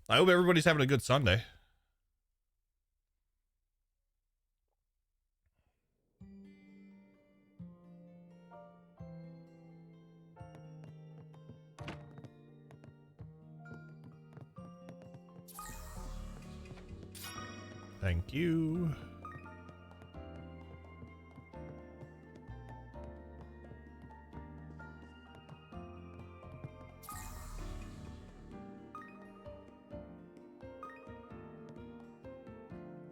I hope everybody's having a good Sunday. Thank you.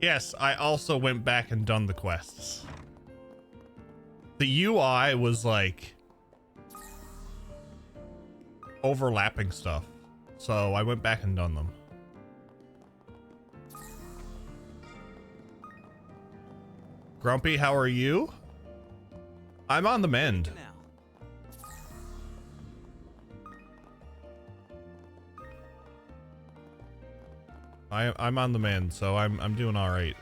Yes, I also went back and done the quests. The UI was like overlapping stuff, so I went back and done them. Grumpy, how are you? I'm on the mend. I'm on the mend, so I'm doing all right.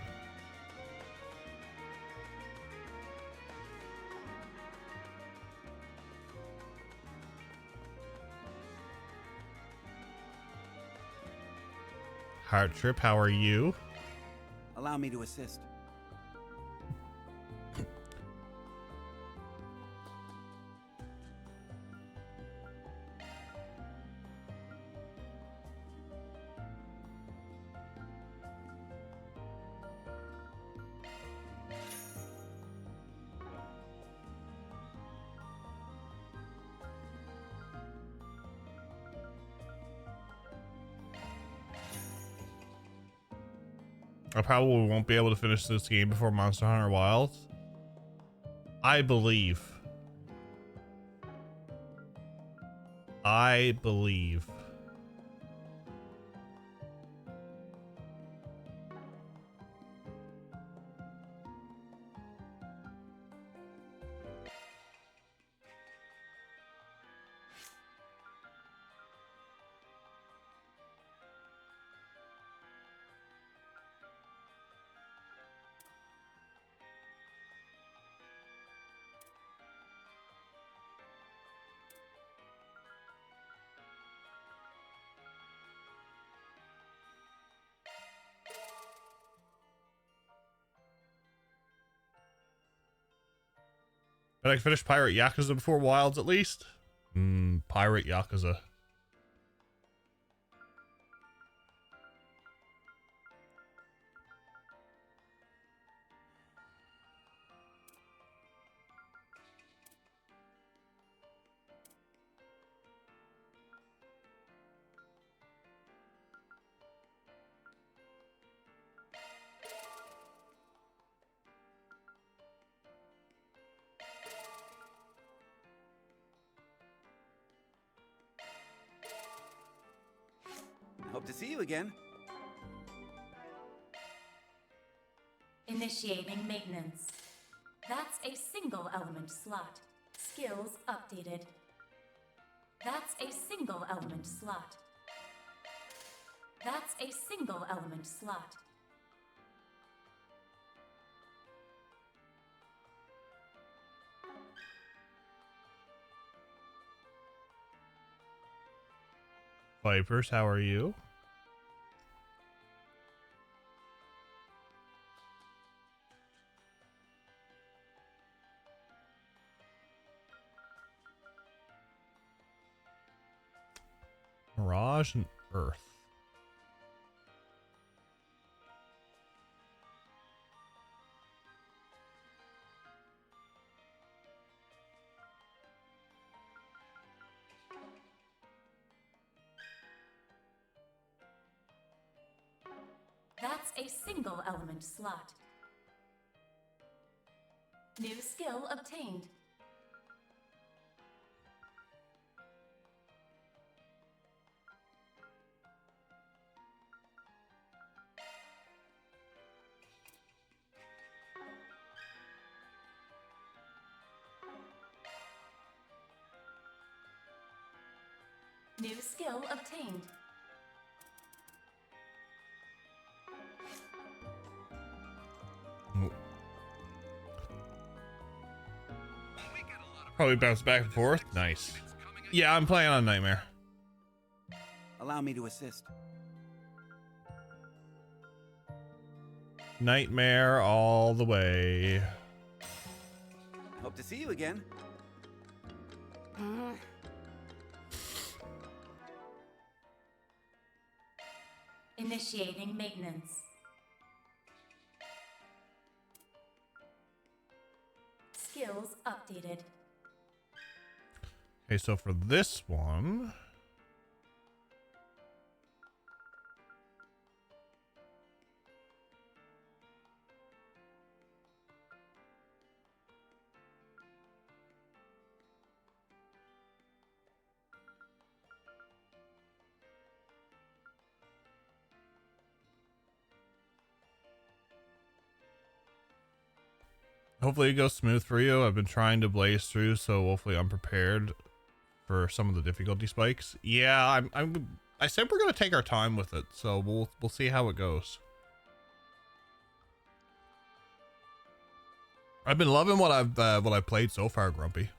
Heart Trip, how are you? Allow me to assist. I probably won't be able to finish this game before Monster Hunter Wilds. I believe. I believe. But I can finish Pirate Yakuza before Wilds at least. Pirate Yakuza. Hope to see you again. Initiating maintenance. That's a single element slot. Skills updated. That's a single element slot. That's a single element slot. Vipers, how are you? Mirage and Earth. That's a single element slot. New skill obtained. New skill obtained. Probably bounce back and forth. Nice. Yeah, I'm playing on Nightmare. Allow me to assist. Nightmare all the way. Hope to see you again. Initiating maintenance. Skills updated. Okay, so for this one, hopefully it goes smooth for you. I've been trying to blaze through, so hopefully I'm prepared for some of the difficulty spikes. Yeah, I said we're gonna take our time with it, so we'll see how it goes. I've been loving what I've played so far, Grumpy.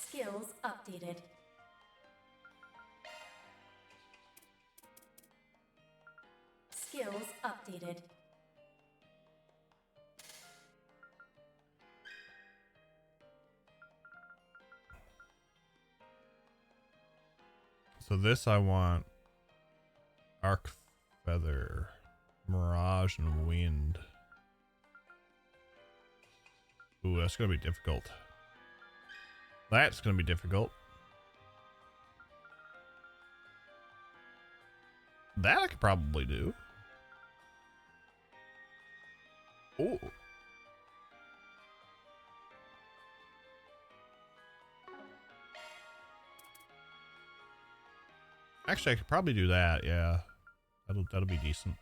Skills updated. Skills updated. So this I want Arc Feather, Mirage, and Wind. Ooh, that's gonna be difficult. That's gonna be difficult. That I could probably do. Oh. Actually, I could probably do that. Yeah, that'll be decent.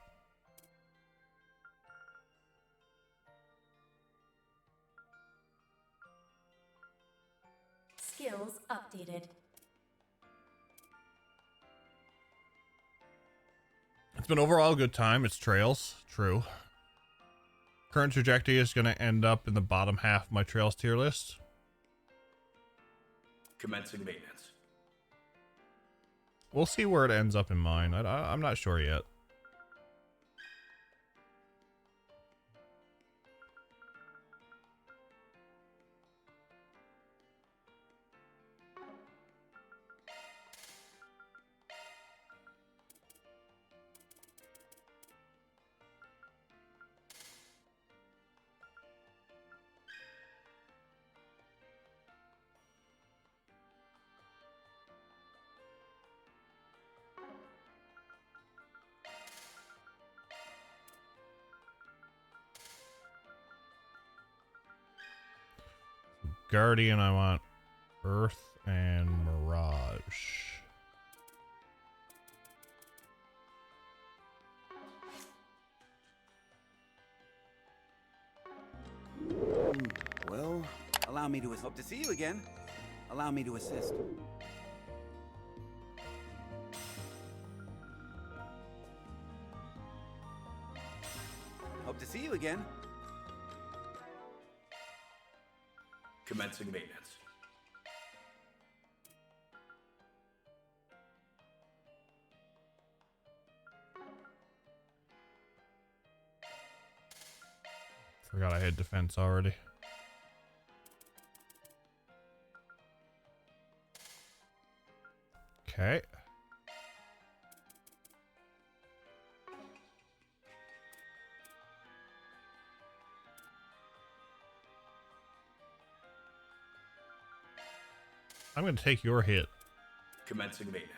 Skills updated. It's been overall a good time. It's Trails, true. Current trajectory is going to end up in the bottom half of my Trails tier list. Commencing maintenance. We'll see where it ends up in mine. I'm not sure yet. Guardian, I want Earth and Mirage. Well, allow me to hope to see you again. Allow me to assist. Hope to see you again. Commencing maintenance. Forgot I had defense already. Okay. I'm going to take your hit. Commencing maintenance.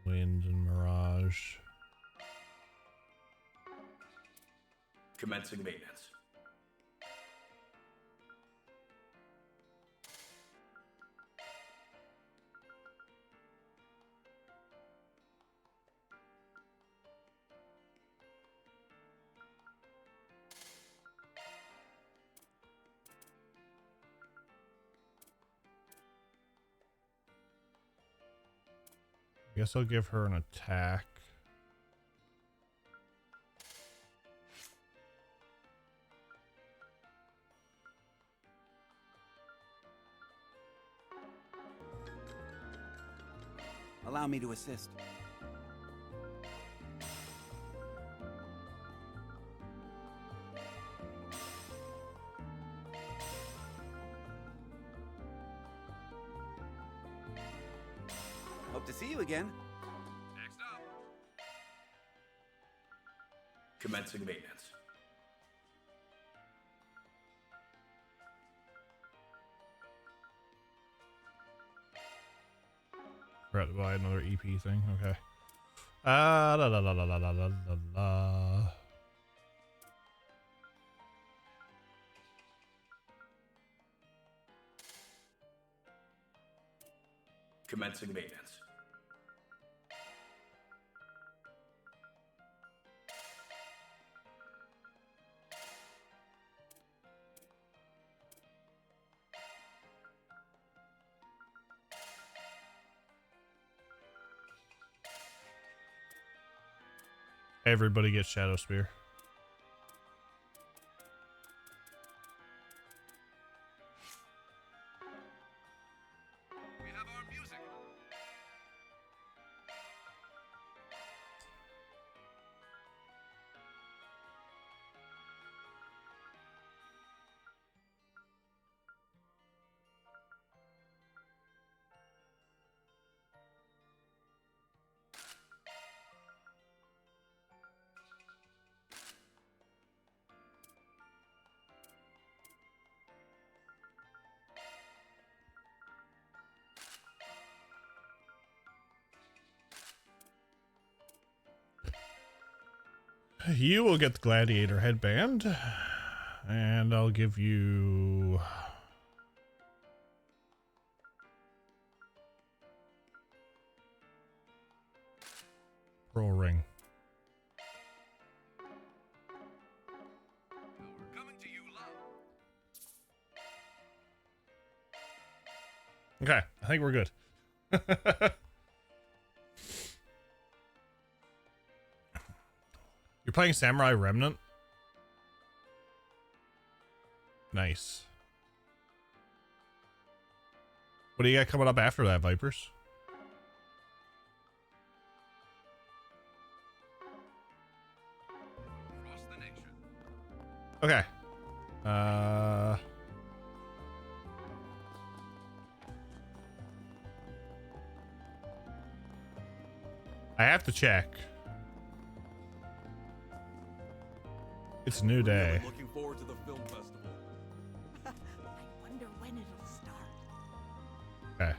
Wind and Mirage. Commencing maintenance. Guess I'll give her an attack. Allow me to assist. Hope to see you again. Next up. Commencing maintenance. Forgot to buy another EP thing. Okay. La la la la la la la la. Commencing maintenance. Everybody gets Shadow Spear. We have our music. You will get the Gladiator headband, and I'll give you Pearl Ring. We're coming to you loud. Okay, I think we're good. You're playing Samurai Remnant? Nice. What do you got coming up after that, Vipers? Across the nation. Okay. I have to check. It's a new day. Looking forward to the film festival. I wonder when it'll start. Okay.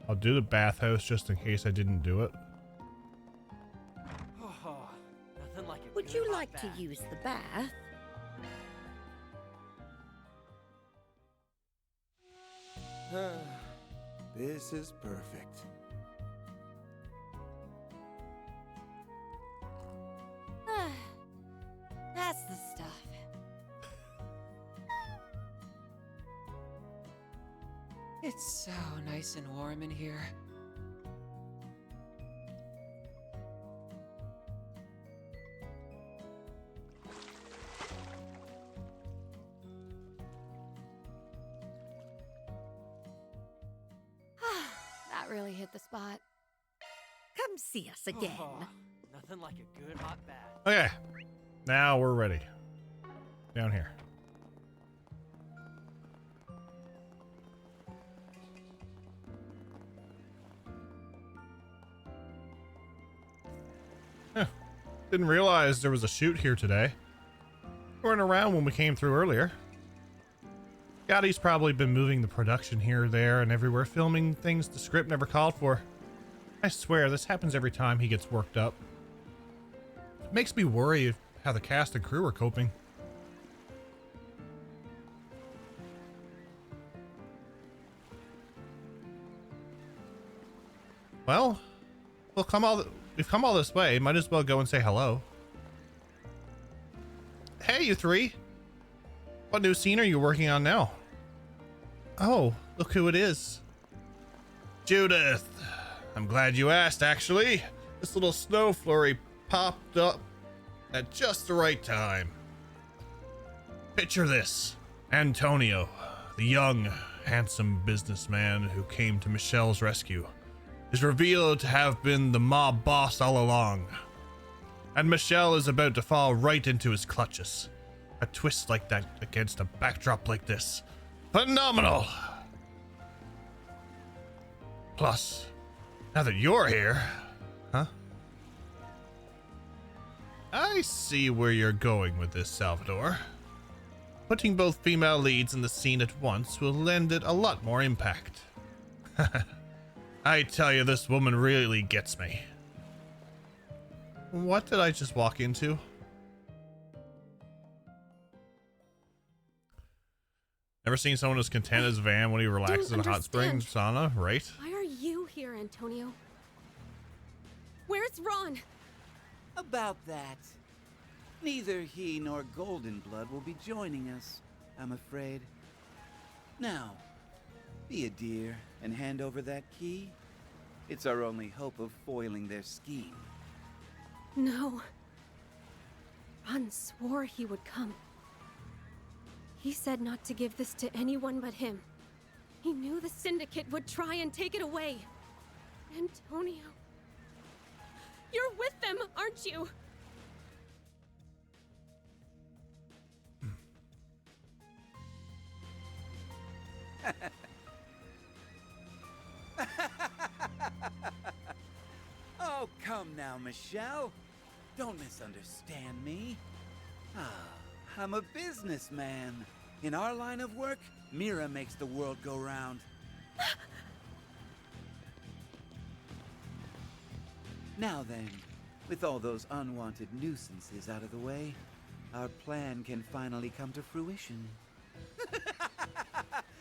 I'll do the bathhouse just in case I didn't do it. Oh, nothing like a Would good you hot like to bath. use the bath? This is perfect. That's the stuff. It's so nice and warm in here. That really hit the spot. Come see us again. Oh, nothing like a good hot bath. Okay. Now we're ready. Down here. Didn't realize there was a shoot here today. Weren't around when we came through earlier. Gotti's probably been moving the production here, there, and everywhere, filming things the script never called for. I swear, this happens every time he gets worked up. It makes me worry how the cast and crew are coping. Well, we've come all this way. Might as well go and say hello. Hey, you three. What new scene are you working on now? Oh, look who it is. Judith. I'm glad you asked, actually. This little snow flurry popped up at just the right time. Picture this. Antonio, the young, handsome businessman who came to Michelle's rescue, is revealed to have been the mob boss all along. And Michelle is about to fall right into his clutches. A twist like that against a backdrop like this. Phenomenal! Plus, now that you're here, huh? I see where you're going with this, Salvador. Putting both female leads in the scene at once will lend it a lot more impact. I tell you, this woman really gets me. What did I just walk into? Never seen someone as content as Van when he relaxes in a hot spring sauna, right? Why are you here, Antonio? Where's Ron? About that. Neither he nor Golden Blood will be joining us, I'm afraid. Now, be a dear and hand over that key. It's our only hope of foiling their scheme. No. Ron swore he would come. He said not to give this to anyone but him. He knew the Syndicate would try and take it away. Antonio. You're with them, aren't you? Oh, come now, Michelle. Don't misunderstand me. I'm a businessman. In our line of work, Mira makes the world go round. Now then, with all those unwanted nuisances out of the way, our plan can finally come to fruition.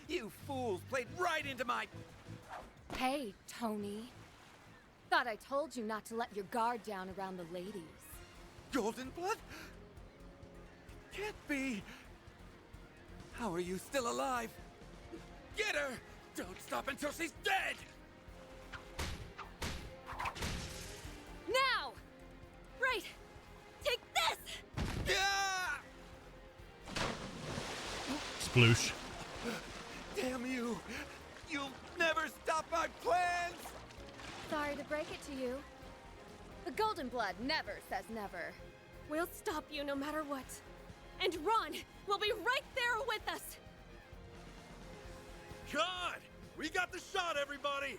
You fools played right into my... Hey, Tony. Thought I told you not to let your guard down around the ladies. Golden Blood? Can't be. How are you still alive? Get her! Don't stop until she's dead! Now! Right! Take this! Yeah! Sploosh. Damn you! You'll never stop my plans! Sorry to break it to you. The Golden Blood never says never. We'll stop you no matter what. And Ron will be right there with us! God! We got the shot, everybody!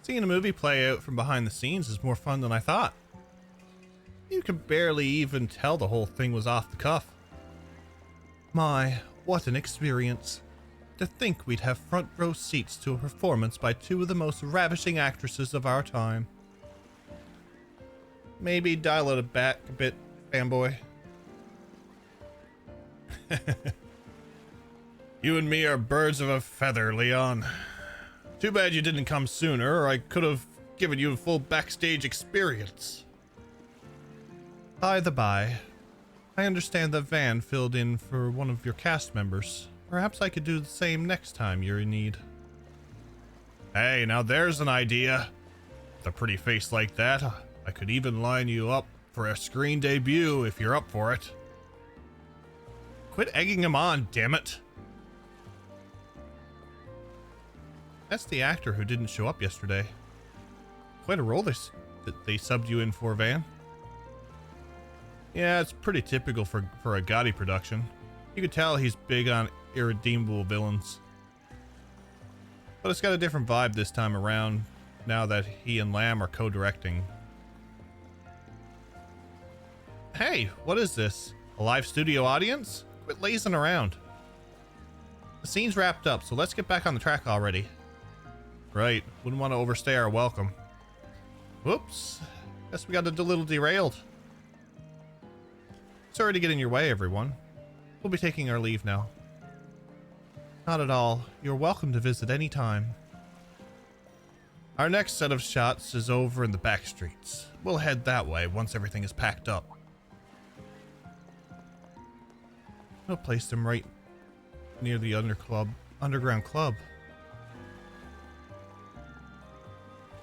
Seeing a movie play out from behind the scenes is more fun than I thought. You could barely even tell the whole thing was off the cuff. My, what an experience. To think we'd have front row seats to a performance by two of the most ravishing actresses of our time. Maybe dial it back a bit, fanboy. You and me are birds of a feather, Leon. Too bad you didn't come sooner, or I could have given you a full backstage experience. By the by, I understand that Van filled in for one of your cast members. Perhaps I could do the same next time you're in need. Hey, now there's an idea. With a pretty face like that, I could even line you up for a screen debut if you're up for it. Quit egging him on, damn it. That's the actor who didn't show up yesterday. Quite a role they subbed you in for, Van. Yeah, it's pretty typical for a Gotti production. You could tell he's big on irredeemable villains. But it's got a different vibe this time around, now that he and Lamb are co-directing. Hey, what is this? A live studio audience? Quit lazing around. The scene's wrapped up, so let's get back on the track already. Right, wouldn't want to overstay our welcome. Whoops, guess we got a little derailed. Sorry to get in your way, everyone. We'll be taking our leave now. Not at all. You're welcome to visit any time. Our next set of shots is over in the back streets. We'll head that way once everything is packed up. We'll place them right near the underground club.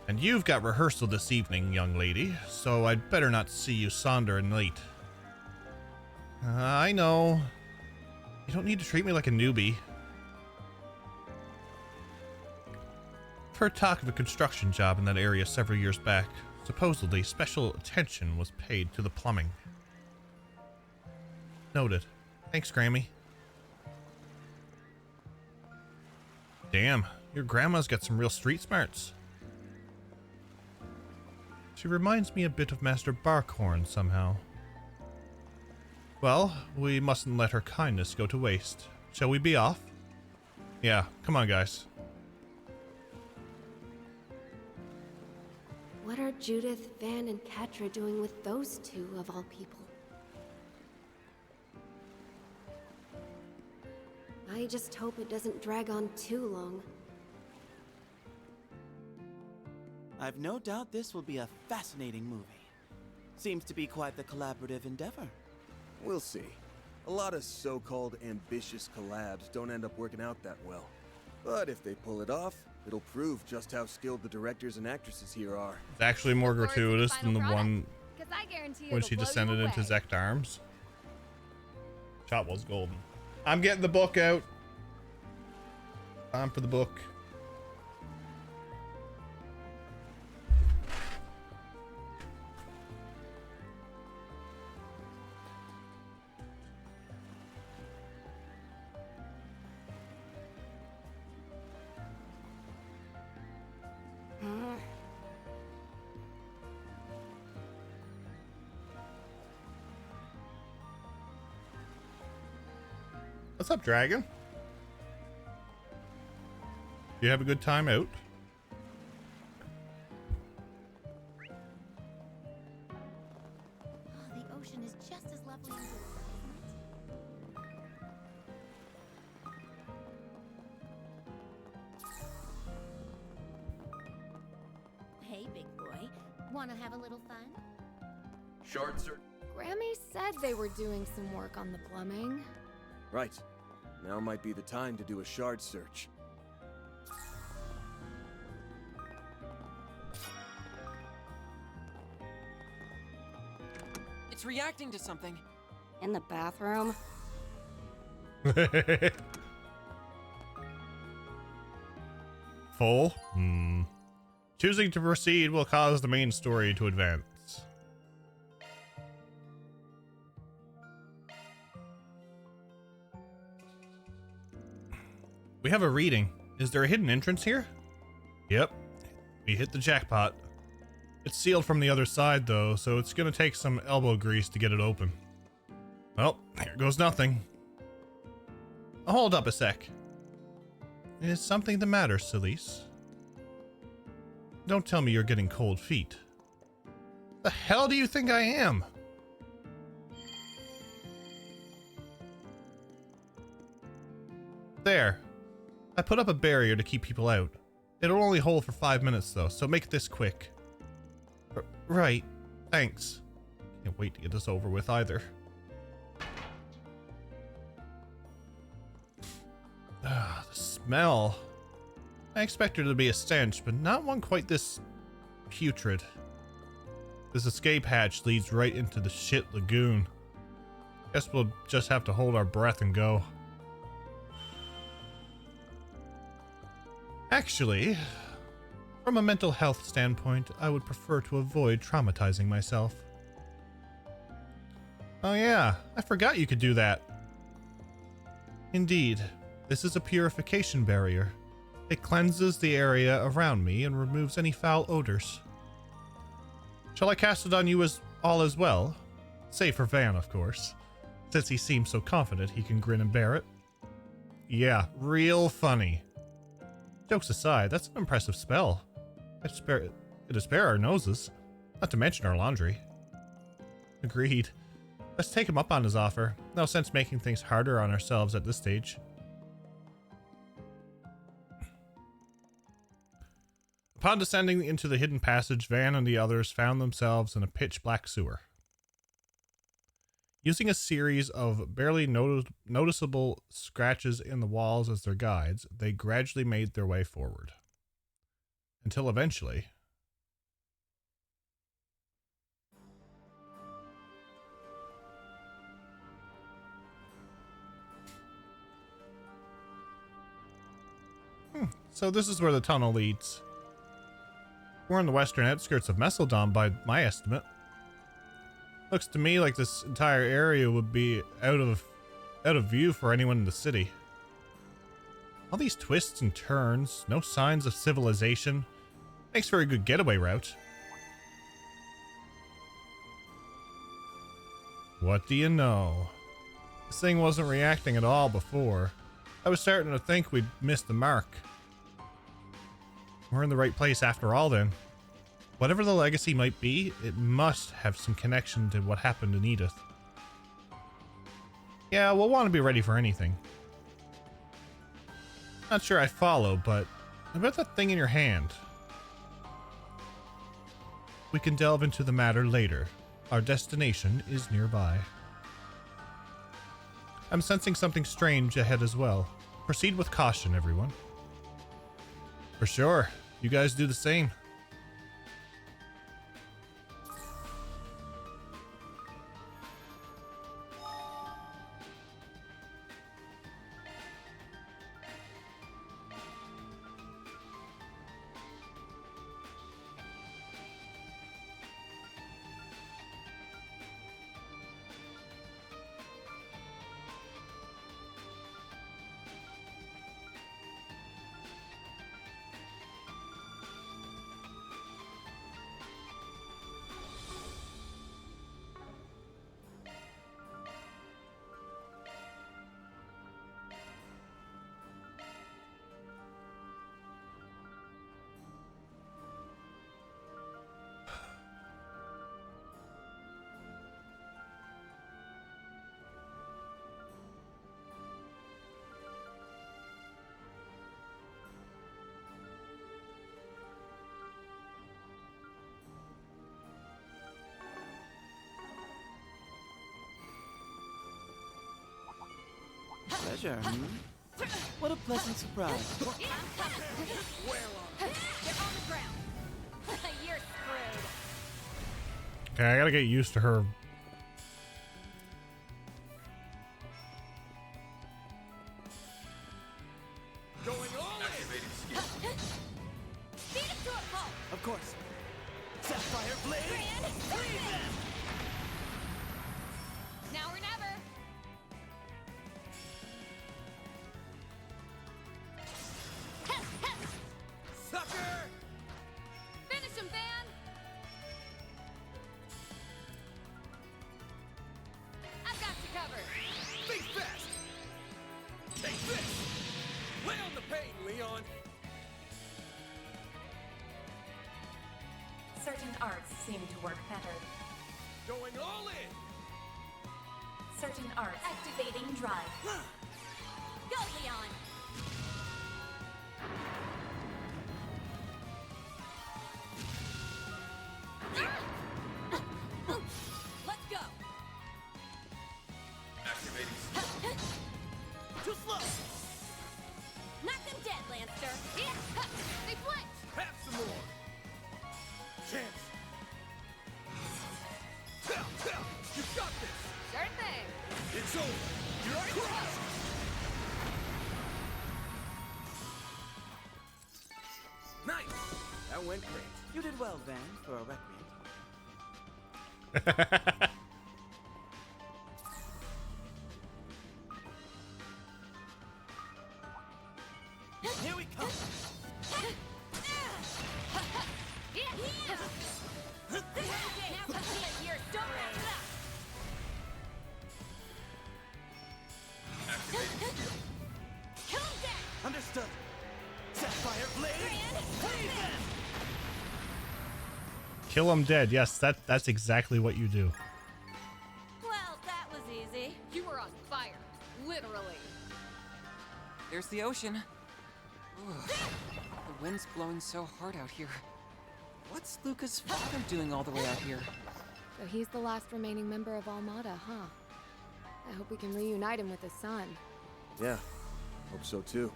And you've got rehearsal this evening, young lady, so I'd better not see you sauntering late. I know. You don't need to treat me like a newbie. I've heard talk of a construction job in that area several years back. Supposedly, special attention was paid to the plumbing. Noted. Thanks, Grammy. Damn, your grandma's got some real street smarts. She reminds me a bit of Master Barkhorn somehow. Well, we mustn't let her kindness go to waste. Shall we be off? Yeah, come on, guys. What are Judith, Van, and Catra doing with those two, of all people? I just hope it doesn't drag on too long. I've no doubt this will be a fascinating movie. Seems to be quite the collaborative endeavor. We'll see. A lot of so-called ambitious collabs don't end up working out that well. But if they pull it off, it'll prove just how skilled the directors and actresses here are. It's actually more Look forward to the gratuitous than the final one Because I guarantee when it'll she blow you descended into away. Zech's arms. Shot was golden. I'm getting the book out. Time for the book. What's up, Dragon? You have a good time out? Oh, the ocean is just as lovely as Hey, big boy. Wanna have a little fun? Short, sir. Grammy said they were doing some work on the plumbing. Right. Now might be the time to do a shard search. It's reacting to something. In the bathroom? Full? Choosing to proceed will cause the main story to advance. We have a reading. Is there a hidden entrance here? Yep. We hit the jackpot. It's sealed from the other side though, so it's gonna take some elbow grease to get it open. Well, here goes nothing. Hold up a sec. Is something the matter, Celise? Don't tell me you're getting cold feet. The hell do you think I am? There. I put up a barrier to keep people out. It'll only hold for 5 minutes though, so make this quick. Right. Thanks. Can't wait to get this over with either. Ah, the smell. I expected it to be a stench, but not one quite this putrid. This escape hatch leads right into the shit lagoon. Guess we'll just have to hold our breath and go. Actually, from a mental health standpoint, I would prefer to avoid traumatizing myself. Oh yeah, I forgot you could do that. Indeed, this is a purification barrier. It cleanses the area around me and removes any foul odors. Shall I cast it on you as well? Save for Van, of course, since he seems so confident he can grin and bear it. Yeah, real funny. Jokes aside, that's an impressive spell. It'd spare our noses, not to mention our laundry. Agreed. Let's take him up on his offer. No sense making things harder on ourselves at this stage. Upon descending into the hidden passage, Van and the others found themselves in a pitch-black sewer. Using a series of barely noticeable scratches in the walls as their guides, they gradually made their way forward. Until eventually... So this is where the tunnel leads. We're on the western outskirts of Messeldon by my estimate. Looks to me like this entire area would be out of view for anyone in the city. All these twists and turns, no signs of civilization. Makes for a good getaway route. What do you know? This thing wasn't reacting at all before. I was starting to think we'd missed the mark. We're in the right place after all then. Whatever the legacy might be, it must have some connection to what happened in Edith. Yeah, we'll want to be ready for anything. Not sure I follow, but about that thing in your hand. We can delve into the matter later. Our destination is nearby. I'm sensing something strange ahead as well. Proceed with caution, everyone. For sure. You guys do the same. Pleasure. What a pleasant surprise. They're on the ground. You're screwed. Okay, I gotta get used to her. Going all in! Beat it to a pulp. Of course. Sapphire Blade! Grand, freeze them. Now or never. Sucker! Finish him, Van. I've got you covered. Think fast! Take this! Lay on the pain, Leon! Certain arts seem to work better. Going all in! Certain arts activating drive. Go, Leon. Let's go. Activating. Too slow! Knock them dead, Lancer. They flinch. Have some more! Chance! You got this! Sure thing. It's over! You're crushed! Nice! That went great. You did well, Van, for a recreant. Here we come. Understood. Sapphire Blade. Kill him dead. Yes, that's exactly what you do. Well, that was easy. You were on fire, literally. There's the ocean. Ugh. The wind's blowing so hard out here. What's Luca's father doing all the way out here? So he's the last remaining member of Almada, huh? I hope we can reunite him with his son. Yeah, hope so too.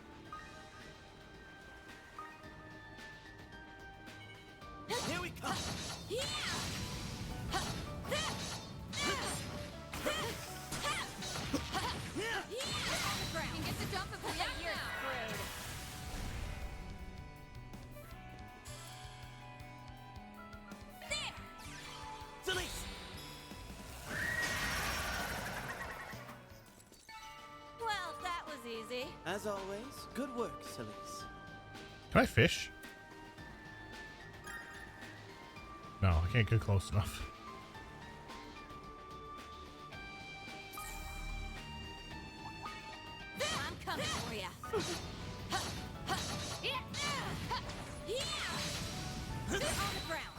Here we come. You get to dump it for that year. Delise. Well, that was easy. As always, good work, Celise. Can I fish? No, I can't get close enough. I'm coming for ya. On the ground.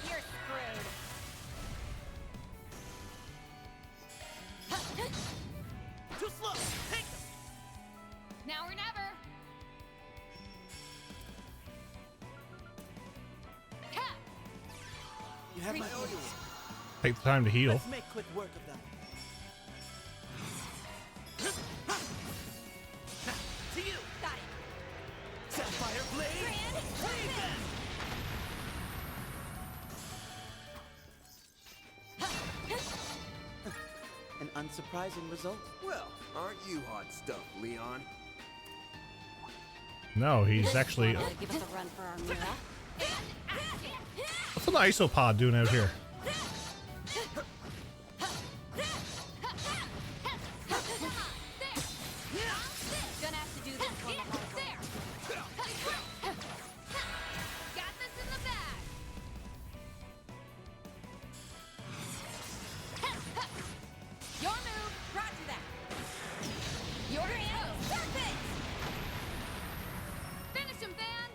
You're screwed. Too slow. Take them. Now or never. You have my orders. Take the time to heal. Let's make quick work of them. To you. Got it. Sapphire Blade. An unsurprising result. Well, aren't you hot stuff, Leon? No, he's actually. Give us a run for our Mira. What's an isopod doing out here? Gonna have to do this one on my own. Got this in the bag. Your move. Roger that. Your hand. Perfect. Finish him, Van.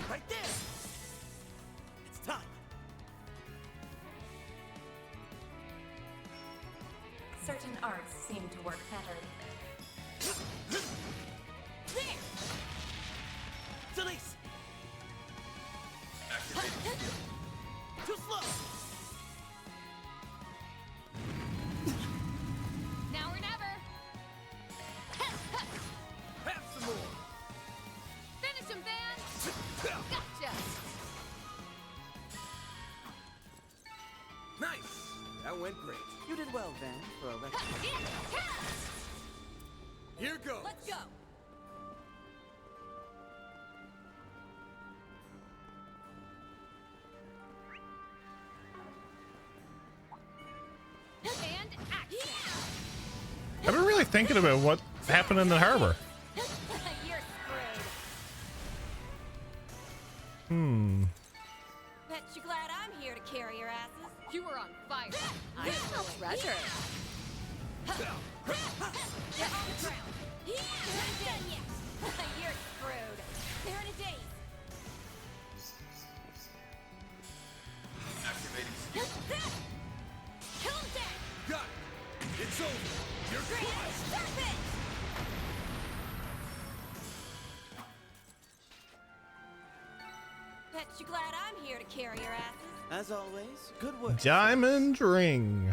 Right there. It's time. Certain arts seem to work better. There. Delise. Too slow. Now or never. Have some more. Finish him, Van. Gotcha. Nice! That went great. You did well, Van, for a record. Here goes! Let's go. And action. I've been really thinking about what happened in the harbor. You're screwed. Bet you glad I'm here to carry your asses. You were on fire. I smell treasure. You're on the ground. You're done yet. You're screwed. They're in a daze. Kill him dead. Got it! It's over! You're Great. crushed! Perfect. Bet you glad I'm here to carry your asses. As always, good work. Diamond ring.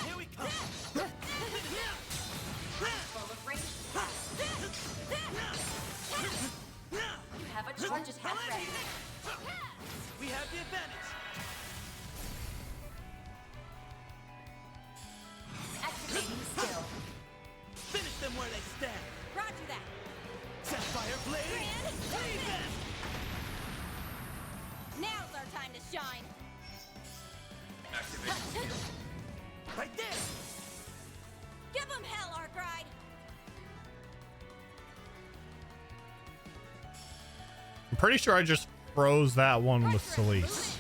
Here we come. We're just half ready. We have the advantage. Activating skill. Finish them where they stand. Roger that. Sapphire Blade. Grand Lead them. Now's our time to shine. Right there. Give them hell, Arkride. I'm pretty sure I just froze that one with Celeste.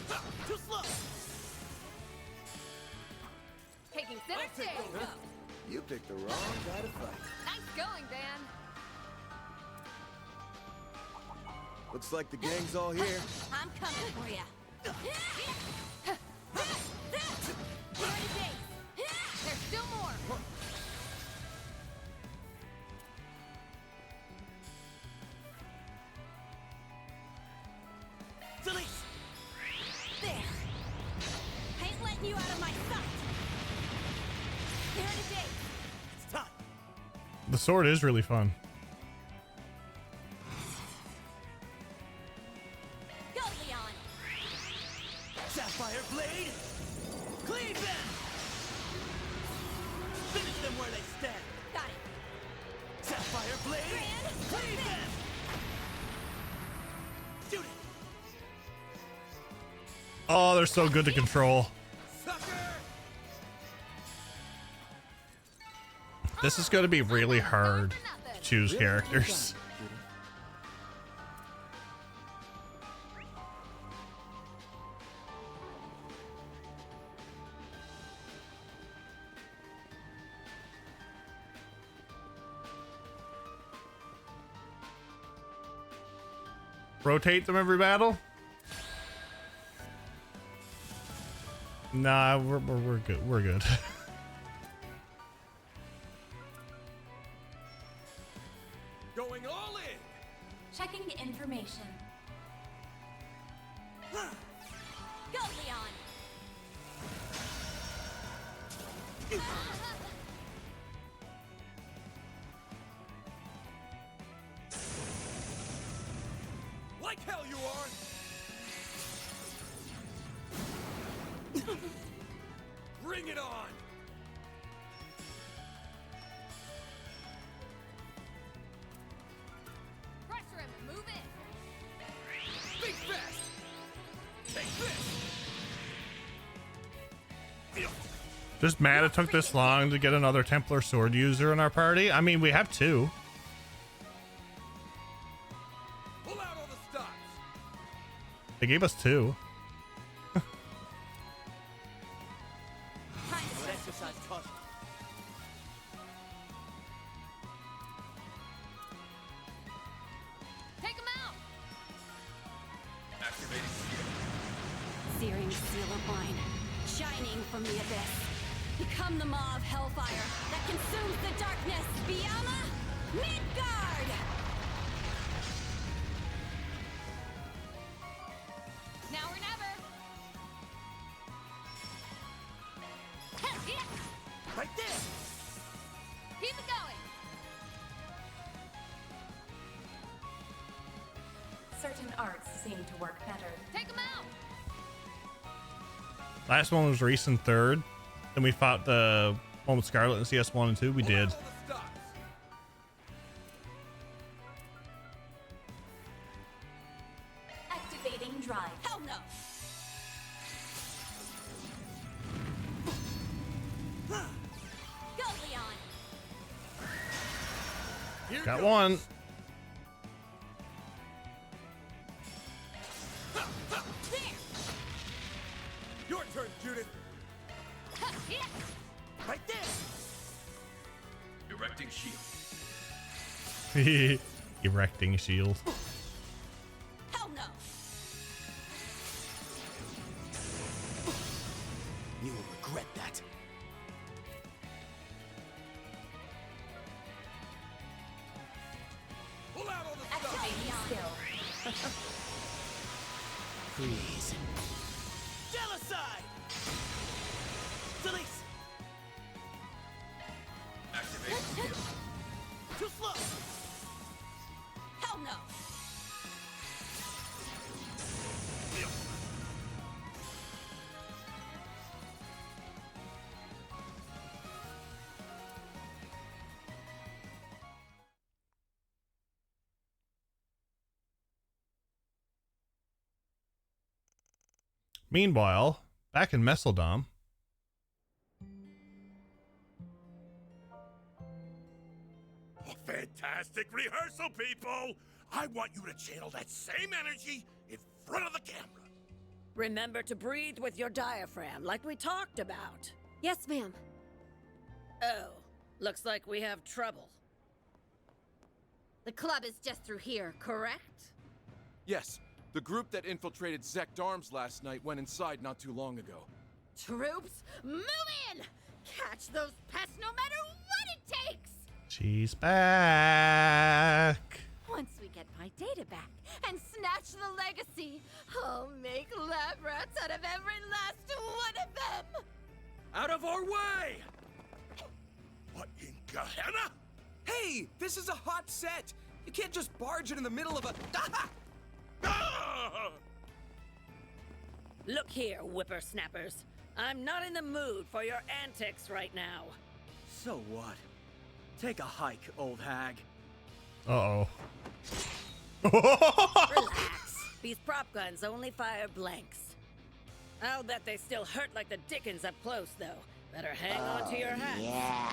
Too slow. Taking center stage. You picked the wrong guy to fight. Nice going, Van. Looks like the gang's all here. I'm coming for ya. There's still more. Celeste. There. Ain't letting you out of my sight. Here to date. It's time. The sword is really fun. Go, Leon. Sapphire Blade. Cleave them. Finish them where they stand. Got it. Sapphire Blade. Grand Cleave Serpent. them. Shoot it. Oh, they're so good to control. Sucker. This is going to be really hard to choose characters. Rotate them every battle? Nah, we're good. We're good. Going all in. Checking information. Go, Leon. Like hell you are. Bring it on. Pressure him and move in. Think fast. Take this. Just mad it took this long to get another Templar sword user in our party. I mean, we have two. Pull out all the stops. They gave us two. Exercise caution. Take him out. Searing seal of mine, shining from the abyss. Become the maw of hellfire that consumes the darkness. Biyama, Midgard. Now or never. Hell yeah. Right there. Keep it going. Certain arts seem to work better. Take him out. Last one was recent third. Then we fought the one with Scarlet in CS1 and 2. We Pull out did. all the stops. Activating drive. Hell no. Go, Leon. Here Got goes. one. There. Your turn, Judith. Yeah. Right there. Erecting shield. Erecting shield. Hell no. You will regret that. Pull out all the stops. Activating skill. Freeze. Genocide. Celeste. Activate skill. Too slow. Hell no. Meanwhile, back in Messeldom. Fantastic rehearsal, people! I want you to channel that same energy in front of the camera. Remember to breathe with your diaphragm, like we talked about. Yes, ma'am. Oh, looks like we have trouble. The club is just through here, correct? Yes, the group that infiltrated Zect Arms last night went inside not too long ago. Troops, move in! Catch those pests no matter what it takes! She's back. Once we get my data back and snatch the legacy, I'll make lab rats out of every last one of them! Out of our way! What in Gehenna? Hey, this is a hot set. You can't just barge in the middle of a. Ah! Look here, whippersnappers. I'm not in the mood for your antics right now. So what? Take a hike, old hag. Uh-oh. Relax. These prop guns only fire blanks. I'll bet they still hurt like the dickens up close, though. Better hang on to your hats. Yeah.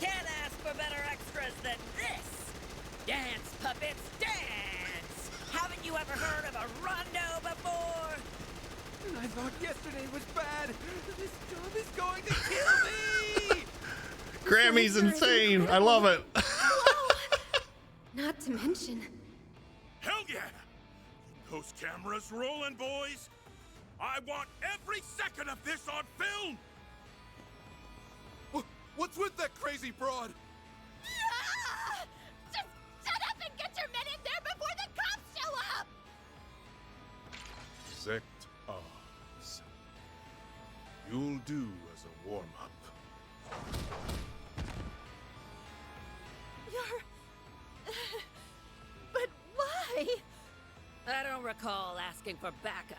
Can't ask for better extras than this! Dance, puppets, dance! Haven't you ever heard of a rondo before? I thought yesterday was bad. This job is going to kill me. Grammy's insane. I love it. Not to mention, Hell yeah! Keep those cameras rolling, boys! I want every second of this on film! What's with that crazy broad? Ah! Just shut up and get your men in there before the cops show up! Zect Arms. You'll do as a warm-up. You're... But why? I don't recall asking for backup.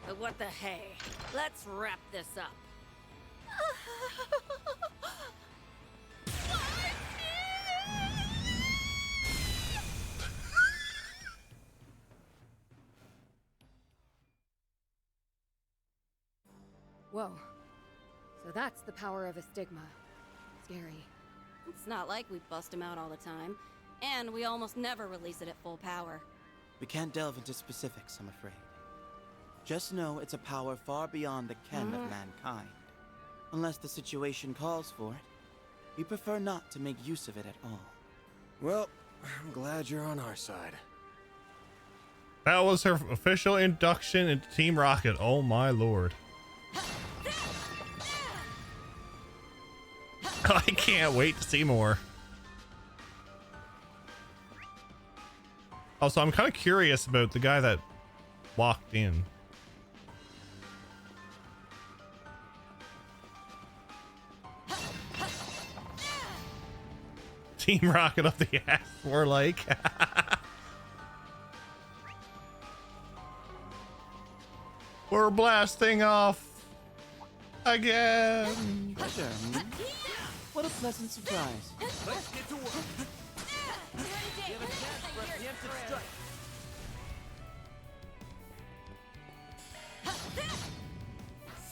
But what the hey? Let's wrap this up. whoa. So that's the power of a stigma. Scary. It's not like we bust him out all the time, and we almost never release it at full power. We can't delve into specifics, I'm afraid. Just know it's a power far beyond the ken of mankind. Unless the situation calls for it, we prefer not to make use of it at all. Well, I'm glad you're on our side. That was her official induction into Team Rocket. Oh my lord. I can't wait to see more. Also, I'm kind of curious about the guy that walked in. Team Rocket up the ass, more like. We're blasting off again. Sure. What a pleasant surprise. Let's get to work. You have a chance for a preemptive strike.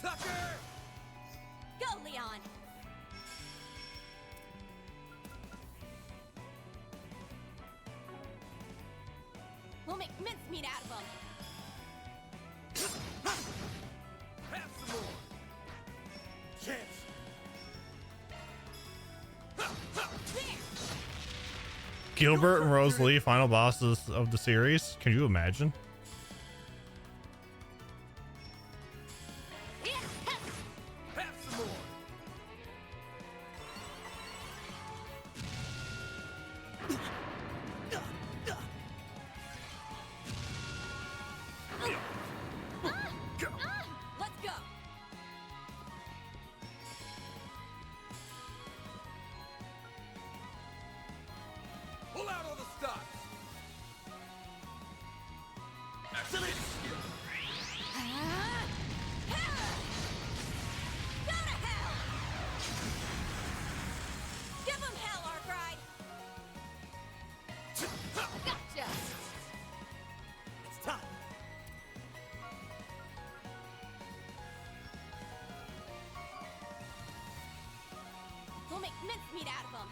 Sucker! Go, Leon! We'll make mincemeat out of them. Have some more. Chance. Gilbert and Rosalie, final bosses of the series. Can you imagine? Have some more. Let's go! Pull out all the stops. We'll make mincemeat out of them.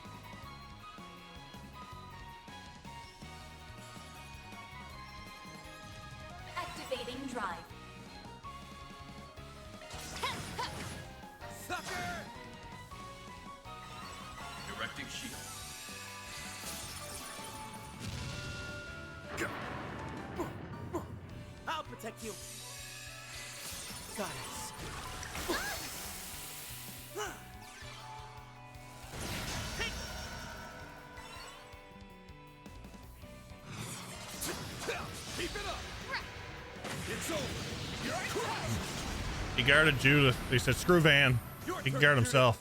Activating drive. Sucker! Directing shield. I'll protect you. Goddess. Keep it up! It's over! You're crushed! He guarded Judith. They said, screw Van. He can guard himself.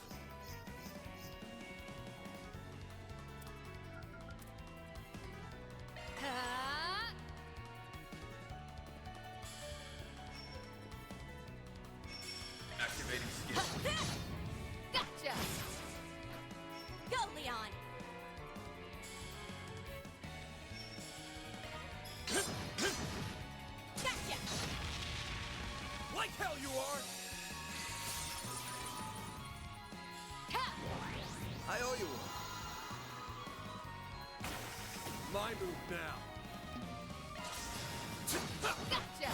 Activating skill. Gotcha! Go, Leon! Gotcha! Like hell you are! I owe you one. My move now. Gotcha!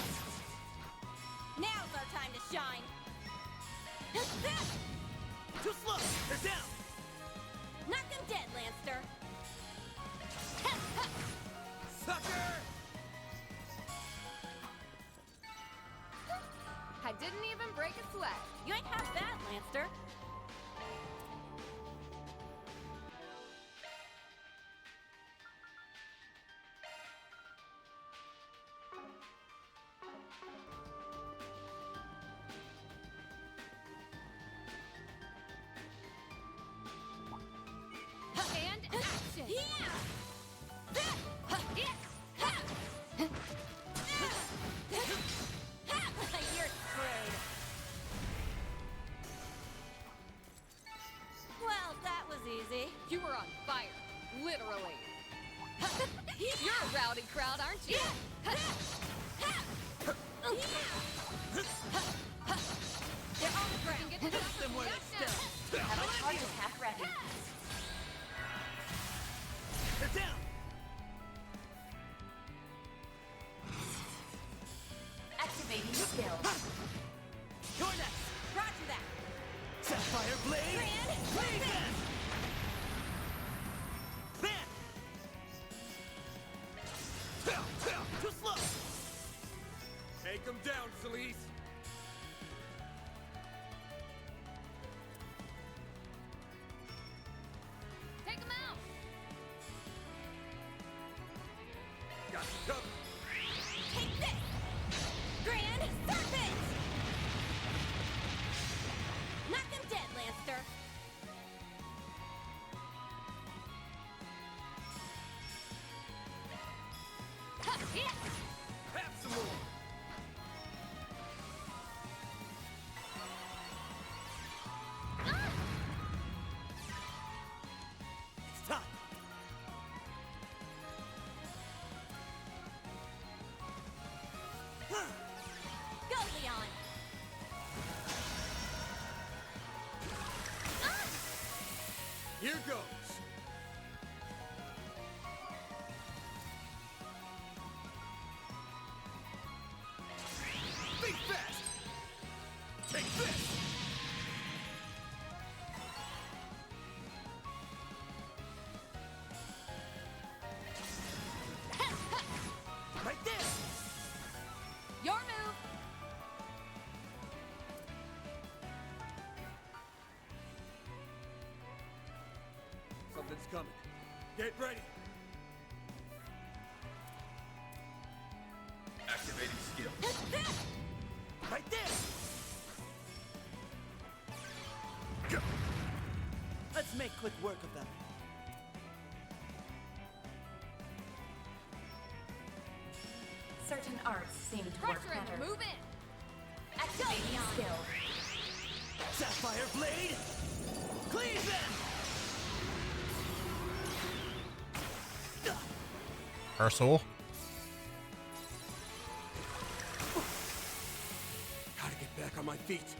Now's our time to shine! Too slow. They're down. Knock him dead, Lancer! Sucker! I didn't even break a sweat. You ain't half bad, Lancer. And action! You're screwed. Well, that was easy. You were on fire, literally. You're a rowdy crowd, aren't you? They're on the ground. Get them where they stand. Have a charge attack ready. They're down. Activating skill. You're next. Roger that. Sapphire Blade. Grand, Blade then. Bam. Too slow. Take him down, Celeste! Take him out. Got you covered! Take this. Grand Serpent. Knock him dead, Lancer. Have some more! It's time. Go, Leon. Here goes! Think fast! Take this! Right there. Your move. Something's coming. Get ready! Activating skill. Right there. Let's make quick work of them. Certain arts seem to work Pressure better. and move in. Activating skill. Sapphire Blade. Cleave them. Ursula. Gotta get back on my feet.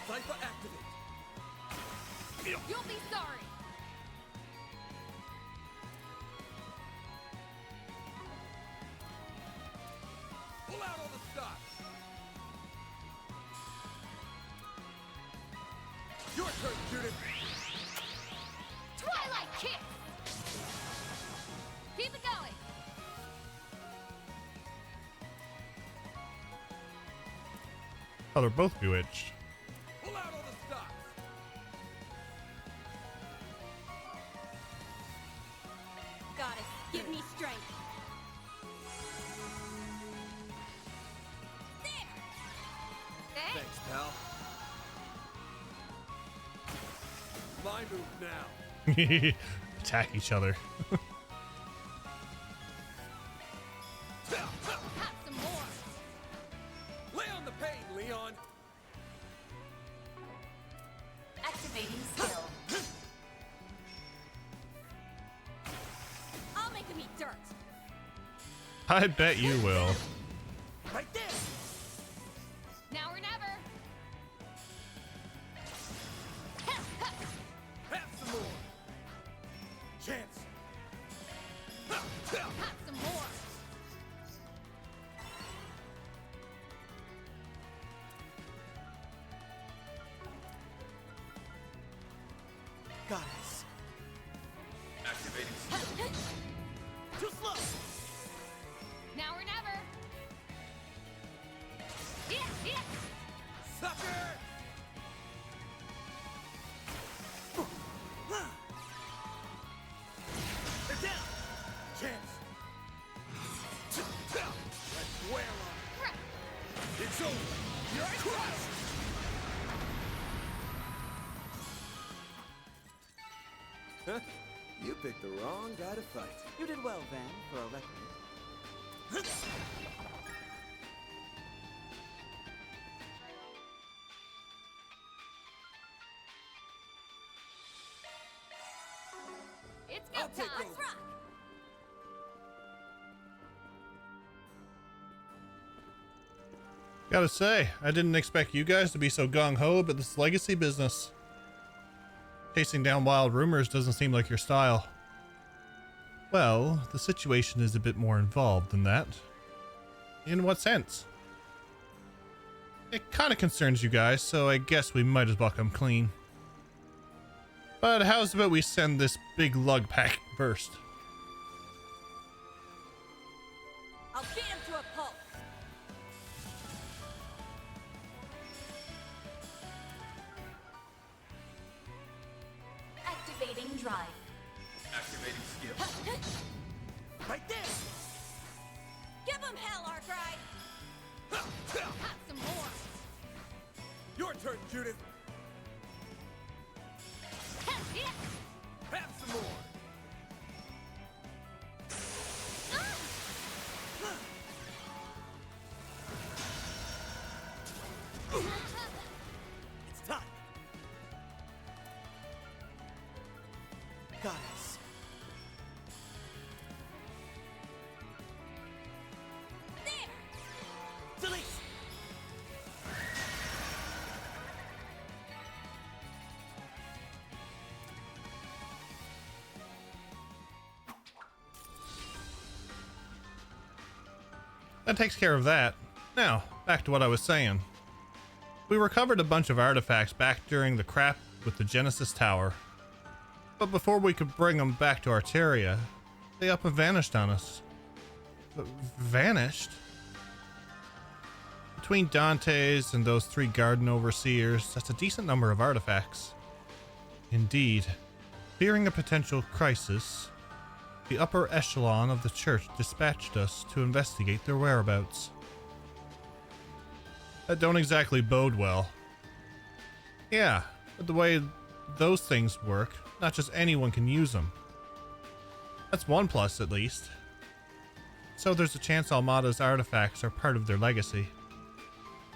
Cypher activate. You'll be sorry. Pull out all the stops. Your turn, Judith. Twilight kick. Keep it going. Oh, they're both bewitched. Pull out all the stops. Goddess, give me strength. Thanks, pal. My move now. Attack each other. Have some more. Lay on the pain, Leon. Activating skill. I'll make him eat dirt. I bet you will. Right there. Now or never. Have some more. Chance. Have some more. Goddess. Activating skill. Too slow. Now or never. Yeah. Sucker! They're down. Chance. Let's wear on. It's over. You're Crushed. Huh? You picked the wrong guy to fight. You did well, Van, for a record. It's go I'll take time. over. Let's rock. Gotta say, I didn't expect you guys to be so gung-ho about this legacy business. Chasing down wild rumors doesn't seem like your style. Well, the situation is a bit more involved than that. In what sense? It kind of concerns you guys, so I guess we might as well come clean. But how's about we send this big lug pack first? I'll beat him to a pulp. Activating drive. Activating skill. Right there. Give him hell, Arkwright. Have some more. Your turn, Judith. Yeah. Have some more. It's time. Goddess. Delete. That takes care of that. Now, back to what I was saying. We recovered a bunch of artifacts back during the crap with the Genesis Tower. But before we could bring them back to Arteria, they up and vanished on us. Vanished? Between Dante's and those 3 garden overseers, that's a decent number of artifacts. Indeed. Fearing a potential crisis, the upper echelon of the church dispatched us to investigate their whereabouts. That don't exactly bode well. Yeah, but the way those things work, not just anyone can use them. That's one plus, at least. So there's a chance Almada's artifacts are part of their legacy.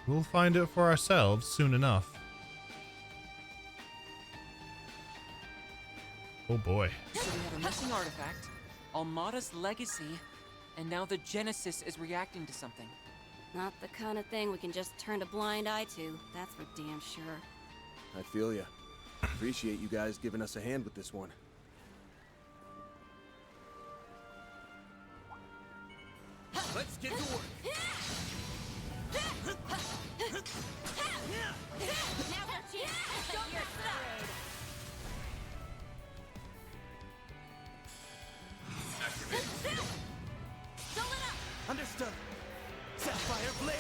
We'll find out for ourselves soon enough. Oh boy. So we have a missing artifact, Almada's legacy, and now the Genesis is reacting to something. Not the kind of thing we can just turn a blind eye to, that's for damn sure. I feel ya. Appreciate you guys giving us a hand with this one. Let's get to work. Now's our chance. You're screwed. Activating skill. Fill it up. Understood. Sapphire blade.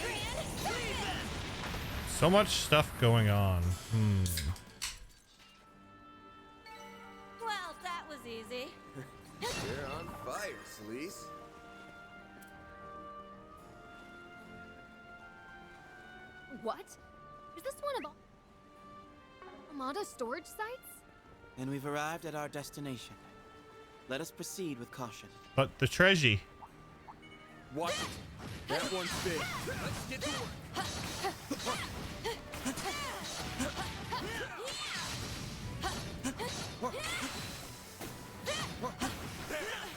Leave them. So much stuff going on. Well, that was easy. You're on fire, Celise. What? Is this one of Armada's storage sites? And we've arrived at our destination. Let us proceed with caution. But the treasure. Watch it. That one's big. Let's get to work.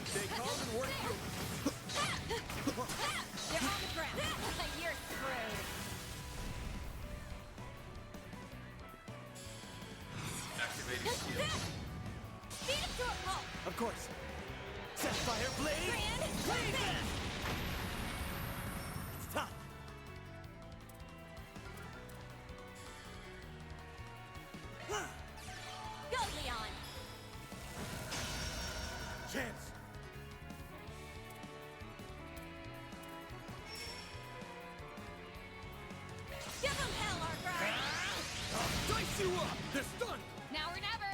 Stay calm and work through. They're on the ground. You're screwed. Activating skill. Beat him to a pulp. Of course. Sapphire blade. Leave them. It's time. Go, Leon. Chance. Give him hell, Arkwright. I'll dice you up. They're stunned. Now or never.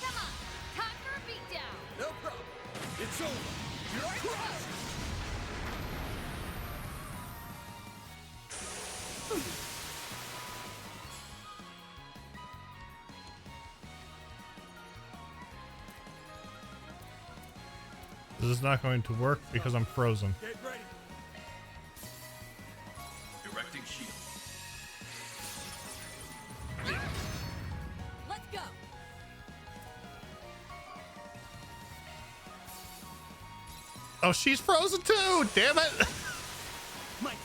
Come on. Time for a beatdown. No problem. It's over. You're crushed. This is not going to work because I'm frozen. Get ready. Directing shield. Let's go. Oh, she's frozen too. Damn it. Mike.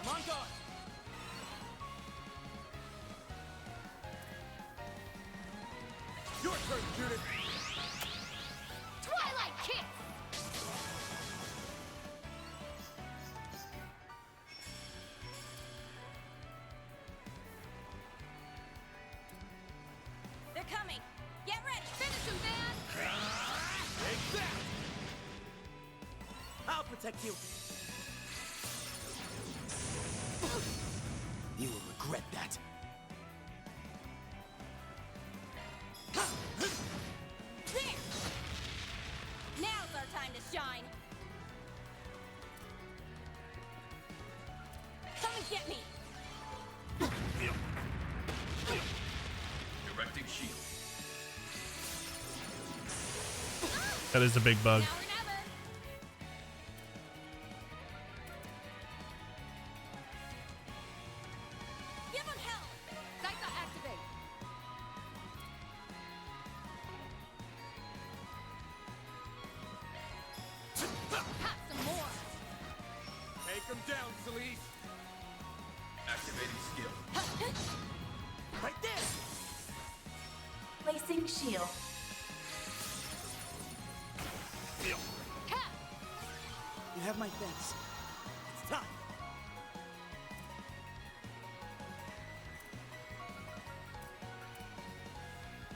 I'm on guard. Your turn, Judith. Twilight kiss. They're coming. Get ready. Finish him, Van. Take that. I'll protect you. You will regret that. There. Now's our time to shine. Come and get me. Directing shield. That is a big bug. Now or never. Give him hell. Psycho activate. Have some more. Take him down, Celise. Activating skill. Right there. Placing shield. Cap. You have my thanks. It's time.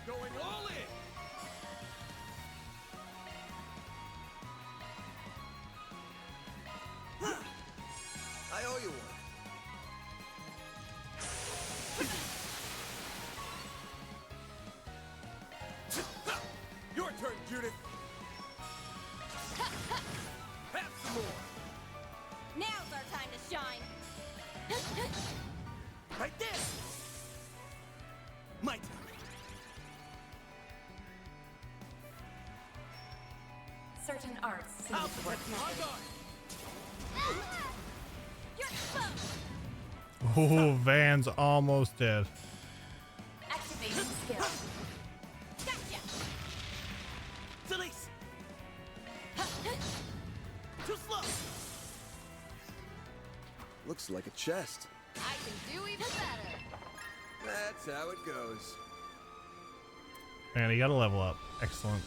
Going all in. I owe you one. Your turn, Judith. Have some more. Now's our time to shine. Right there. My turn. Certain arts seem I'll to work protect you. On better. guard. You're exposed. Oh, Van's almost dead. Activating skill. Gotcha. Celise. Too slow! Looks like a chest. I can do even better. That's how it goes. Man, you gotta level up. Excellent.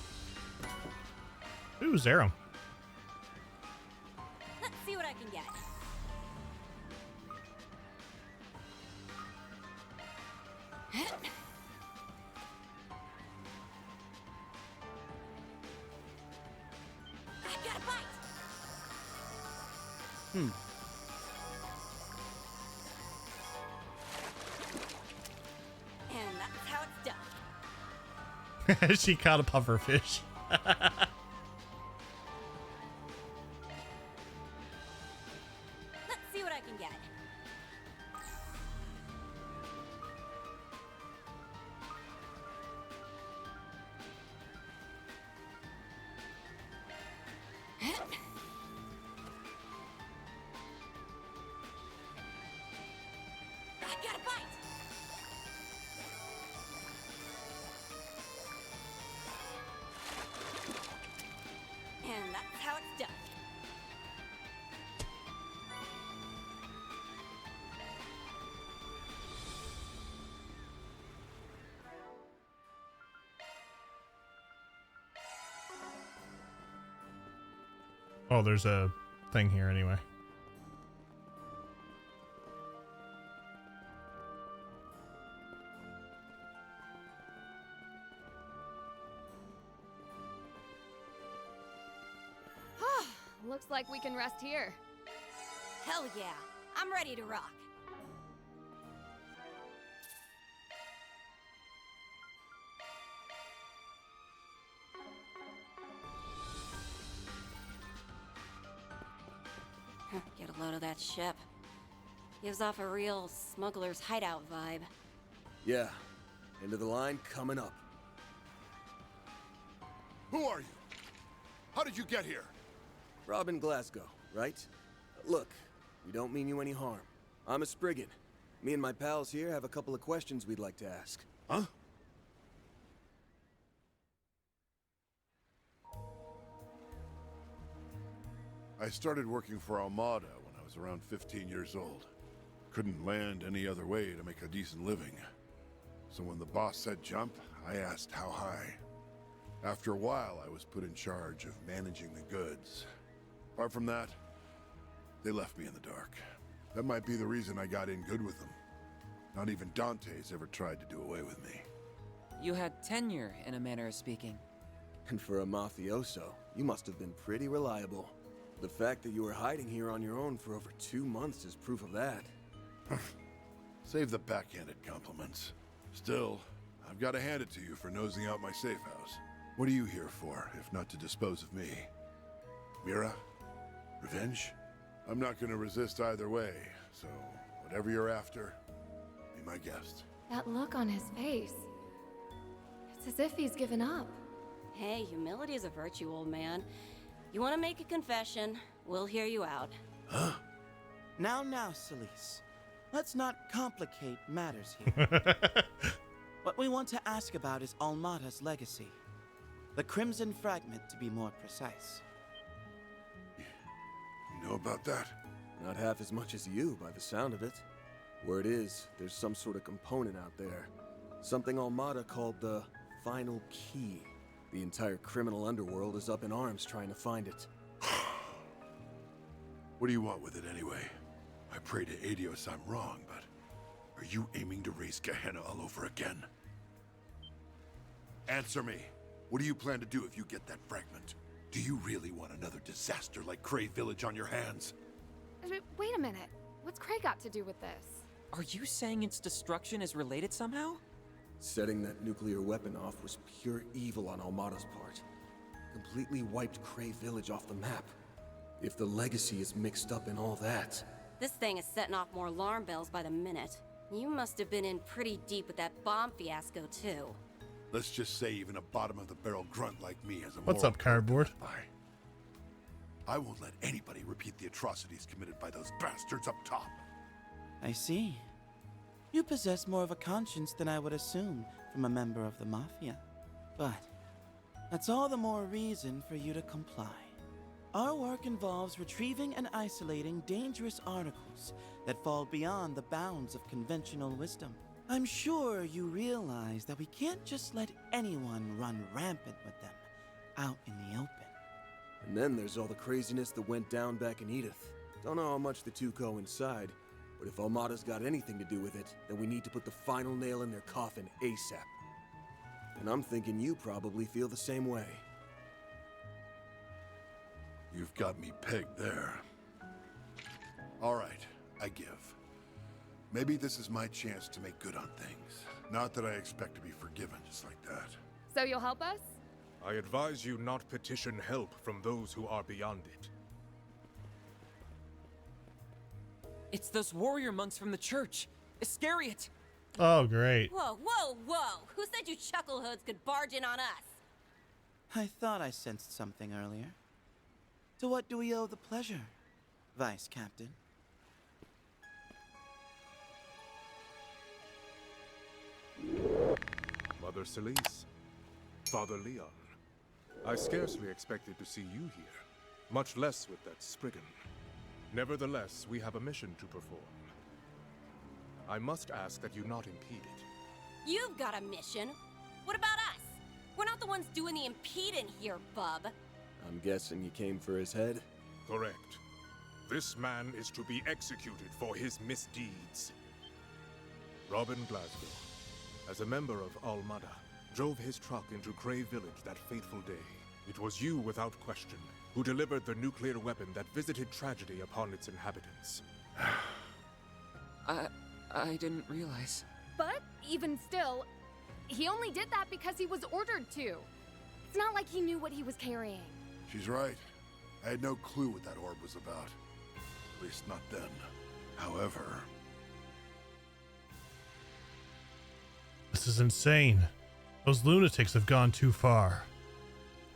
Ooh, Zero. Let's see what I can get. I got a bite. And that's how it's done. She caught a pufferfish. Let's see what I can get. I got a bite. And that's how it's done. Oh, there's a thing here anyway. Looks like we can rest here. Hell yeah, I'm ready to rock. Get a load of that ship. Gives off a real smuggler's hideout vibe. Yeah. End of the line coming up. Who are you? How did you get here? Robin Glasgow, right? Look, we don't mean you any harm. I'm a Spriggan. Me and my pals here have a couple of questions we'd like to ask. Huh? I started working for Armada when I was around 15 years old. Couldn't land any other way to make a decent living. So when the boss said jump, I asked how high. After a while, I was put in charge of managing the goods. Apart from that, they left me in the dark. That might be the reason I got in good with them. Not even Dante's ever tried to do away with me. You had tenure, in a manner of speaking. And for a mafioso, you must have been pretty reliable. The fact that you were hiding here on your own for over 2 months is proof of that. Save the backhanded compliments. Still, I've got to hand it to you for nosing out my safe house. What are you here for, if not to dispose of me? Mira? Revenge? I'm not going to resist either way, so whatever you're after, be my guest. That look on his face. It's as if he's given up. Hey, humility is a virtue, old man. You want to make a confession, we'll hear you out. Huh? Now, Celise. Let's not complicate matters here. What we want to ask about is Almada's legacy. The Crimson Fragment, to be more precise. You know about that? Not half as much as you, by the sound of it. Word is, there's some sort of component out there. Something Almada called the Final Key. The entire criminal underworld is up in arms trying to find it. What do you want with it anyway? I pray to Adios I'm wrong, but are you aiming to raise Gehenna all over again? Answer me. What do you plan to do if you get that fragment? Do you really want another disaster like Cray Village on your hands? Wait a minute. What's Cray got to do with this? Are you saying its destruction is related somehow? Setting that nuclear weapon off was pure evil on Almada's part. Completely wiped Cray Village off the map. If the legacy is mixed up in all that... This thing is setting off more alarm bells by the minute. You must have been in pretty deep with that bomb fiasco, too. Let's just say even a bottom-of-the-barrel grunt like me has a What's moral up, cardboard? code to live by. I won't let anybody repeat the atrocities committed by those bastards up top. I see. You possess more of a conscience than I would assume from a member of the Mafia. But that's all the more reason for you to comply. Our work involves retrieving and isolating dangerous articles that fall beyond the bounds of conventional wisdom. I'm sure you realize that we can't just let anyone run rampant with them out in the open. And then there's all the craziness that went down back in Edith. Don't know how much the two coincide, but if Armada's got anything to do with it, then we need to put the final nail in their coffin ASAP. And I'm thinking you probably feel the same way. You've got me pegged there. All right, I give. Maybe this is my chance to make good on things. Not that I expect to be forgiven just like that. So you'll help us? I advise you not petition help from those who are beyond it. It's those warrior monks from the church. Iscariot! Oh, great. Whoa, whoa, whoa! Who said you chucklehoods could barge in on us? I thought I sensed something earlier. To what do we owe the pleasure, Vice Captain? Mother Celise, Father Leon. I scarcely expected to see you here, much less with that Spriggan. Nevertheless, we have a mission to perform. I must ask that you not impede it. You've got a mission. What about us? We're not the ones doing the impeding here, bub. I'm guessing you came for his head? Correct. This man is to be executed for his misdeeds. Robin Glasgow, as a member of Almada, drove his truck into Cray Village that fateful day. It was you, without question, who delivered the nuclear weapon that visited tragedy upon its inhabitants. I didn't realize. But even still, he only did that because he was ordered to. It's not like he knew what he was carrying. She's right. I had no clue what that orb was about. At least not then. However... This is insane. Those lunatics have gone too far.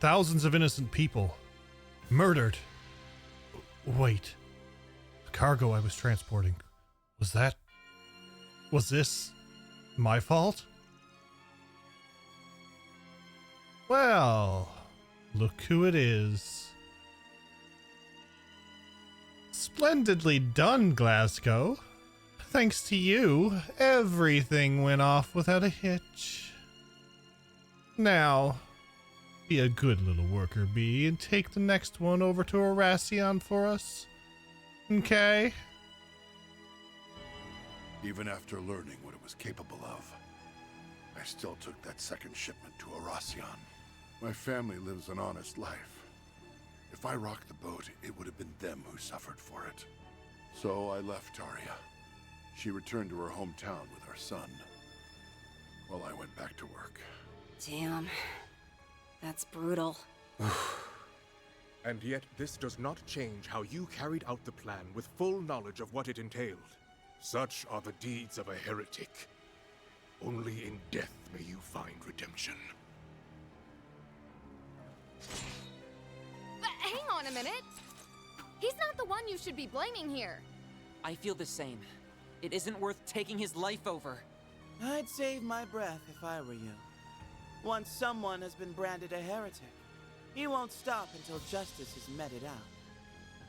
Thousands of innocent people murdered. Wait. The cargo I was transporting. Was this my fault? Well, look who it is. Splendidly done, Glasgow. Thanks to you, everything went off without a hitch. Now, be a good little worker bee and take the next one over to Arasion for us. Okay? Even after learning what it was capable of, I still took that second shipment to Arasion. My family lives an honest life. If I rocked the boat, it would have been them who suffered for it. So I left Taria. She returned to her hometown with our son, while I went back to work. Damn. That's brutal. And yet, this does not change how you carried out the plan with full knowledge of what it entailed. Such are the deeds of a heretic. Only in death may you find redemption. But hang on a minute. He's not the one you should be blaming here. I feel the same. It isn't worth taking his life over. I'd save my breath if I were you. Once someone has been branded a heretic, he won't stop until justice has meted out.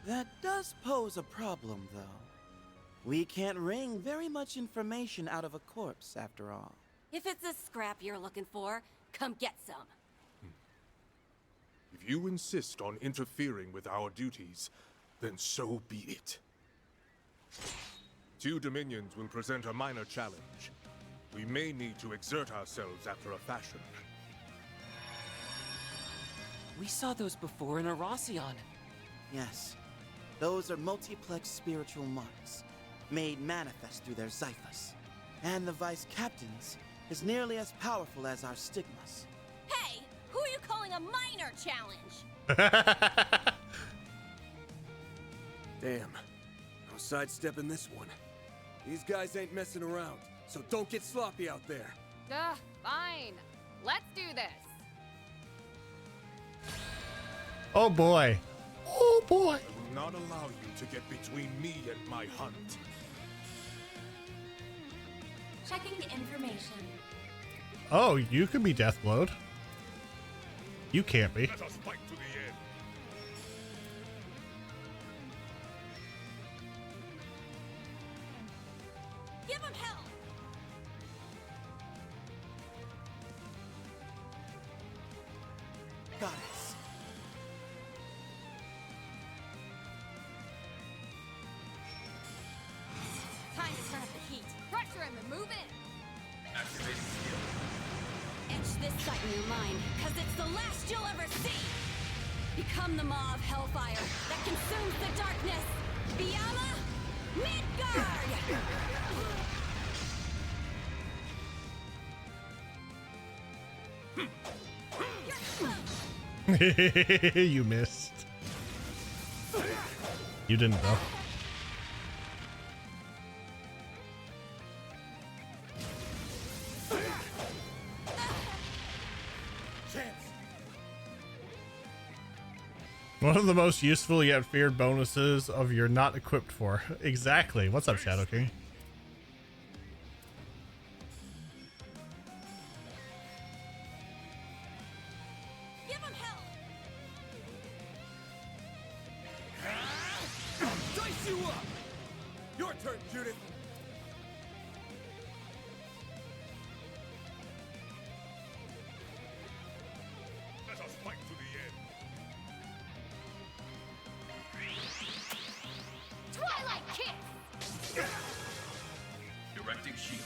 That does pose a problem, though. We can't wring very much information out of a corpse, after all. If it's a scrap you're looking for, come get some. If you insist on interfering with our duties, then so be it. Two Dominions will present a minor challenge. We may need to exert ourselves after a fashion. We saw those before in Arasion. Yes. Those are multiplex spiritual marks, made manifest through their Xiphas. And the Vice Captain's is nearly as powerful as our stigmas. Hey! Who are you calling a minor challenge? Damn. No sidestepping this one. These guys ain't messing around, so don't get sloppy out there. Fine. Let's do this. Oh boy. Oh boy. I will not allow you to get between me and my hunt. Checking information. Oh, you could be Deathblood. You can't be. Let us fight to the end. Goddess. Time to turn up the heat. Pressure him and move in. Activating skill. Etch this sight in your mind, cause it's the last you'll ever see! Become the maw of hellfire that consumes the darkness! Biyama Midgard! You missed. You didn't though. One of the most useful yet feared bonuses of you're not equipped for. Exactly. What's up, Shadow King? Give him hell! Dice you up! Your turn, Judith! Let us fight to the end. Twilight kiss! Erecting shield.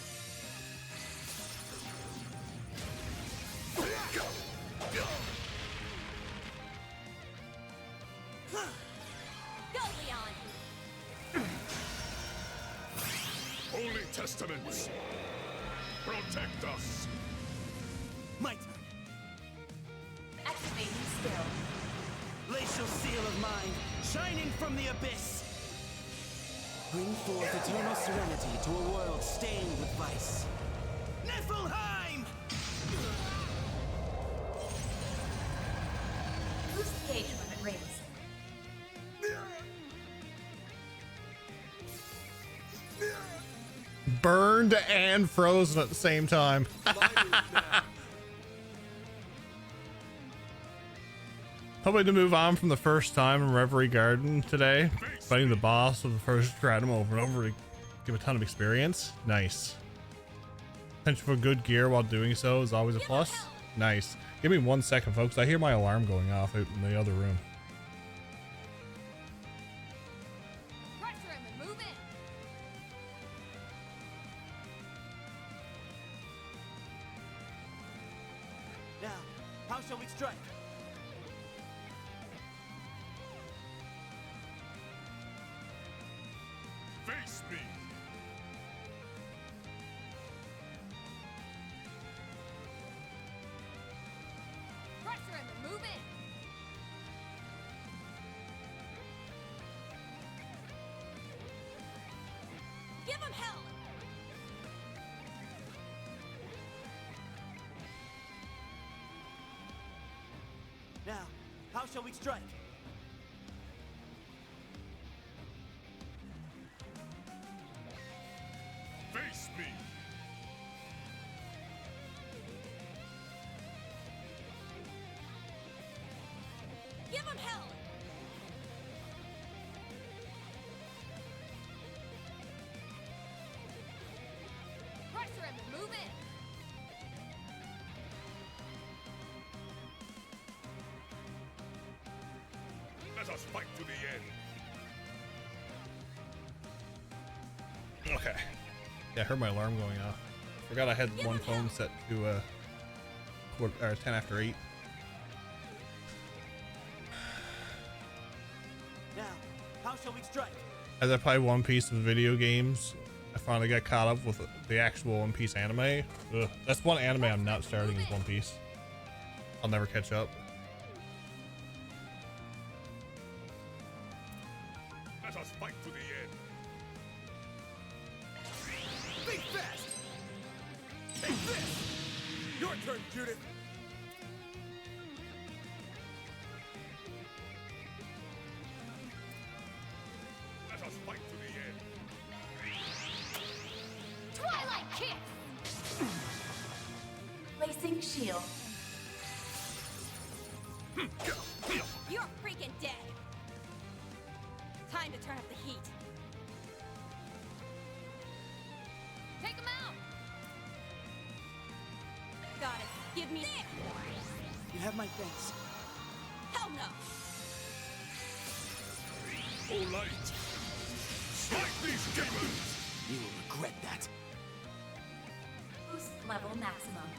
Go, Leon! Holy testaments, protect us. My turn. Activating skill. Glacial seal of mine, shining from the abyss. Bring forth eternal serenity to a world stained with vice. Niflheim! Boost gauge limit raised. Burned and frozen at the same time. Hoping to move on from the first time in Reverie Garden today. Fighting the boss of the first stratum over and over to give a ton of experience. Nice. Potential for good gear while doing so is always a plus. Nice. Give me 1 second, folks. I hear my alarm going off out in the other room. Pressure him and move in. Now, how shall we strike? Face me. Pressure him and move in. Give him hell! Now, how shall we strike? Face me. Give him hell! Pressure him and move in. Let us fight to the end. Okay. Yeah, I heard my alarm going off. Forgot I had one phone set to 10 after 8. Now, how shall we strike? As I play One Piece with video games, I finally got caught up with the actual One Piece anime. Ugh. That's one anime I'm not starting is One Piece. I'll never catch up. Let us fight to the end. Be fast! Take this! Your turn, Judith! Let us fight to the end. Twilight kiss! Placing shield. You're freaking dead! Time to turn up the heat. Take him out! Goddess, give me... You have my thanks. Hell no! Oh, light! Strike these demons! You will regret that. Boost level maximum.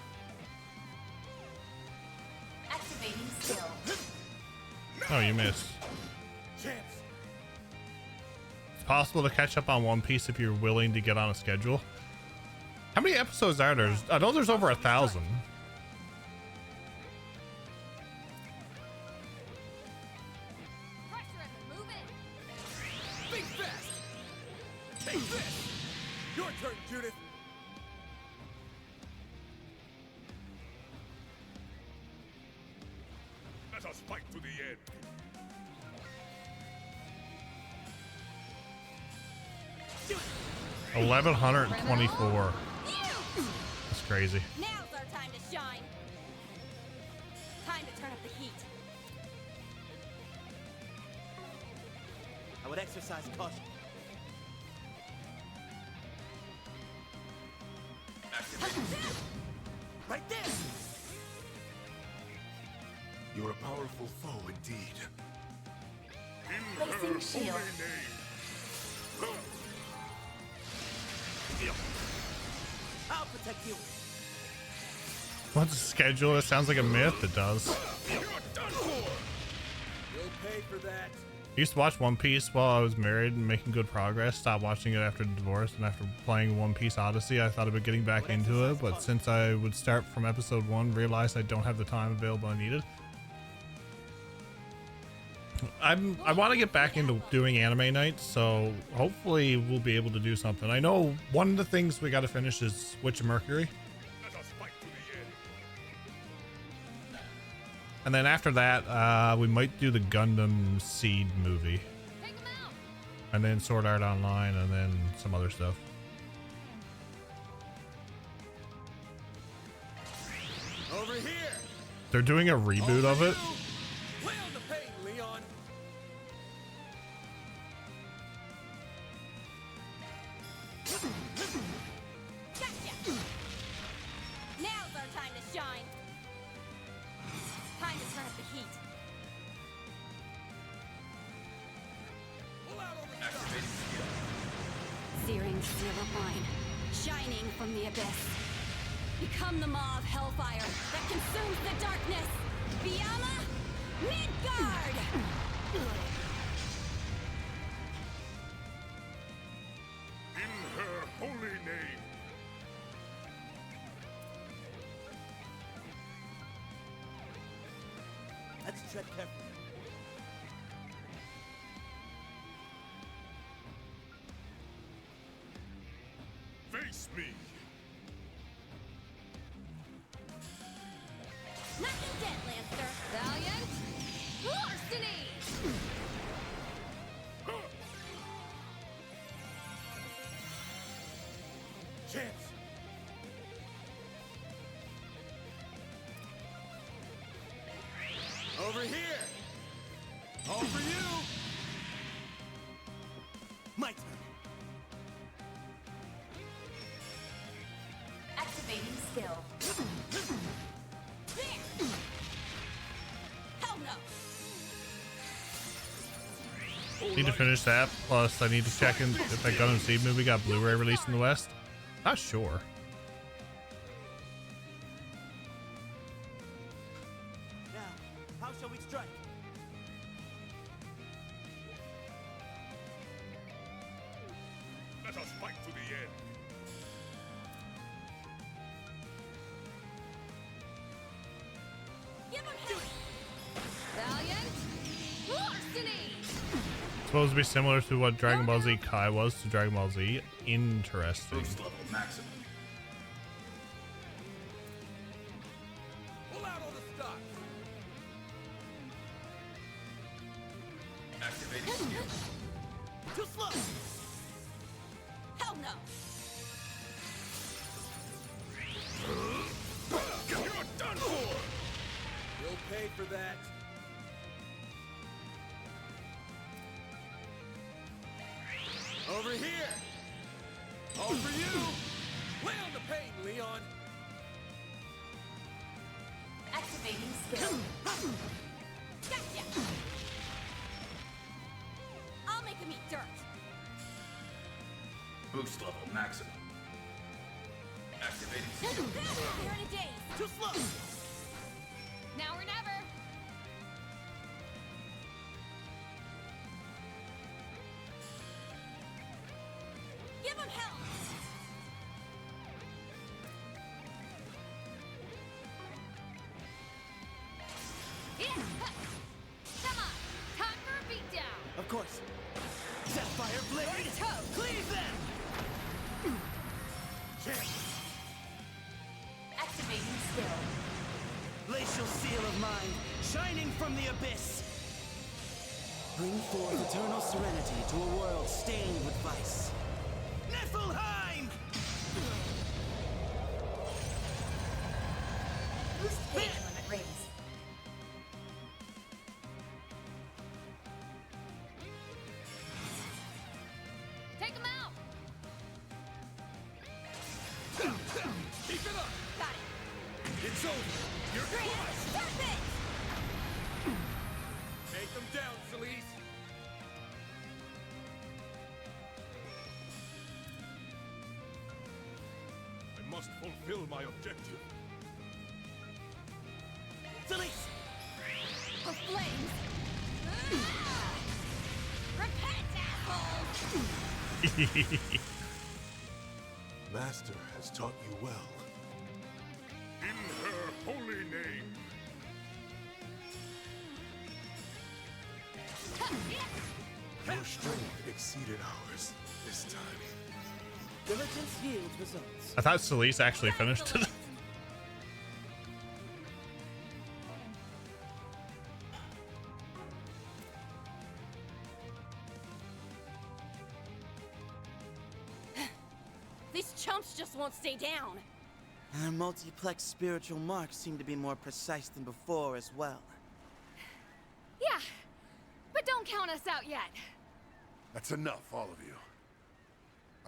Activating skill. Oh, you missed. Chance! It's possible to catch up on One Piece if you're willing to get on a schedule. How many episodes are there? I know there's over 1,000. Pressure him, move it. Think fast! Take this! Your turn, Judith! Let us fight to the end. Judith! 1,124. That's crazy. Now's our time to shine. Time to turn up the heat. I would exercise caution. Right there! You're a powerful foe indeed. Placing shield. I'll protect you. What's a schedule? It sounds like a myth. It does. You're done for! You'll pay for that. I used to watch One Piece while I was married and making good progress. Stopped watching it after the divorce, and after playing One Piece Odyssey, I thought about getting back into it, but since I would start from episode 1, realized I don't have the time available I needed. I want to get back into doing anime nights, so hopefully we'll be able to do something. I know one of the things we got to finish is Witch of Mercury. Let us fight to the end. And then after that, we might do the Gundam Seed movie. Take him out. And then Sword Art Online, and then some other stuff. Over here! They're doing a reboot of it. Lay on the pain, Leon! Gotcha! Now's our time to shine. Time to turn up the heat. Pull out all the Activate skill. Searing steel of mine, shining from the abyss. Become the maw of hellfire that consumes the darkness. Biyama, Midgard! In her holy name. Let's tread carefully. Face me. Nothing dead, Lancer. Valiant. Larceny. chance! Over here! All for you! My turn. Activating skill. There! Hell no! Need to finish that. Plus, I need to check in if that Gundam Seed movie got Blu-ray released in the West. Not sure. Now, how shall we strike? Let us fight to the end. Give him hell! Valiant. Larceny. Supposed to be similar to what Dragon Ball Z Kai was to Dragon Ball Z. Interesting. Boost level maximum. Pull out all the stops! Activating skill. Too slow! Hell no! You're done for! You'll pay for that. Over here! All for you! Lay on the pain, Leon! Activating skill. Gotcha! I'll make him eat dirt. Boost level maximum. Activating Here skill. in a daze. Too slow. Now or never. Give him hell. Yeah. Come on. Time for a beatdown. Of course. Sapphire Blade! Cleave them! Activating skill. Glacial seal of mine, shining from the abyss. Bring forth eternal serenity to a world stained with vice. Niflheim! Stage limit raised. Take him out. Keep it up! Got it. It's over! You're Grand crushed! Serpent! Take them down, Celise! I must fulfill my objective. Celise! The flames! Ah! Repent, assholes! Master has taught you well. In her holy name. Your strength exceeded ours this time. Diligence yields results. I thought Celise actually finished it. These chumps just won't stay down. Our multiplex spiritual marks seem to be more precise than before as well. Yeah. But don't count us out yet. That's enough, all of you.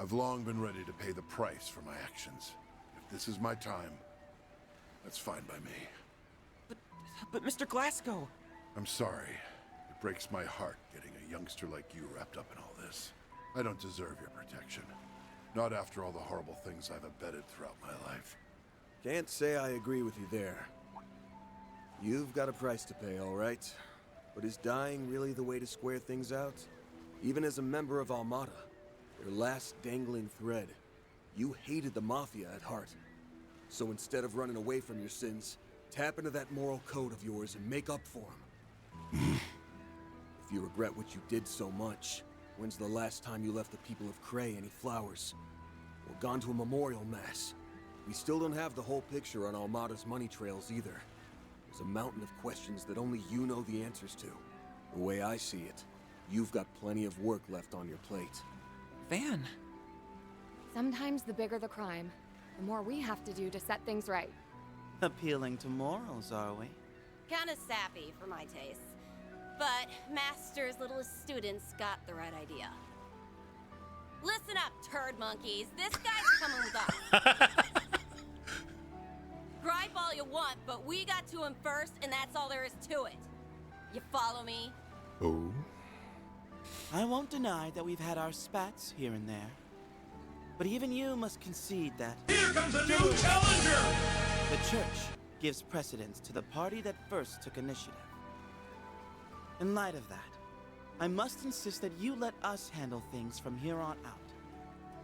I've long been ready to pay the price for my actions. If this is my time, that's fine by me. But Mr. Glasgow... I'm sorry. It breaks my heart getting a youngster like you wrapped up in all this. I don't deserve your protection. Not after all the horrible things I've abetted throughout my life. Can't say I agree with you there. You've got a price to pay, all right? But is dying really the way to square things out? Even as a member of Armada, their last dangling thread, you hated the Mafia at heart. So instead of running away from your sins, tap into that moral code of yours and make up for them. If you regret what you did so much, when's the last time you left the people of Cray any flowers? Or gone to a memorial mass? We still don't have the whole picture on Armada's money trails either. There's a mountain of questions that only you know the answers to. The way I see it, you've got plenty of work left on your plate. Van. Sometimes the bigger the crime, the more we have to do to set things right. Appealing to morals, are we? Kinda sappy for my taste. But Master's littlest students got the right idea. Listen up, turd monkeys. This guy's coming with us. Gripe all you want, but we got to him first, and that's all there is to it. You follow me? Oh? I won't deny that we've had our spats here and there. But even you must concede that... Here comes a new challenger! The Church gives precedence to the party that first took initiative. In light of that, I must insist that you let us handle things from here on out.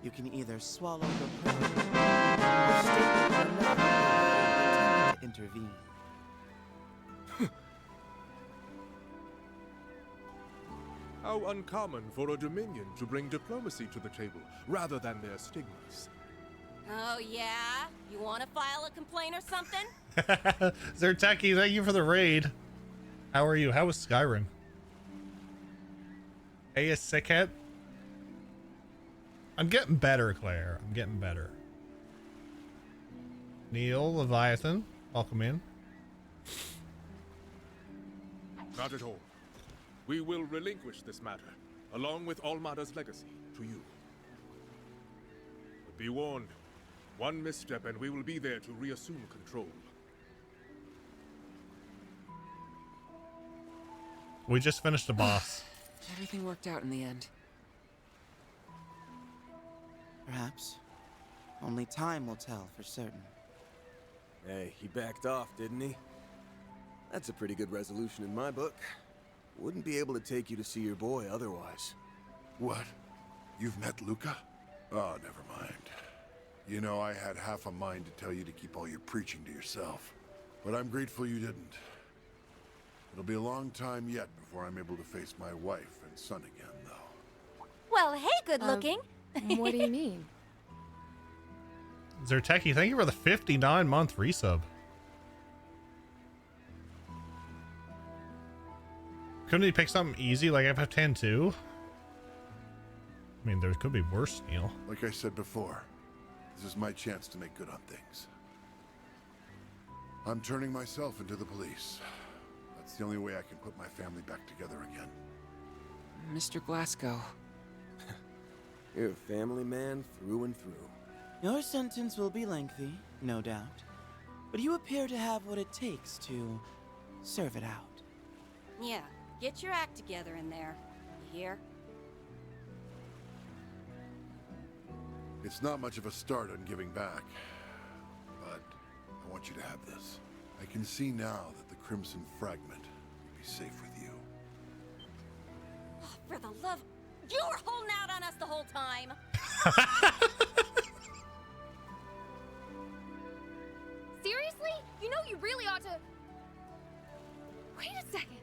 You can either swallow your pride or state that you're not intending to intervene. How uncommon for a Dominion to bring diplomacy to the table, rather than their stigmas. Oh, yeah? You want to file a complaint or something? Zertaki, thank you for the raid. How are you? How was Skyrim? Hey, a sickhead. I'm getting better, Claire. I'm getting better. Neil, Leviathan, welcome in. Not at all. We will relinquish this matter, along with Almada's legacy, to you. But be warned, one misstep and we will be there to reassume control. We just finished a boss. Everything worked out in the end. Perhaps. Only time will tell for certain. Hey, he backed off, didn't he? That's a pretty good resolution in my book. Wouldn't be able to take you to see your boy otherwise. What? You've met Luca? Oh, never mind. You know, I had half a mind to tell you to keep all your preaching to yourself. But I'm grateful you didn't. It'll be a long time yet before I'm able to face my wife and son again, though. Well, hey, good looking. What do you mean? Zerteki, thank you for the 59-month resub. Couldn't he pick something easy like FF10 too? I mean, there could be worse, Neil. Like I said before, this is my chance to make good on things. I'm turning myself into the police. That's the only way I can put my family back together again. Mr. Glasgow. You're a family man through and through. Your sentence will be lengthy, no doubt. But you appear to have what it takes to serve it out. Yeah, get your act together in there. You hear? It's not much of a start on giving back, but I want you to have this. I can see now that the Crimson Fragment will be safe with you. Oh, for the love... You were holding out on us the whole time! Seriously? You know you really ought to... Wait a second.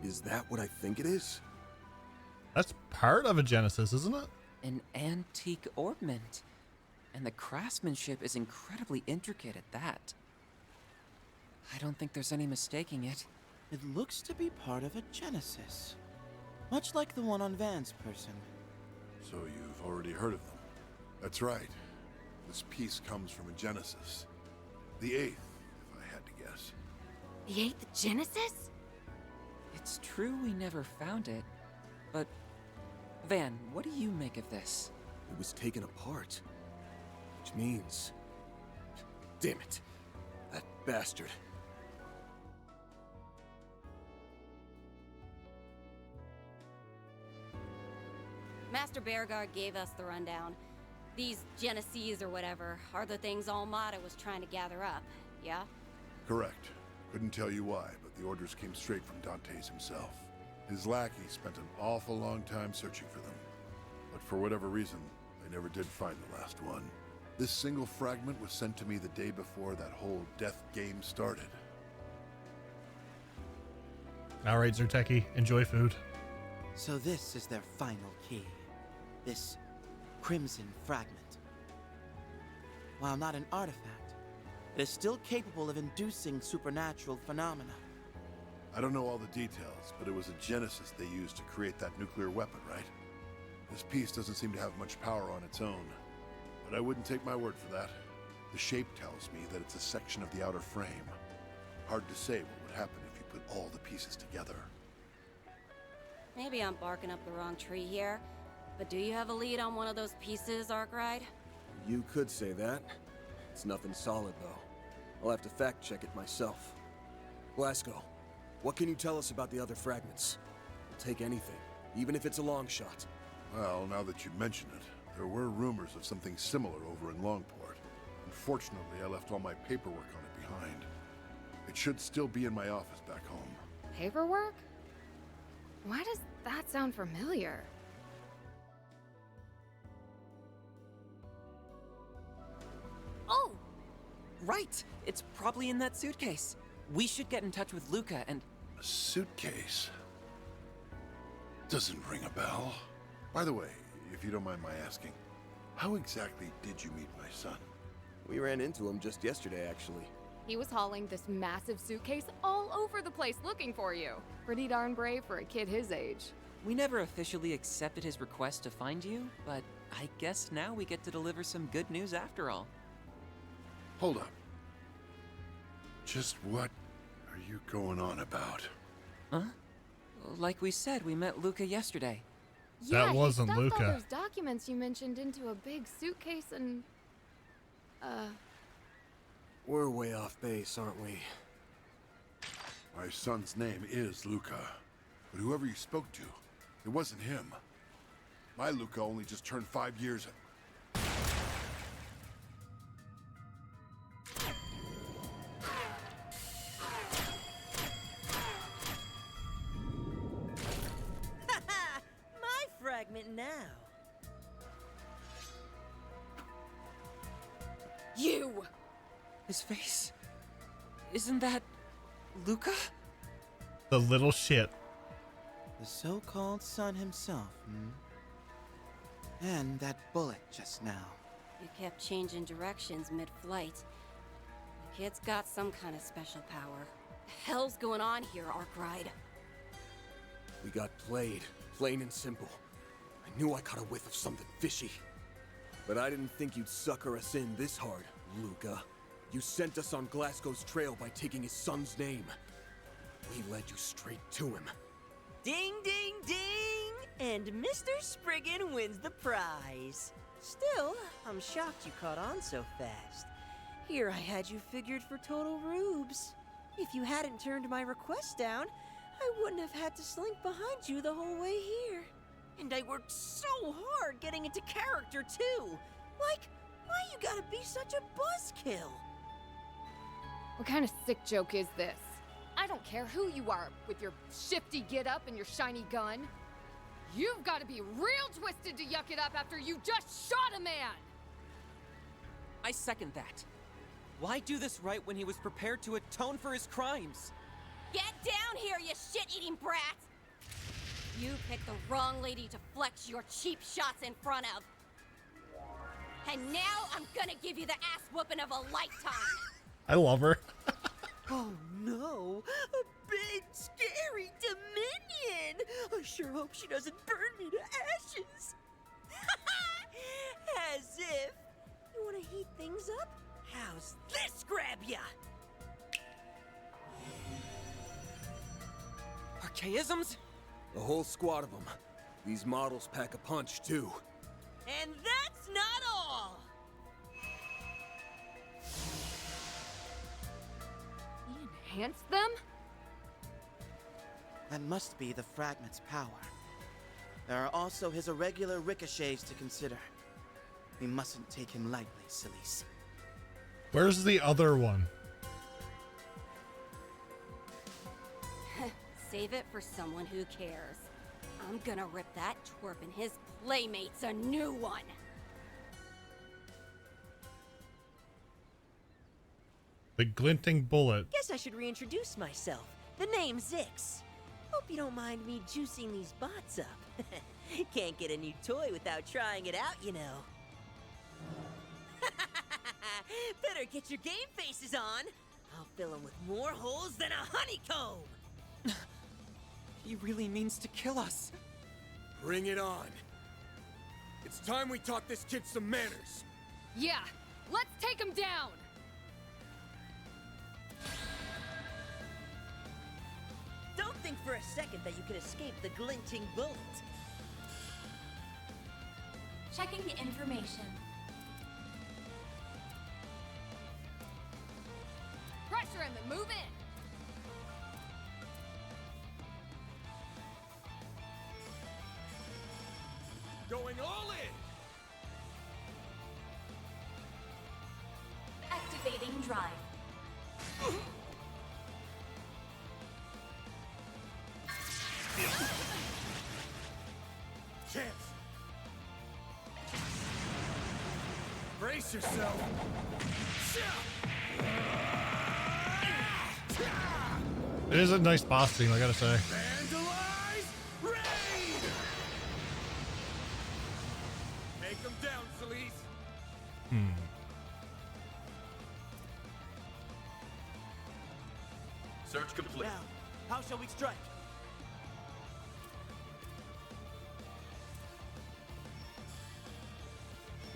Is that what I think it is? That's part of a Genesis, isn't it? An antique ornament. And the craftsmanship is incredibly intricate at that. I don't think there's any mistaking it. It looks to be part of a Genesis. Much like the one on Van's person. So you've already heard of them. That's right. This piece comes from a Genesis. The 8th, if I had to guess. The 8th Genesis? It's true we never found it, but... Van, what do you make of this? It was taken apart. Which means... Damn it. That bastard. Master Bearguard gave us the rundown. These Genesees or whatever are the things Almada was trying to gather up, yeah? Correct. Couldn't tell you why, but the orders came straight from Dante's himself. His lackey spent an awful long time searching for them. But for whatever reason, they never did find the last one. This single fragment was sent to me the day before that whole death game started. All right, Zerteki, enjoy food. So this is their final key. This Crimson Fragment. While not an artifact, it is still capable of inducing supernatural phenomena. I don't know all the details, but it was a Genesis they used to create that nuclear weapon, right? This piece doesn't seem to have much power on its own, but I wouldn't take my word for that. The shape tells me that it's a section of the outer frame. Hard to say what would happen if you put all the pieces together. Maybe I'm barking up the wrong tree here, but do you have a lead on one of those pieces, Arkwright? You could say that. It's nothing solid, though. I'll have to fact-check it myself. Glasgow, what can you tell us about the other fragments? I'll take anything, even if it's a long shot. Well, now that you mention it, there were rumors of something similar over in Longport. Unfortunately, I left all my paperwork on it behind. It should still be in my office back home. Paperwork? Why does that sound familiar? Oh! Right! It's probably in that suitcase. We should get in touch with Luca and... A suitcase? Doesn't ring a bell. By the way, if you don't mind my asking, how exactly did you meet my son? We ran into him just yesterday, actually. He was hauling this massive suitcase all over the place looking for you. Pretty darn brave for a kid his age. We never officially accepted his request to find you, but I guess now we get to deliver some good news after all. Hold up. Just what are you going on about? Huh? Like we said, we met Luca yesterday. Yeah, that wasn't he stuffed Luca. all those documents you mentioned into a big suitcase and... We're way off base, aren't we? I My son's name is Luca. But whoever you spoke to, it wasn't him. My Luca only just turned 5 years. My fragment now. You! His face. Isn't that Luca? The little shit. The so-called son himself, hmm? And that bullet just now. You kept changing directions mid-flight. The kid's got some kind of special power. The hell's going on here, Arkwright? We got played, plain and simple. I knew I caught a whiff of something fishy. But I didn't think you'd sucker us in this hard, Luca. You sent us on Glasgow's trail by taking his son's name. We led you straight to him. Ding, ding, ding! And Mr. Spriggan wins the prize. Still, I'm shocked you caught on so fast. Here I had you figured for total rubes. If you hadn't turned my request down, I wouldn't have had to slink behind you the whole way here. And I worked so hard getting into character, too. Like, why you gotta be such a buzzkill? What kind of sick joke is this? I don't care who you are with your shifty get-up and your shiny gun. You've got to be real twisted to yuck it up after you just shot a man! I second that. Why do this right when he was prepared to atone for his crimes? Get down here, you shit-eating brat! You picked the wrong lady to flex your cheap shots in front of. And now I'm gonna give you the ass whooping of a lifetime! I love her. Oh no! A big, scary Dominion! I sure hope she doesn't burn me to ashes! As if! You wanna heat things up? How's this grab ya? Archaisms? A whole squad of them. These models pack a punch, too. And that's not all! He enhanced them? That must be the fragment's power. There are also his irregular ricochets to consider. We mustn't take him lightly, Celise. Where's the other one? Save it for someone who cares. I'm gonna rip that twerp and his playmates a new one. The glinting bullet. Guess I should reintroduce myself. The name's Zix. Hope you don't mind me juicing these bots up. Can't get a new toy without trying it out, you know. Better get your game faces on. I'll fill them with more holes than a honeycomb. He really means to kill us. Bring it on. It's time we taught this kid some manners. Yeah, let's take him down! Don't think for a second that you can escape the glinting bullet. Checking the information. Pressure him and move in! Going all in! Activating drive. Chance! Brace yourself! It is a nice boss scene, I gotta say. Vandalize! Raid! Take them down, Celise! Search complete. Now, how shall we strike?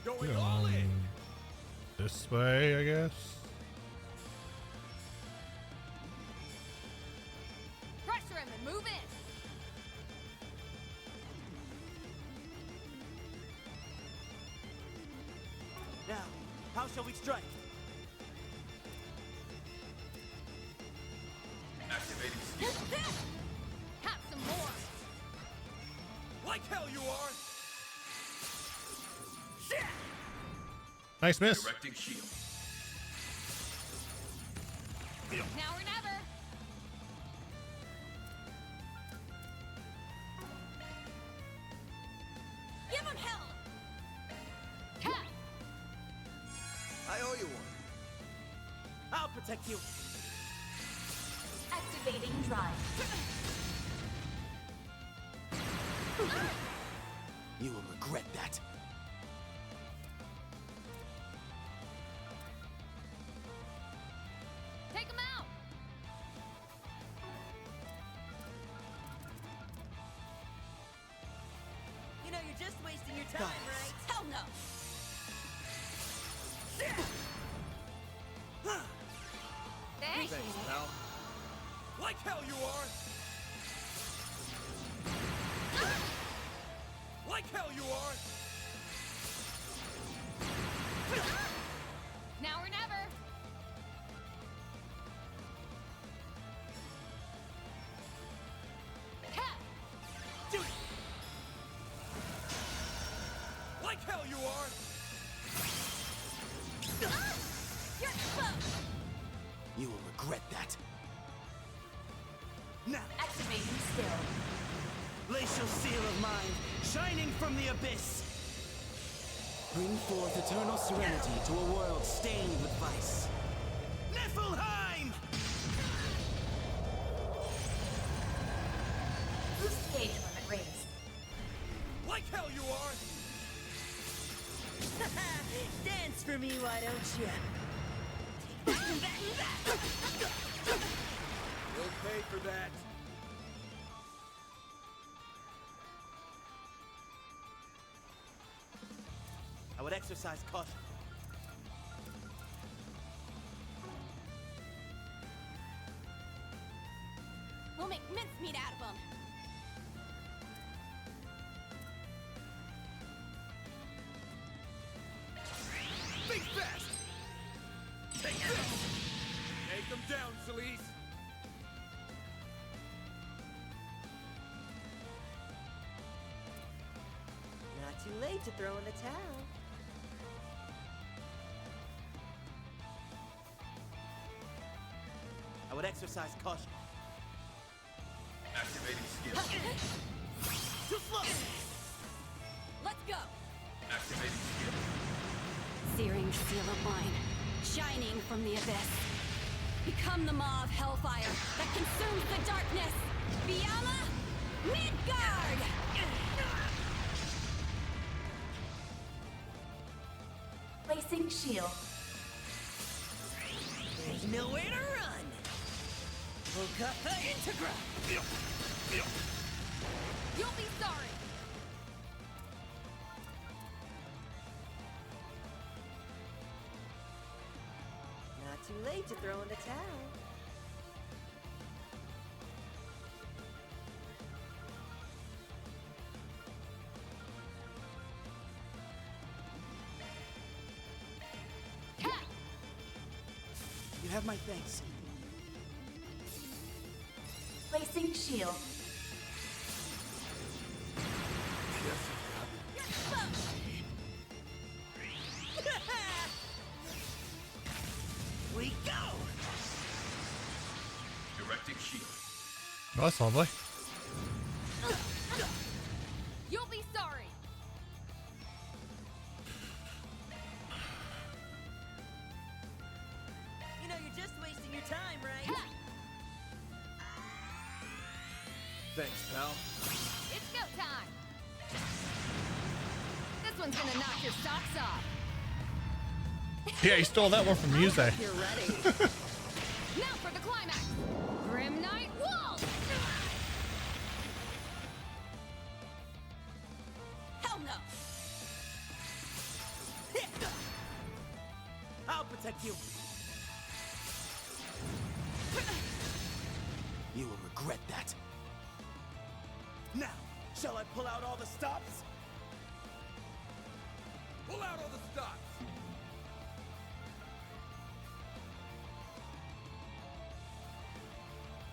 Going all in! This way, I guess. Pressure him and move in! Now, how shall we strike? Activating Like hell you are! Shit! Nice miss. Directing shield. Now or never. Give him hell! Ha! I owe you one. I'll protect you. Activating drive. You will regret that. Take him out. You know, you're just wasting your time, right? Hell no! Thanks. Thanks, pal. Like hell you are! Like hell you are! Now or never. Ha! Like hell you are! You're exposed! You will regret that. Now, Activating skill. glacial seal of mine, shining from the abyss. Bring forth eternal serenity to a world stained with vice. Niflheim! Boost gauge limit raised. Like hell you are! dance for me, why don't you? You'll pay for that. I would exercise caution. We'll make mincemeat out of him! Think fast! Take this! Take them down, Celise! Not too late to throw in the towel. I would exercise caution. Activating skill. Too slow! Let's go! Activating skill. Searing seal of mine, shining from the abyss. Become the maw of hellfire that consumes the darkness! Fiamma Midgard! Placing shield. There's nowhere to run. Okata Integra! You'll be sorry. Not too late to throw in the towel. Ha! You have my thanks. Placing shield. We go! Directing shield. Oh, that's lovely. You'll be sorry. You know, you're just wasting your time, right? Thanks, pal. It's go time. This one's gonna knock your socks off. Yeah, he stole that one from Muse. You're ready. Now for the climax. Grim Knight Wolf. Hell no! I'll protect you. You will regret that. Now, shall I pull out all the stops? Pull out all the stops!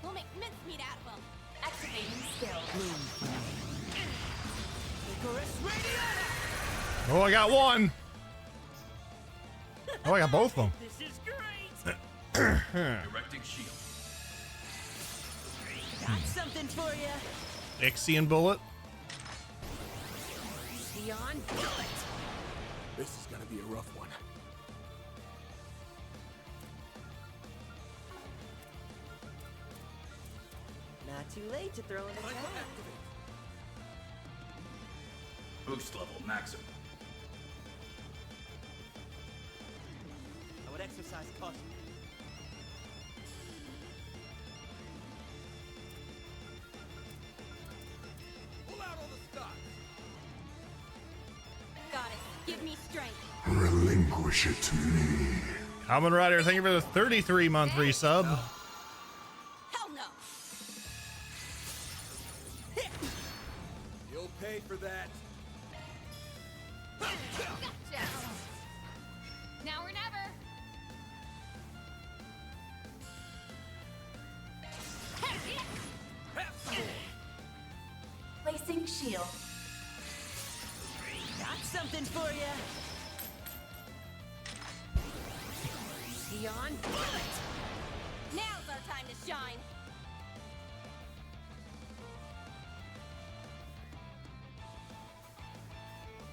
We'll make mincemeat out of him! Activating skill. Oh, I got one. Oh, I got both of them. This is great. Erecting shield. Got something for you. Ixion bullet. Beyond bullet. This is gonna be a rough one. Not too late to throw in a towel. Boost level maximum. I would exercise caution. Pull out all the stops. Got it. Give me strength. Relinquish it to me. Kamen Rider, thank you for the 33-month resub. Hell no. You'll pay for that. Gotcha. Now or never. Placing shield. Got something for you. Beyond bullet. Now's our time to shine.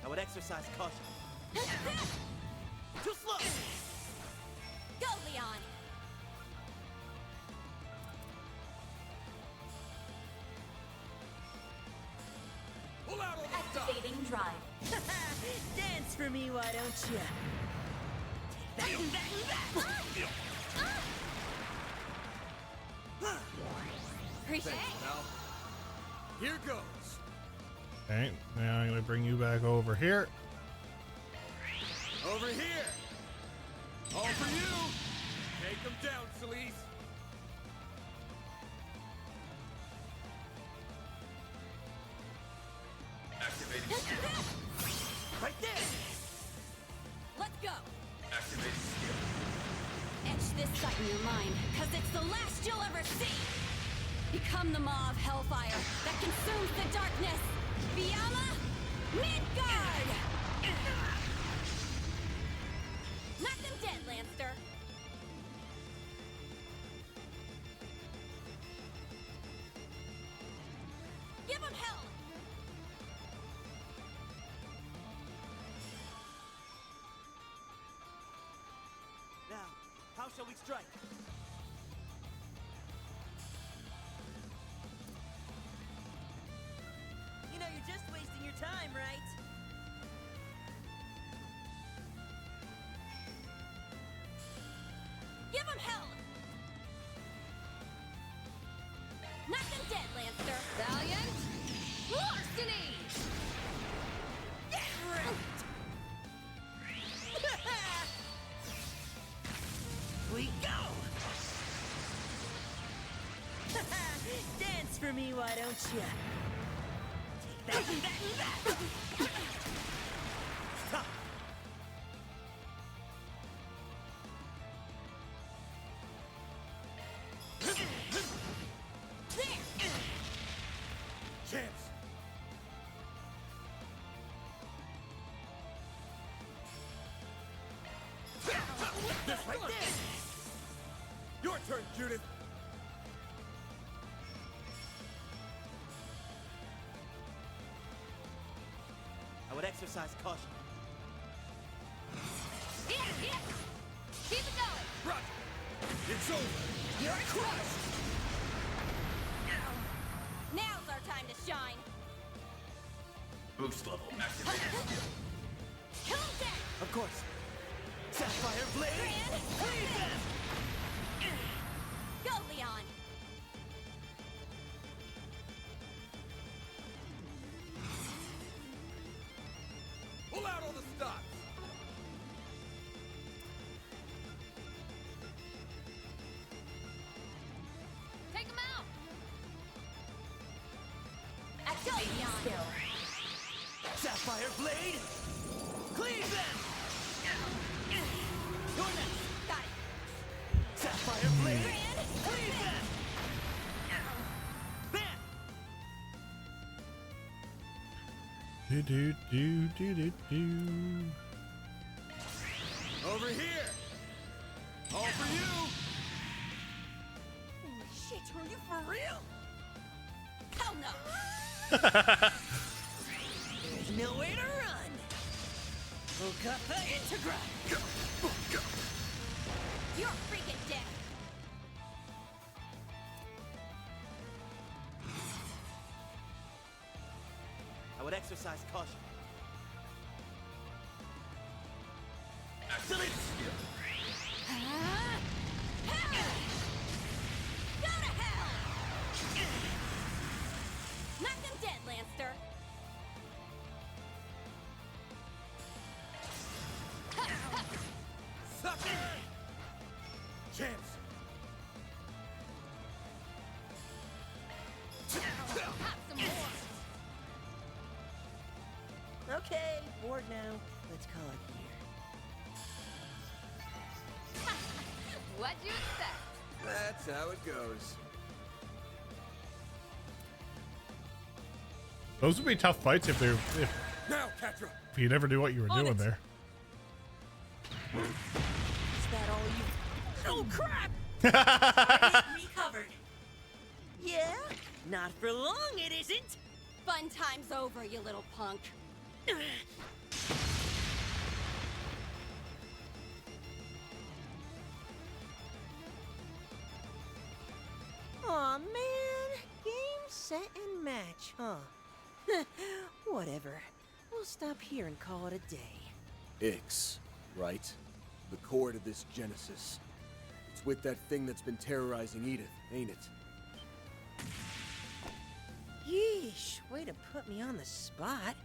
I would exercise caution. Too slow. Go, Leon. Pull out all the stops. Activating drive. Dance for me, why don't you? Appreciate Thanks, it. pal. Here goes. Okay, now I'm gonna bring you back over here. Over here. All for you. Take him down, Celise. Activating skill. Right there. Let's go. Activating skill. Etch this sight in your mind, cause it's the last you'll ever see. Become the maw of hellfire that consumes the darkness. Fiamma, Midgard! Knock them dead, Lancer. Give them hell! Now, how shall we strike? You know you're just wasting your time, right? Give them hell! Knock them dead, Lancer. Valiant. Larceny. We go! Dance for me, why don't you? Take that. Stop. Chance. This right there. Your turn, Judith. I would exercise caution. Keep it going. Roger. It's over. You're crushed! Now's our time to shine. Boost level activated skill. Kill them dead! Of course. Sapphire Blade. Grand, Leave them. go, Leon! Pull out all the stops. Take him out. Activating skill. Sapphire Blade. Cleave them. You're next. Got it! Sapphire Blade. Grand, Cleave them. Bam. Do do do do do do. Over here! All for you! Holy shit, are you for real? Hell no! There's no way to run! Okapa Integra! Go, go. You're freaking dead! I would exercise caution. Activate skill. Go to hell! Knock them dead, Lancer! Sucker! Chance! Have some more. Okay, bored now. Let's call it here. What'd you expect? That's how it goes. Those would be tough fights if Now, Catra! you never knew what you were On doing it. there. Is that all you... Oh, crap! Recovered. Yeah? Not for long, it isn't! Fun time's over, you little punk. Aw, man. Game, set, and match, huh? Whatever. We'll stop here and call it a day. Ix, right? The core to this Genesis. It's with that thing that's been terrorizing Edith, ain't it? Yeesh, way to put me on the spot.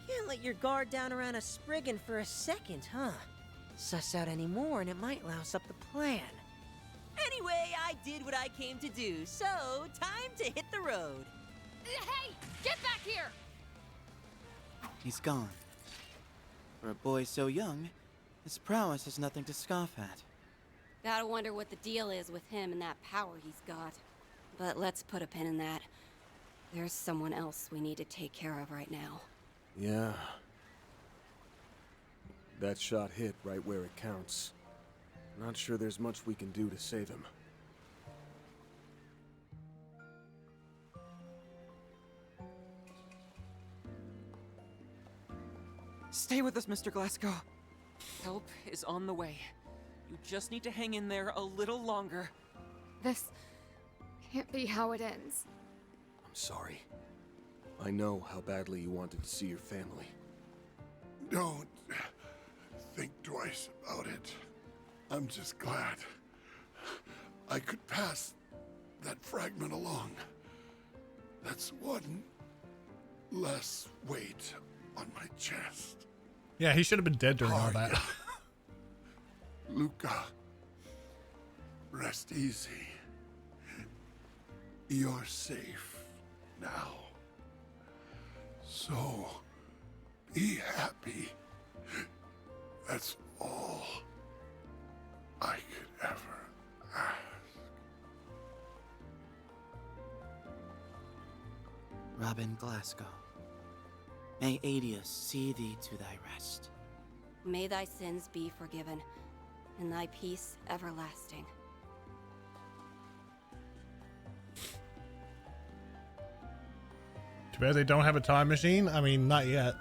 Can't let your guard down around a Spriggan for a second, huh? Suss out any more and it might louse up the plan. Anyway, I did what I came to do, so time to hit the road. Hey, get back here! He's gone. For a boy so young, his prowess is nothing to scoff at. Gotta wonder what the deal is with him and that power he's got. But let's put a pin in that. There's someone else we need to take care of right now. Yeah. That shot hit right where it counts. Not sure there's much we can do to save him. Stay with us, Mr. Glasgow. Help is on the way. You just need to hang in there a little longer. This can't be how it ends. I'm sorry. I know how badly you wanted to see your family. Don't think twice about it. I'm just glad I could pass that fragment along. That's one less weight on my chest. Yeah, he should have been dead during all that. Luca, rest easy. You're safe now. So, be happy. That's all I could ever ask. Robin Glasgow, may Adius see thee to thy rest. May thy sins be forgiven, and thy peace everlasting. Too bad they don't have a time machine. I mean, not yet.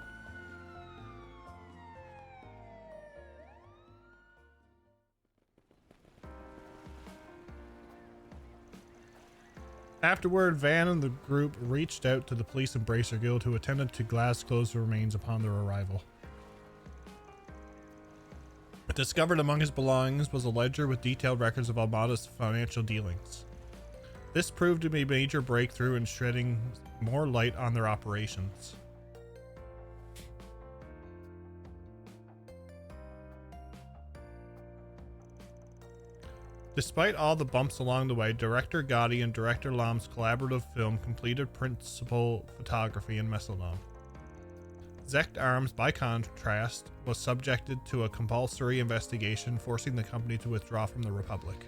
Afterward, Van and the group reached out to the police Embracer Guild, who attended to Glasgow's remains upon their arrival. Discovered among his belongings was a ledger with detailed records of Almada's financial dealings. This proved to be a major breakthrough in shedding more light on their operations. Despite all the bumps along the way, director Gotti and director Lam's collaborative film completed principal photography in Mesolone. Zect Arms, by contrast, was subjected to a compulsory investigation, forcing the company to withdraw from the Republic.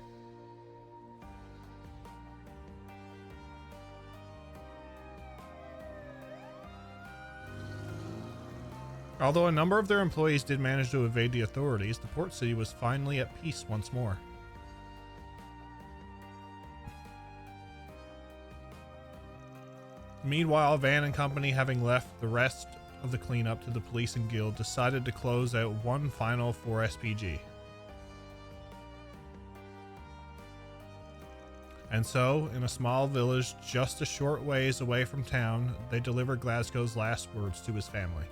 Although a number of their employees did manage to evade the authorities, the port city was finally at peace once more. Meanwhile, Van and company, having left the rest of the cleanup to the police and guild, decided to close out one final 4SPG. And so, in a small village just a short ways away from town, they delivered Glasgow's last words to his family.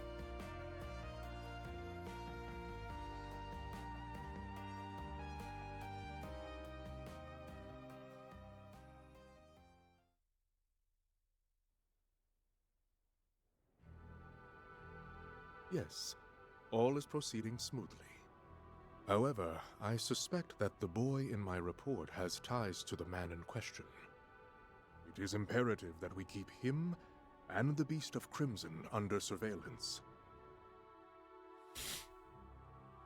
Yes, all is proceeding smoothly. However, I suspect that the boy in my report has ties to the man in question. It is imperative that we keep him and the Beast of Crimson under surveillance.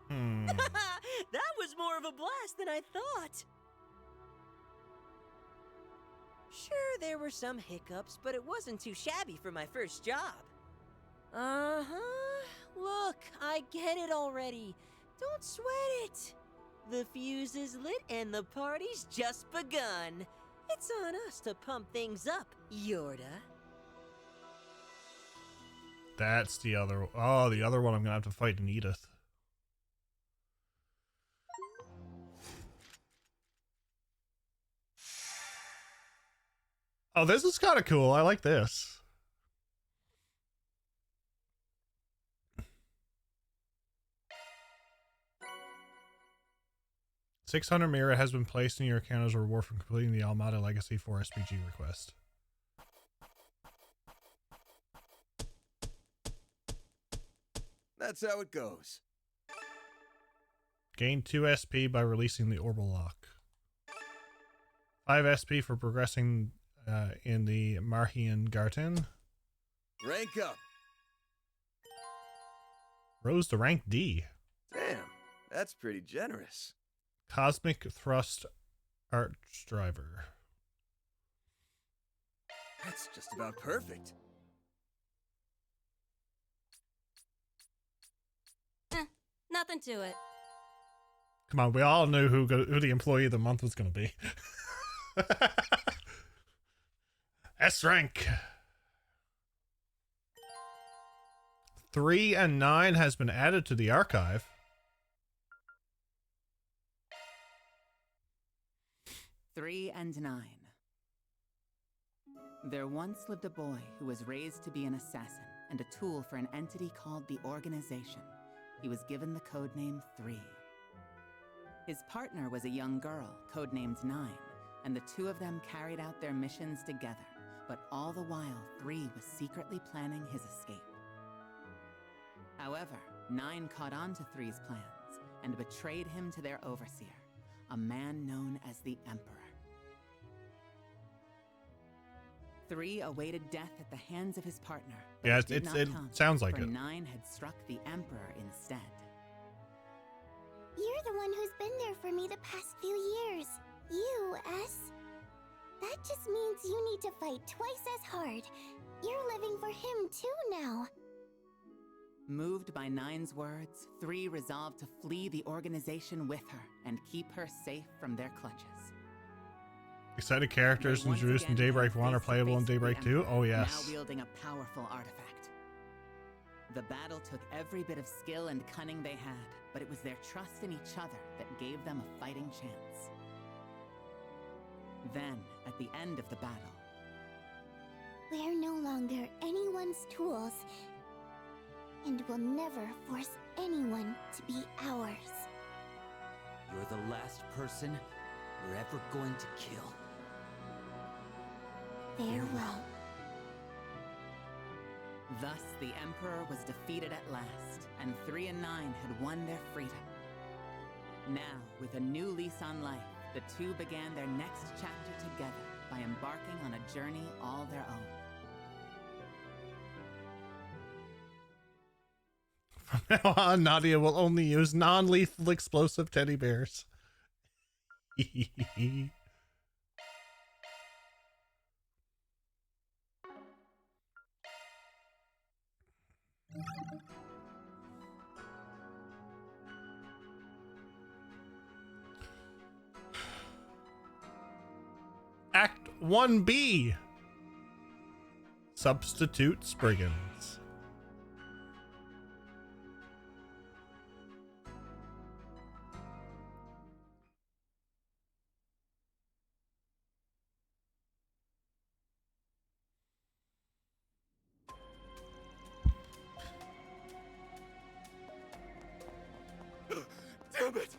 That was more of a blast than I thought. Sure, there were some hiccups, but it wasn't too shabby for my first job. Uh-huh. Look, I get it already. Don't sweat it. The fuse is lit and the party's just begun. It's on us to pump things up, Yorda. That's the other... Oh, the other one I'm gonna have to fight in Edith. Oh, this is kind of cool. I like this. $600 Mira has been placed in your account as a reward for completing the Almada Legacy 4 SPG request. That's how it goes. Gain 2 SP by releasing the Orbital Lock. 5 SP for progressing in the Marhian Garten. Rank up. Rose to rank D. Damn, that's pretty generous. Cosmic Thrust Arch Driver. That's just about perfect. Nothing to it. Come on, we all knew who the employee of the month was going to be. S rank. 3 and 9 has been added to the archive. 3 and 9. There once lived a boy who was raised to be an assassin and a tool for an entity called the Organization. He was given the codename 3. His partner was a young girl, codenamed 9, and the two of them carried out their missions together, but all the while 3 was secretly planning his escape. However, 9 caught on to 3's plans and betrayed him to their overseer, a man known as the Emperor. 3 awaited death at the hands of his partner. But Yeah, it sounds like for it. 9 had struck the Emperor instead. You're the one who's been there for me the past few years. You, S. That just means you need to fight twice as hard. You're living for him too now. Moved by 9's words, 3 resolved to flee the organization with her and keep her safe from their clutches. Excited characters introduced in Daybreak 1 are playable in Daybreak 2? Oh, yes. Now wielding a powerful artifact. The battle took every bit of skill and cunning they had, but it was their trust in each other that gave them a fighting chance. Then, at the end of the battle, We're no longer anyone's tools, and will never force anyone to be ours. You're the last person we're ever going to kill. Farewell. thus the Emperor was defeated at last, and 3 and 9 had won their freedom. Now, with a new lease on life, the two began their next chapter together by embarking on a journey all their own. From now on, Nadia will only use non-lethal explosive teddy bears. Act 1B. Substitute Spriggans. Damn it!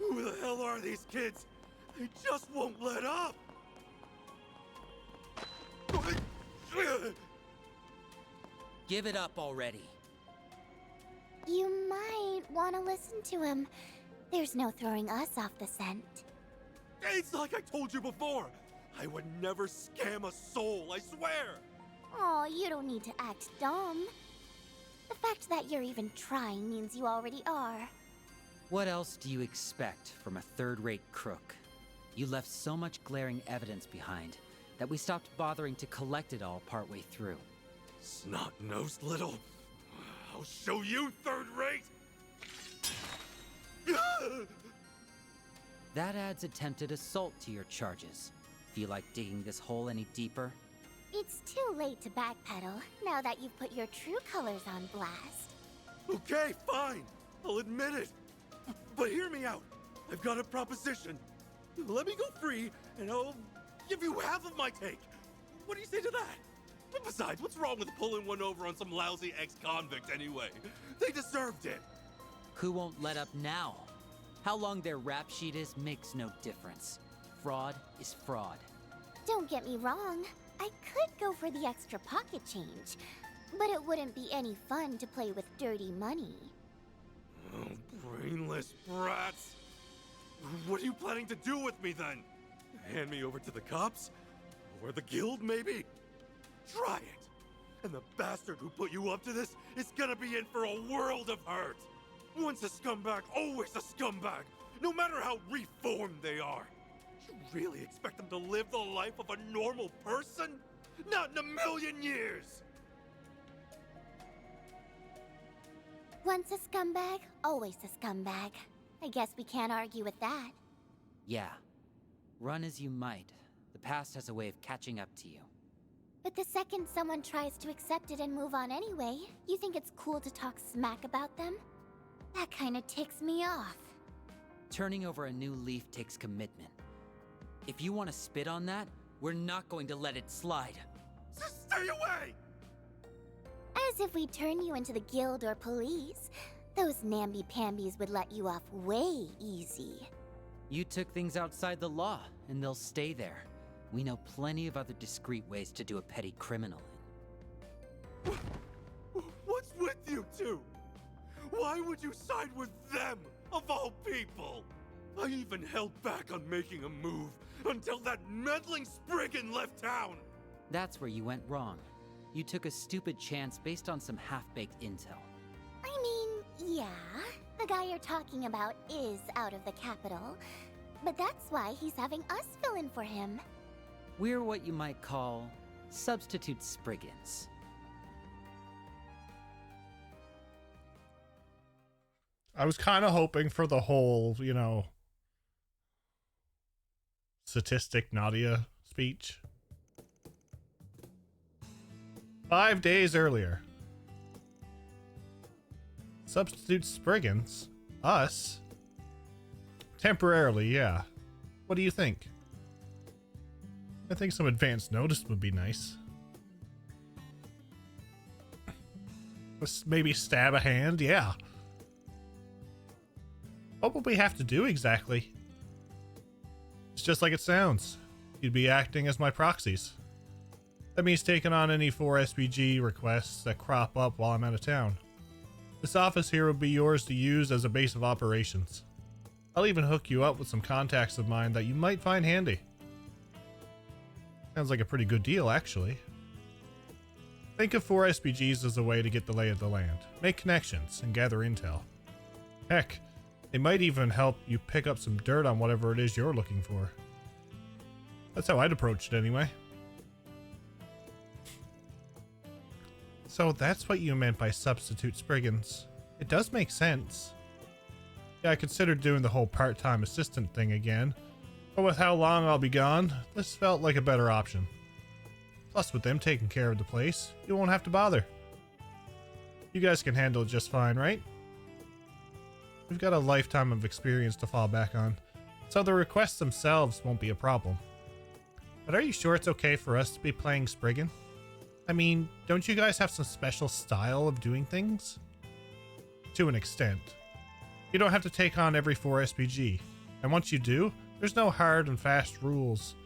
Who the hell are these kids? They just won't let up! Give it up already. You might want to listen to him. There's no throwing us off the scent. It's like I told you before! I would never scam a soul, I swear! Oh, you don't need to act dumb. The fact that you're even trying means you already are. What else do you expect from a third-rate crook? You left so much glaring evidence behind that we stopped bothering to collect it all partway through. Snot-nosed little... I'll show you third-rate! That adds attempted assault to your charges. Feel like digging this hole any deeper? It's too late to backpedal now that you've put your true colors on blast. Okay, fine. I'll admit it. But hear me out. I've got a proposition. Let me go free, and I'll give you half of my take. What do you say to that? And besides, what's wrong with pulling one over on some lousy ex-convict anyway? They deserved it. Who won't let up now? How long their rap sheet is makes no difference. Fraud is fraud. Don't get me wrong. I could go for the extra pocket change, but it wouldn't be any fun to play with dirty money. Oh, brainless brats. What are you planning to do with me then? Hand me over to the cops? Or the guild, maybe? Try it. And the bastard who put you up to this is gonna be in for a world of hurt. Once a scumbag, always a scumbag, no matter how reformed they are. You really expect them to live the life of a normal person? Not in a million years! Once a scumbag, always a scumbag. I guess we can't argue with that. Yeah. Run as you might, the past has a way of catching up to you. But the second someone tries to accept it and move on anyway, you think it's cool to talk smack about them? That kinda ticks me off. Turning over a new leaf takes commitment. If you want to spit on that, we're not going to let it slide. Stay away! As if we turn you into the guild or police. Those namby-pambies would let you off way easy. You took things outside the law, and they'll stay there. We know plenty of other discreet ways to do a petty criminal in. What's with you two? Why would you side with them, of all people? I even held back on making a move until that meddling Spriggan left town! That's where you went wrong. You took a stupid chance based on some half-baked intel. I mean, yeah, the guy you're talking about is out of the capital, but that's why he's having us fill in for him. We're what you might call substitute Spriggans. I was kind of hoping for the whole, you know, statistic Nadia speech. 5 days earlier. Substitute Spriggans? Us? Temporarily, yeah. What do you think? I think some advance notice would be nice. Let's maybe stab a hand, yeah. What would we have to do exactly? It's just like it sounds. You'd be acting as my proxies. That means taking on any 4 SPG requests that crop up while I'm out of town. This office here will be yours to use as a base of operations. I'll even hook you up with some contacts of mine that you might find handy. Sounds like a pretty good deal, actually. Think of 4 SPGs as a way to get the lay of the land, make connections, and gather intel. Heck, they might even help you pick up some dirt on whatever it is you're looking for. That's how I'd approach it anyway. So that's what you meant by substitute Spriggans. It does make sense. Yeah, I considered doing the whole part-time assistant thing again, But with how long I'll be gone, this felt like a better option. Plus, with them taking care of the place, you won't have to bother. You guys can handle it just fine, right? We've got a lifetime of experience to fall back on, so the requests themselves won't be a problem. But are you sure it's okay for us to be playing Spriggan? I mean, don't you guys have some special style of doing things? To an extent. You don't have to take on every 4 SPG, and once you do, there's no hard and fast rules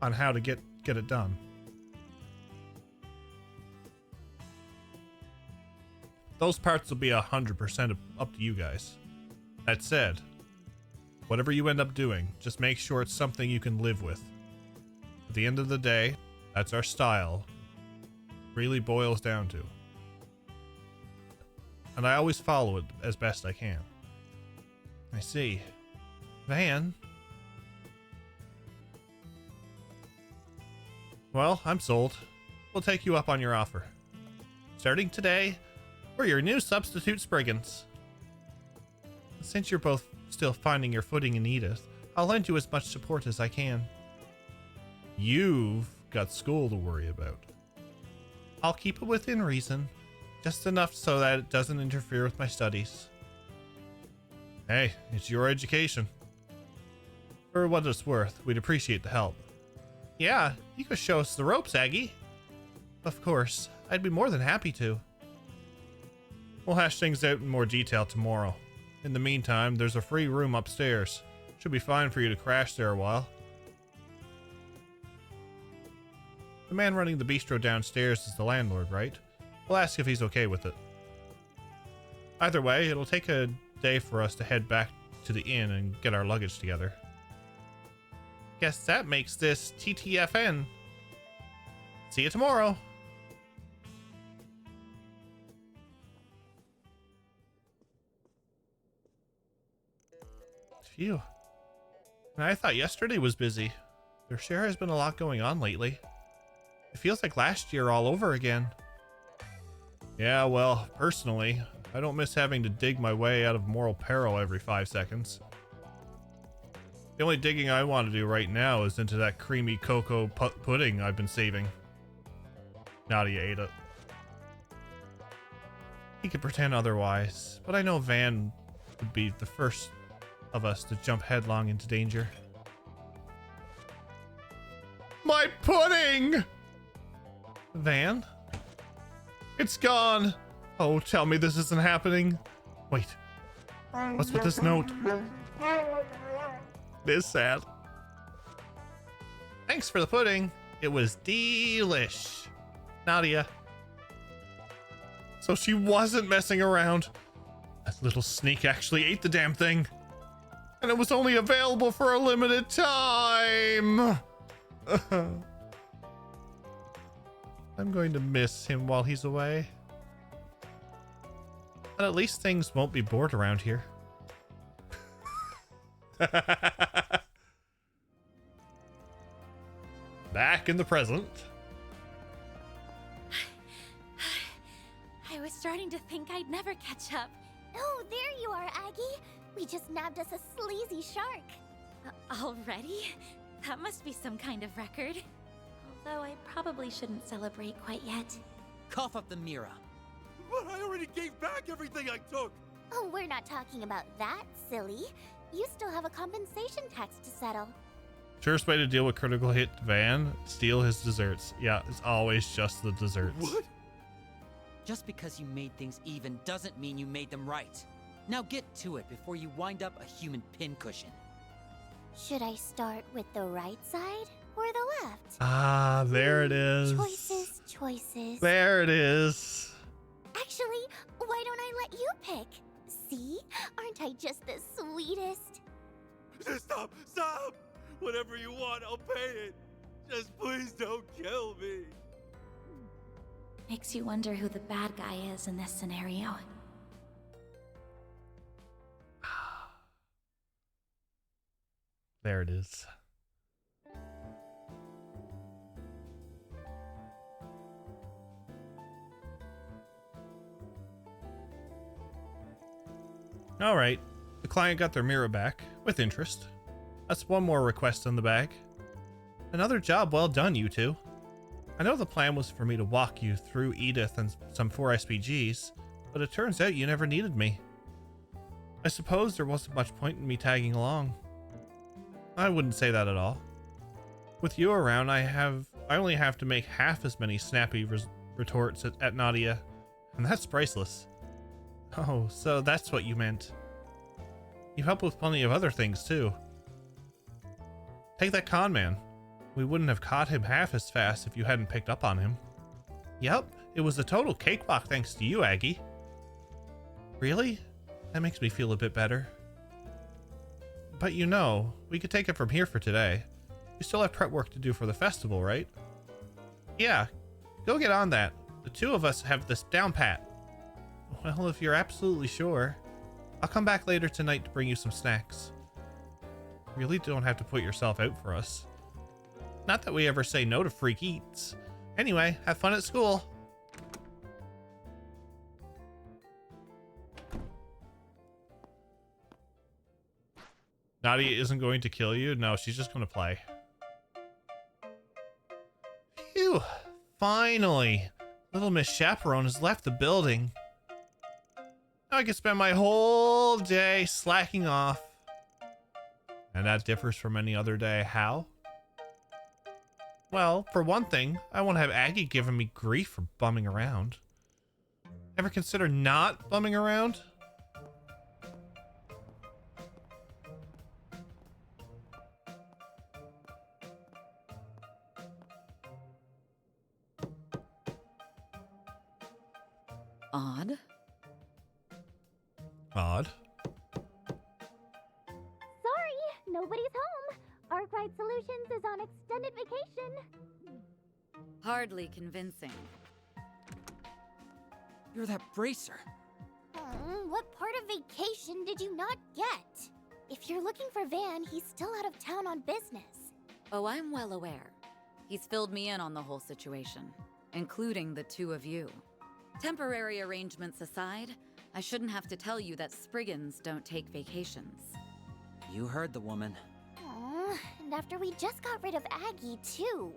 on how to get it done. Those parts will be 100% up to you guys. That said, whatever you end up doing, just make sure it's something you can live with. At the end of the day, that's our style. Really boils down to. And I always follow it as best I can. I see. Van? Well, I'm sold. We'll take you up on your offer. Starting today, we're your new substitute Spriggans. Since you're both still finding your footing in Edith, I'll lend you as much support as I can. You've got school to worry about. I'll keep it within reason, just enough so that it doesn't interfere with my studies. Hey, it's your education. For what it's worth, we'd appreciate the help. Yeah, you could show us the ropes, Aggie. Of course, I'd be more than happy to. We'll hash things out in more detail tomorrow. In the meantime, there's a free room upstairs. Should be fine for you to crash there a while. The man running the bistro downstairs is the landlord, right? We'll ask if he's okay with it. Either way, it'll take a day for us to head back to the inn and get our luggage together. Guess that makes this TTFN. See you tomorrow. Phew. And I thought yesterday was busy. There sure has been a lot going on lately. It feels like last year all over again. Yeah, well, personally, I don't miss having to dig my way out of moral peril every 5 seconds. The only digging I want to do right now is into that creamy cocoa pudding I've been saving. Nadia ate it. He could pretend otherwise, but I know Van would be the first of us to jump headlong into danger. My pudding! Van? It's gone! Oh, tell me this isn't happening. Wait. What's with this note? It is sad. Thanks for the pudding. It was delish. Nadia. So she wasn't messing around. That little sneak actually ate the damn thing. And it was only available for a limited time. I'm going to miss him while he's away. But at least things won't be bored around here. Back in the present. I was starting to think I'd never catch up. Oh, there you are, Aggie. We just nabbed us a sleazy shark. Already? That must be some kind of record. Although I probably shouldn't celebrate quite yet. Cough up the Mira. But I already gave back everything I took! Oh, we're not talking about that, silly. You still have a compensation tax to settle. Surest way to deal with critical hit Van, steal his desserts. Yeah, it's always just the desserts. What? Just because you made things even doesn't mean you made them right. Now get to it before you wind up a human pincushion. Should I start with the right side or the left? Ah, there it is. Choices. There it is. Actually, why don't I let you pick? See? Aren't I just the sweetest? Stop! Stop! Whatever you want, I'll pay it. Just please don't kill me. Makes you wonder who the bad guy is in this scenario. There it is. All right. The client got their mirror back with interest. That's one more request in the bag. Another job well done, you two. I know the plan was for me to walk you through Edith and some 4 SPGs, but it turns out you never needed me. I suppose there wasn't much point in me tagging along. I wouldn't say that at all. With you around, I only have to make half as many snappy retorts at Nadia, and that's priceless. Oh, so that's what you meant. You help with plenty of other things, too. Take that con man. We wouldn't have caught him half as fast if you hadn't picked up on him. Yep, it was a total cakewalk thanks to you, Aggie. Really? That makes me feel a bit better. But you know, we could take it from here for today. You still have prep work to do for the festival, right? Yeah, go get on that. The two of us have this down pat. Well, if you're absolutely sure. I'll come back later tonight to bring you some snacks. You really don't have to put yourself out for us. Not that we ever say no to freak eats. Anyway, have fun at school. Nadia isn't going to kill you? No, she's just going to play. Phew. Finally. Little Miss Chaperone has left the building. Now I can spend my whole day slacking off. And that differs from any other day. How? Well, for one thing, I won't have Aggie giving me grief for bumming around. Ever consider not bumming around? Odd. Odd. Sorry, nobody's home. Arkwright Solutions is on extended vacation. Hardly convincing. You're that bracer. What part of vacation did you not get? If you're looking for Van, he's still out of town on business. Oh, I'm well aware. He's filled me in on the whole situation, including the two of you. Temporary arrangements aside, I shouldn't have to tell you that Spriggans don't take vacations. You heard the woman. Aw, and after we just got rid of Aggie, too.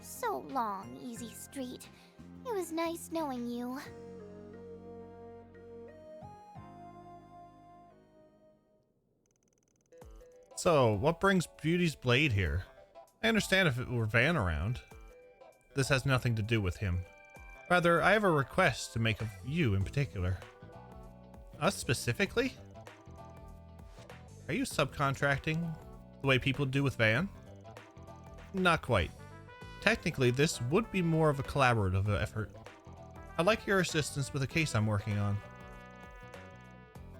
So long, Easy Street. It was nice knowing you. So, what brings Beauty's Blade here? I understand if it were Van around. This has nothing to do with him. Rather, I have a request to make of you in particular. Us specifically? Are you subcontracting the way people do with Van? Not quite. Technically, this would be more of a collaborative effort. I'd like your assistance with a case I'm working on.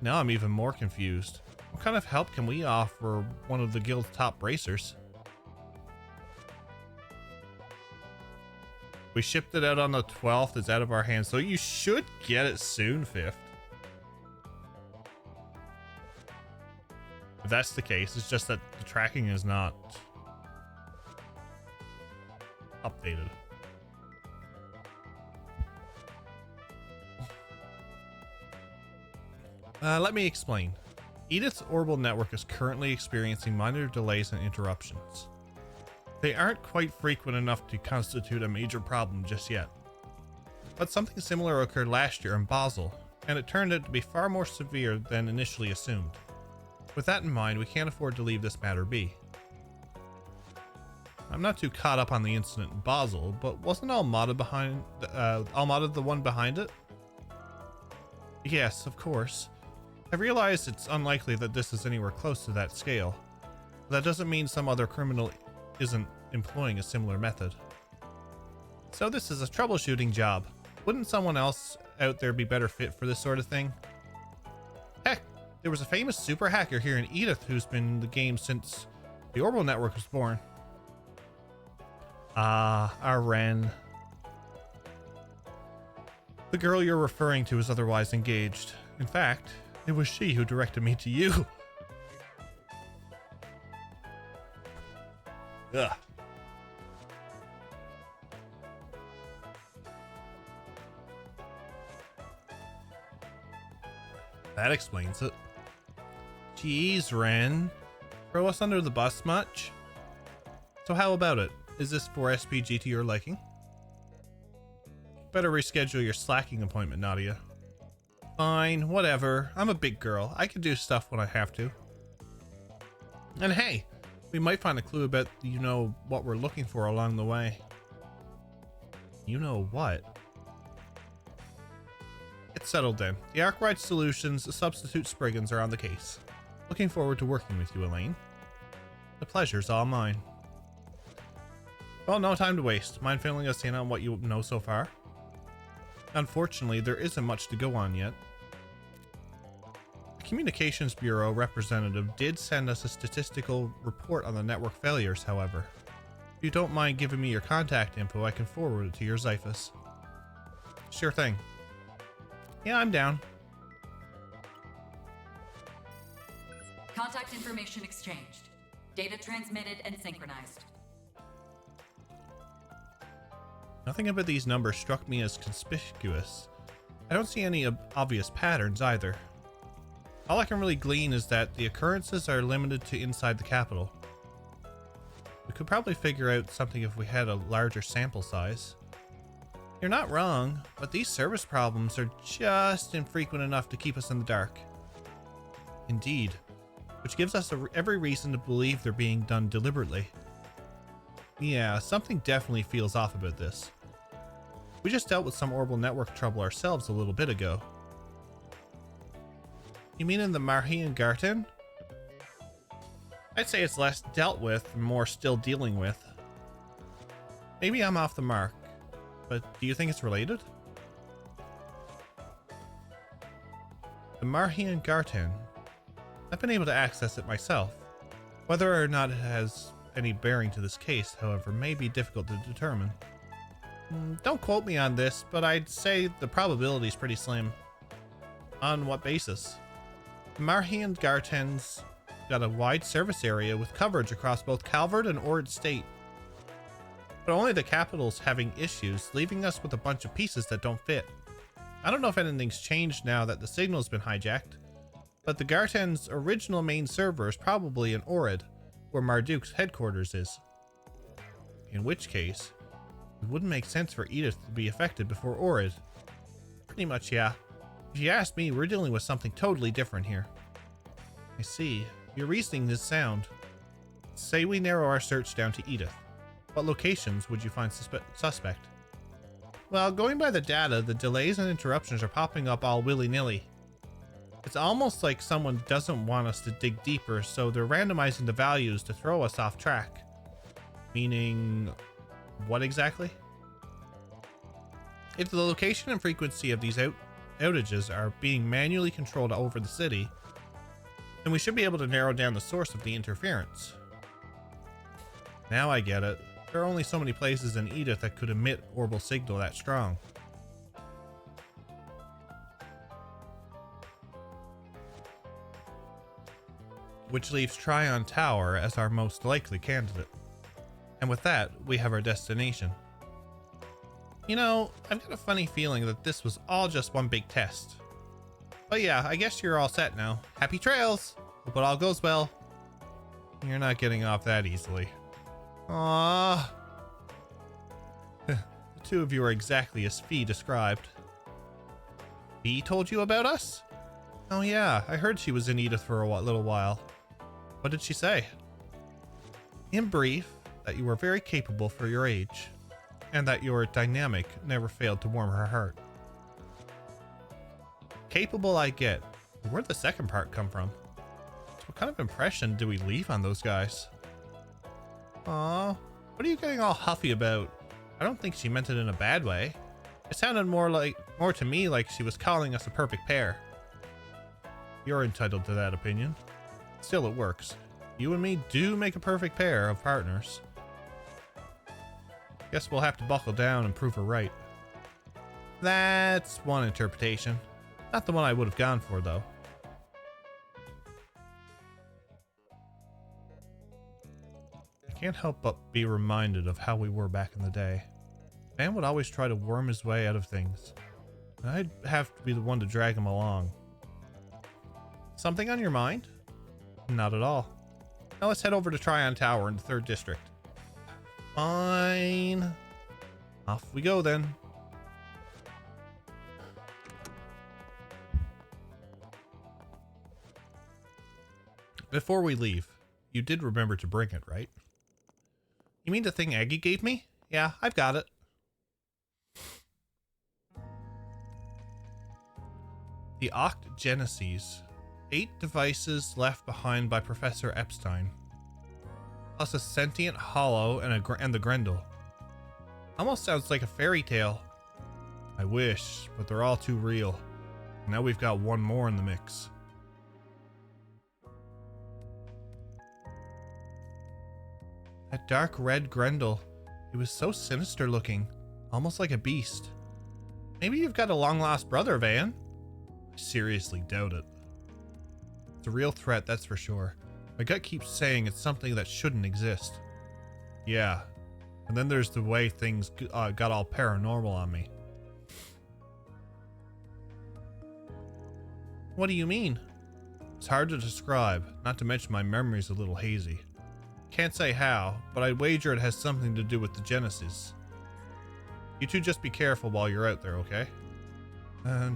Now I'm even more confused. What kind of help can we offer one of the guild's top bracers? We shipped it out on the 12th. It's out of our hands, so you should get it soon, 5th. If that's the case, it's just that the tracking is not updated. Let me explain. Edith's orbital network is currently experiencing minor delays and interruptions. They aren't quite frequent enough to constitute a major problem just yet. But something similar occurred last year in Basel, and it turned out to be far more severe than initially assumed. With that in mind, we can't afford to leave this matter be. I'm not too caught up on the incident in Basel, but wasn't Almada the one behind it? Yes, of course. I realize it's unlikely that this is anywhere close to that scale. But that doesn't mean some other criminal isn't employing a similar method. So this is a troubleshooting job. Wouldn't someone else out there be better fit for this sort of thing? Heck, there was a famous super hacker here in Edith who's been in the game since the orbital network was born. Ah, our Ren. The girl you're referring to is otherwise engaged. In fact, it was she who directed me to you. Ugh. That explains it. Jeez, Ren. Throw us under the bus much? So how about it? Is this for SPG to your liking? Better reschedule your slacking appointment, Nadia. Fine, whatever. I'm a big girl. I can do stuff when I have to. And hey, we might find a clue about, what we're looking for along the way. You know what? It's settled then. The Arkwright Solutions, the substitute Spriggans are on the case. Looking forward to working with you, Elaine. The pleasure's all mine. Well, no time to waste. Mind filling us in on what you know so far? Unfortunately, there isn't much to go on yet. The Communications Bureau representative did send us a statistical report on the network failures, however. If you don't mind giving me your contact info, I can forward it to your Xiphus. Sure thing. Yeah, I'm down. Contact information exchanged. Data transmitted and synchronized. Nothing about these numbers struck me as conspicuous. I don't see any obvious patterns either. All I can really glean is that the occurrences are limited to inside the capital. We could probably figure out something if we had a larger sample size. You're not wrong, but these service problems are just infrequent enough to keep us in the dark. Indeed, which gives us every reason to believe they're being done deliberately. Yeah, something definitely feels off about this. We just dealt with some orbital network trouble ourselves a little bit ago. You mean in the Marhian Garten? I'd say it's less dealt with and more still dealing with. Maybe I'm off the mark, but do you think it's related? The Marhian Garten. I've been able to access it myself. Whether or not it has any bearing to this case, however, may be difficult to determine. Don't quote me on this, but I'd say the probability is pretty slim. On what basis? Marhian Garten's got a wide service area with coverage across both Calvert and Ord State. But only the capital's having issues, leaving us with a bunch of pieces that don't fit. I don't know if anything's changed now that the signal's been hijacked, but the Garten's original main server is probably in Orid, where Marduk's headquarters is. In which case, it wouldn't make sense for Edith to be affected before Orid. Pretty much, yeah. If you ask me, we're dealing with something totally different here. I see. Your reasoning is sound. Say we narrow our search down to Edith. What locations would you find suspect? Well, going by the data, the delays and interruptions are popping up all willy-nilly. It's almost like someone doesn't want us to dig deeper, so they're randomizing the values to throw us off track. Meaning, what exactly? If the location and frequency of these outages are being manually controlled over the city, then we should be able to narrow down the source of the interference. Now I get it. There are only so many places in Edith that could emit orbital signal that strong. Which leaves Tryon Tower as our most likely candidate. And with that, we have our destination. You know, I've got a funny feeling that this was all just one big test. But yeah, I guess you're all set now. Happy trails! Hope it all goes well. You're not getting off that easily. Aww. The two of you are exactly as Fee described. Fee told you about us? Oh yeah, I heard she was in Edith for a little while. What did she say? In brief, that you were very capable for your age, and that your dynamic never failed to warm her heart. Capable I get. Where'd the second part come from? So what kind of impression do we leave on those guys? Aw, what are you getting all huffy about? I don't think she meant it in a bad way. It sounded more to me like she was calling us a perfect pair. You're entitled to that opinion. Still, it works. You and me do make a perfect pair of partners. Guess we'll have to buckle down and prove her right. That's one interpretation. Not the one I would have gone for, though. I can't help but be reminded of how we were back in the day. Man would always try to worm his way out of things. And I'd have to be the one to drag him along. Something on your mind? Not at all. Now let's head over to Tryon Tower in the 3rd District. Fine. Off we go then. Before we leave, you did remember to bring it, right? You mean the thing Aggie gave me? Yeah, I've got it. The Oct Genesis. 8 devices left behind by Professor Epstein. Plus a sentient hollow and the Grendel. Almost sounds like a fairy tale. I wish, but they're all too real. Now we've got one more in the mix. That dark red Grendel. It was so sinister looking. Almost like a beast. Maybe you've got a long-lost brother, Van? I seriously doubt it. It's a real threat, that's for sure. My gut keeps saying it's something that shouldn't exist. Yeah. And then there's the way things got all paranormal on me. What do you mean? It's hard to describe, not to mention my memory's a little hazy. Can't say how, but I'd wager it has something to do with the Genesis. You two just be careful while you're out there, okay?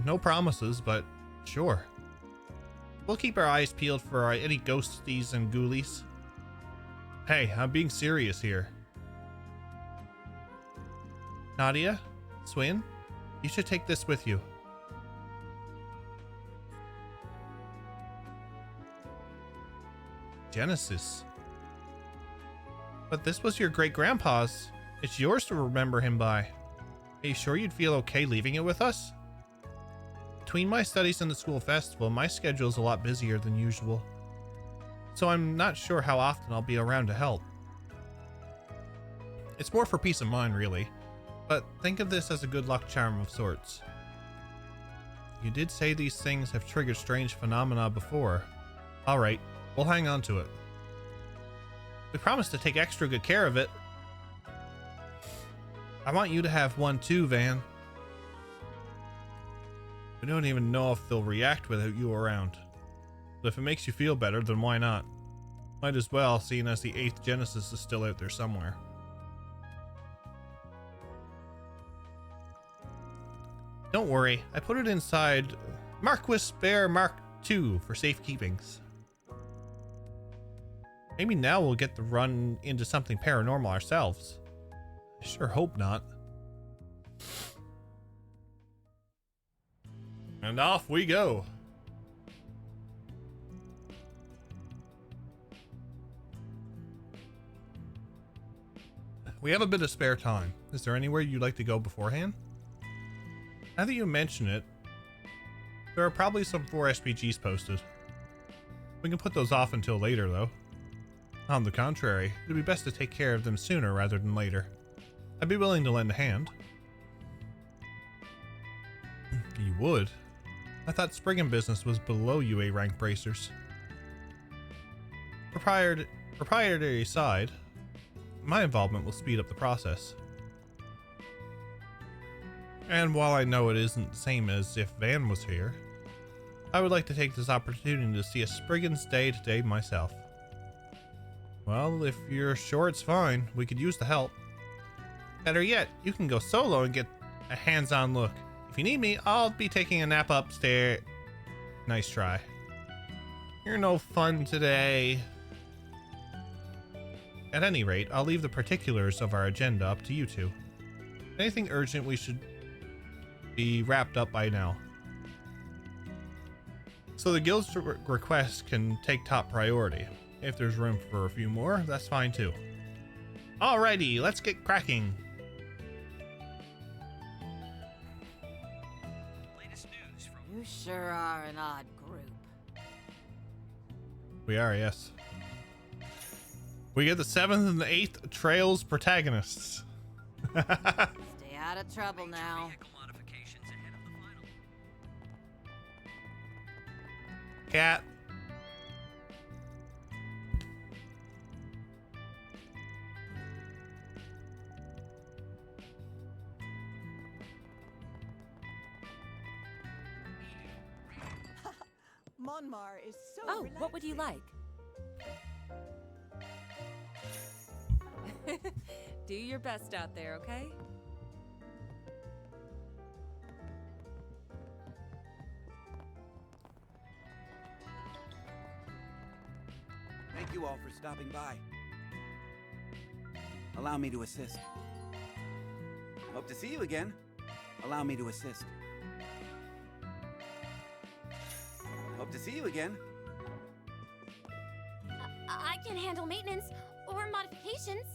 No promises, but sure. We'll keep our eyes peeled for any ghosties and ghoulies. Hey, I'm being serious here. Nadia? Swin? You should take this with you. Genesis. But this was your great-grandpa's. It's yours to remember him by. Are you sure you'd feel okay leaving it with us? Between my studies and the school festival, my schedule's a lot busier than usual. So I'm not sure how often I'll be around to help. It's more for peace of mind, really. But think of this as a good luck charm of sorts. You did say these things have triggered strange phenomena before. Alright, we'll hang on to it. We promised to take extra good care of it. I want you to have one too, Van. We don't even know if they'll react without you around. But if it makes you feel better, then why not? Might as well, seeing as the 8th Genesis is still out there somewhere. Don't worry, I put it inside Marquis Bear Mark II for safekeepings. Maybe now we'll get to run into something paranormal ourselves. I sure hope not. And off we go. We have a bit of spare time. Is there anywhere you'd like to go beforehand? Now that you mention it, there are probably some 4 SPGs posted. We can put those off until later, though. On the contrary, it'd be best to take care of them sooner rather than later. I'd be willing to lend a hand. You would? I thought Spriggan business was below UA rank bracers. Proprietary side, my involvement will speed up the process. And while I know it isn't the same as if Van was here, I would like to take this opportunity to see a Spriggan's day today myself. Well, if you're sure it's fine, we could use the help. Better yet, you can go solo and get a hands-on look. If you need me, I'll be taking a nap upstairs. Nice try. You're no fun today. At any rate, I'll leave the particulars of our agenda up to you two. Anything urgent, we should be wrapped up by now. So the guild's requests can take top priority. If there's room for a few more, that's fine too. Alrighty, let's get cracking. You sure are an odd group. We are, yes. We get the 7th and the 8th Trails protagonists. Stay out of trouble now. Cat. Monmar is so Oh, what would you like? Do your best out there, okay? Thank you all for stopping by. Allow me to assist. Hope to see you again. Allow me to assist. Hope to see you again. I can handle maintenance or modifications.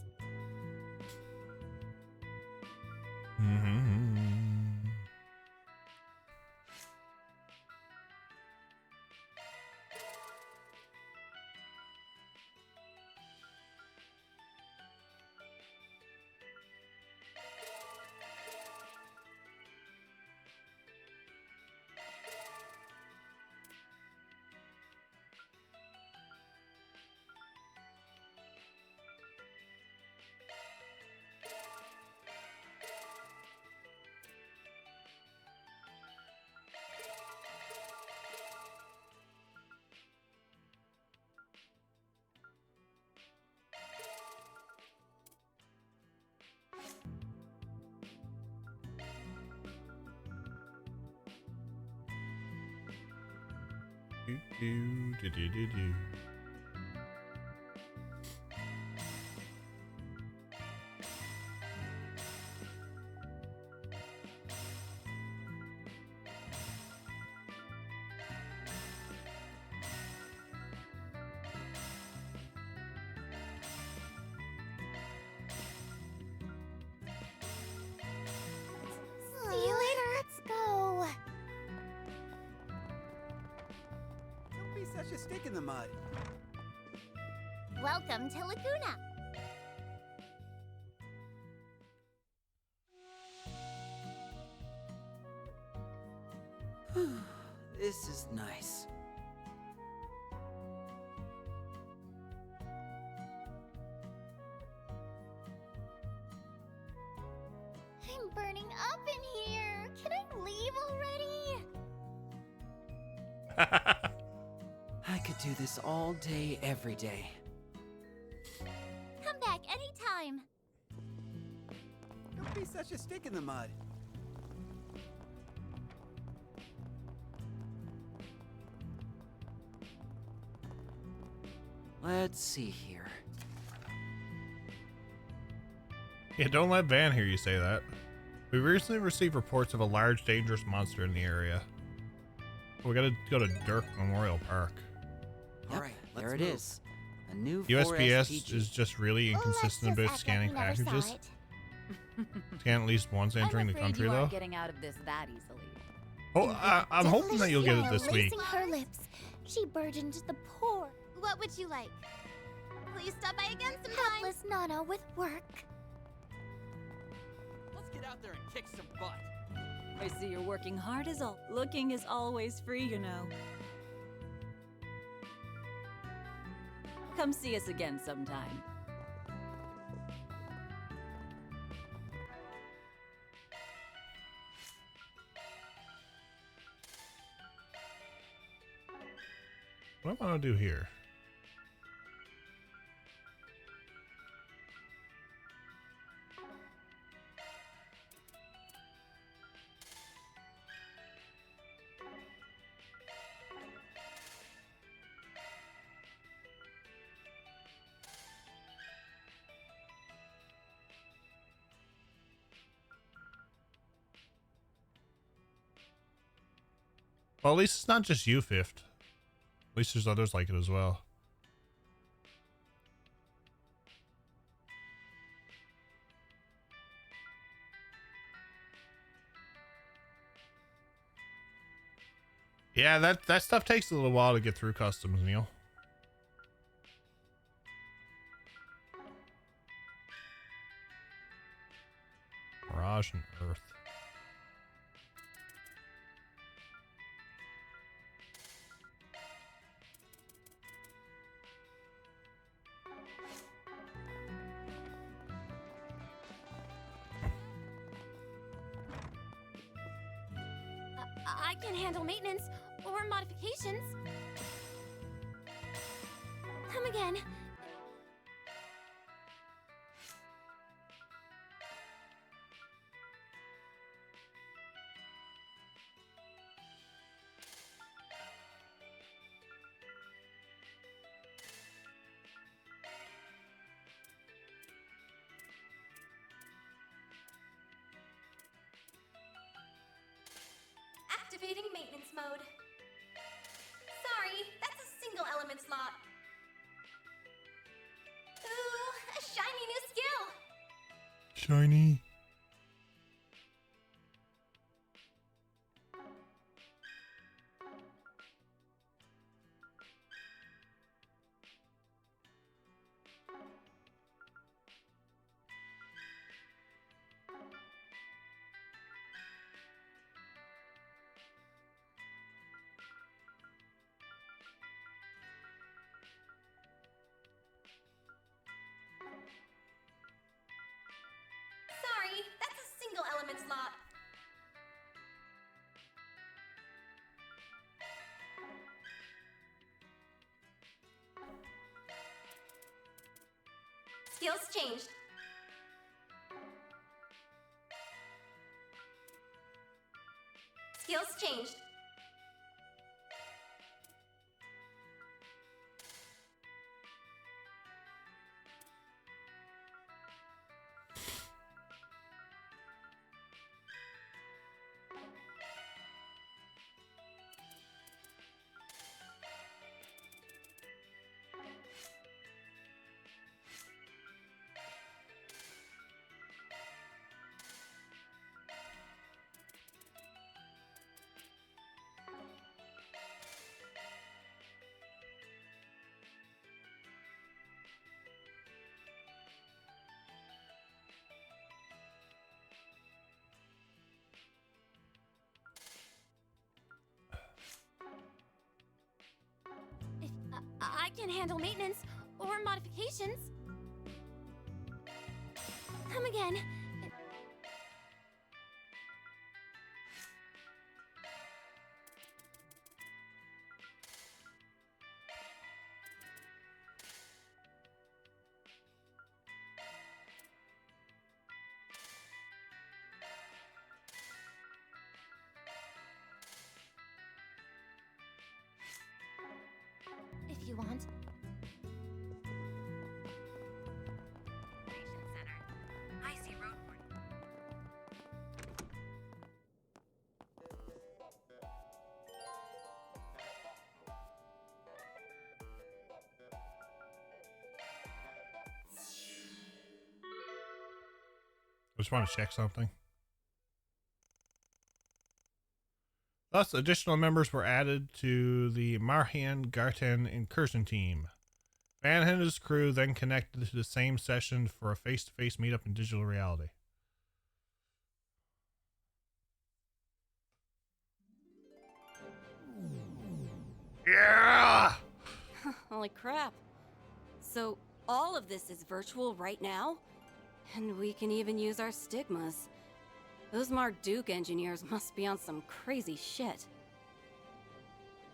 Do. See you later. Let's go. Don't be such a stick in the mud. Welcome to Laguna. This is nice. I'm burning up in here. Can I leave already? I could do this all day, every day. Come back anytime. Don't be such a stick in the mud. Let's see here. Yeah, don't let Van hear you say that. We recently received reports of a large, dangerous monster in the area. We gotta go to Dirk Memorial Park. Yep, All right, there it let's move. is. A new USPS 4SPG. is just really inconsistent about scanning packages. Scan at least once entering the country, you though. aren't getting out of this that easily. Oh, I'm hoping that you'll get it this week. Lacing her lips. She burdened the poor. What would you like? Please stop by again sometime. Hapless Nana with work. Let's get out there and kick some butt. I see you're working hard as all. Looking is always free, you know. Come see us again sometime. What do I want to do here? Well, at least it's not just you, Fifth. At least there's others like it as well. Yeah, that stuff takes a little while to get through customs, Neil. Mirage and Earth. I can handle maintenance or modifications. Come again. mode. Sorry, that's a single element slot. Ooh, a shiny new skill! Shiny. Sorry, that's a single element slot. Skills changed. Skills changed. I can handle maintenance or modifications. Come again. If you want. I see road warning. I just want to check something. Thus, additional members were added to the Marhan Garten incursion team. Van and his crew then connected to the same session for a face-to-face meetup in digital reality. Yeah! Holy crap. So, all of this is virtual right now? And we can even use our stigmas. Those Marduk engineers must be on some crazy shit.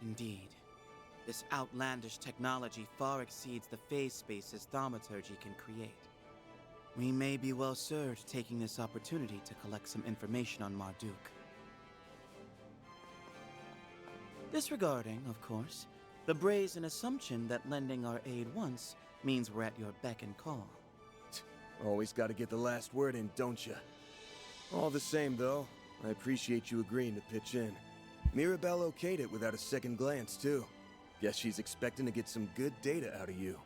Indeed. This outlandish technology far exceeds the phase spaces thaumaturgy can create. We may be well served taking this opportunity to collect some information on Marduk. Disregarding, of course, the brazen assumption that lending our aid once means we're at your beck and call. Always gotta get the last word in, don't you? All the same, though, I appreciate you agreeing to pitch in. Mirabelle okayed it without a second glance, too. Guess she's expecting to get some good data out of you.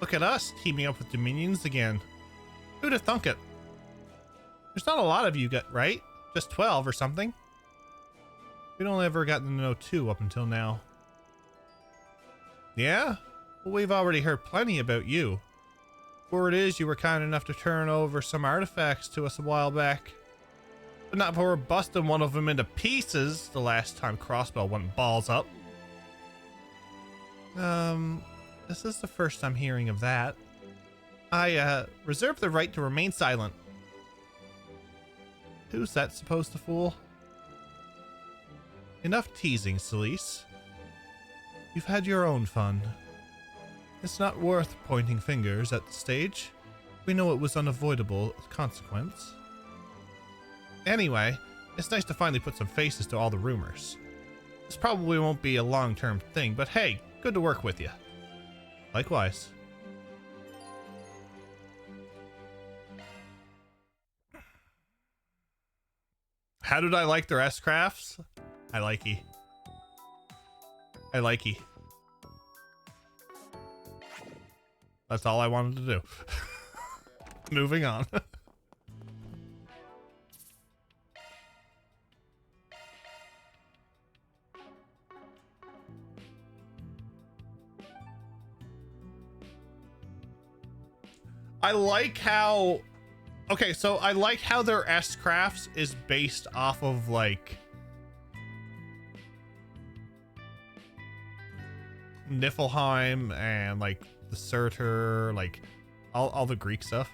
Look at us, teaming up with Dominions again. Who'd have thunk it? There's not a lot of you, right? Just 12 or something? We'd only ever gotten to know 2 up until now. Yeah? Well, we've already heard plenty about you. Word is you were kind enough to turn over some artifacts to us a while back. But not for busting one of them into pieces the last time Crossbell went balls up. This is the first I'm hearing of that. I, reserve the right to remain silent. Who's that supposed to fool? Enough teasing, Celise. You've had your own fun. It's not worth pointing fingers at the stage. We know it was unavoidable consequence. Anyway, it's nice to finally put some faces to all the rumors. This probably won't be a long-term thing, but hey, good to work with you. Likewise. How did I like their S-crafts? I likey. I likey. That's all I wanted to do. Moving on. I like how... Okay, so I like how their S-crafts is based off of, like... Niflheim and, like, the Surtur, like, all the Greek stuff.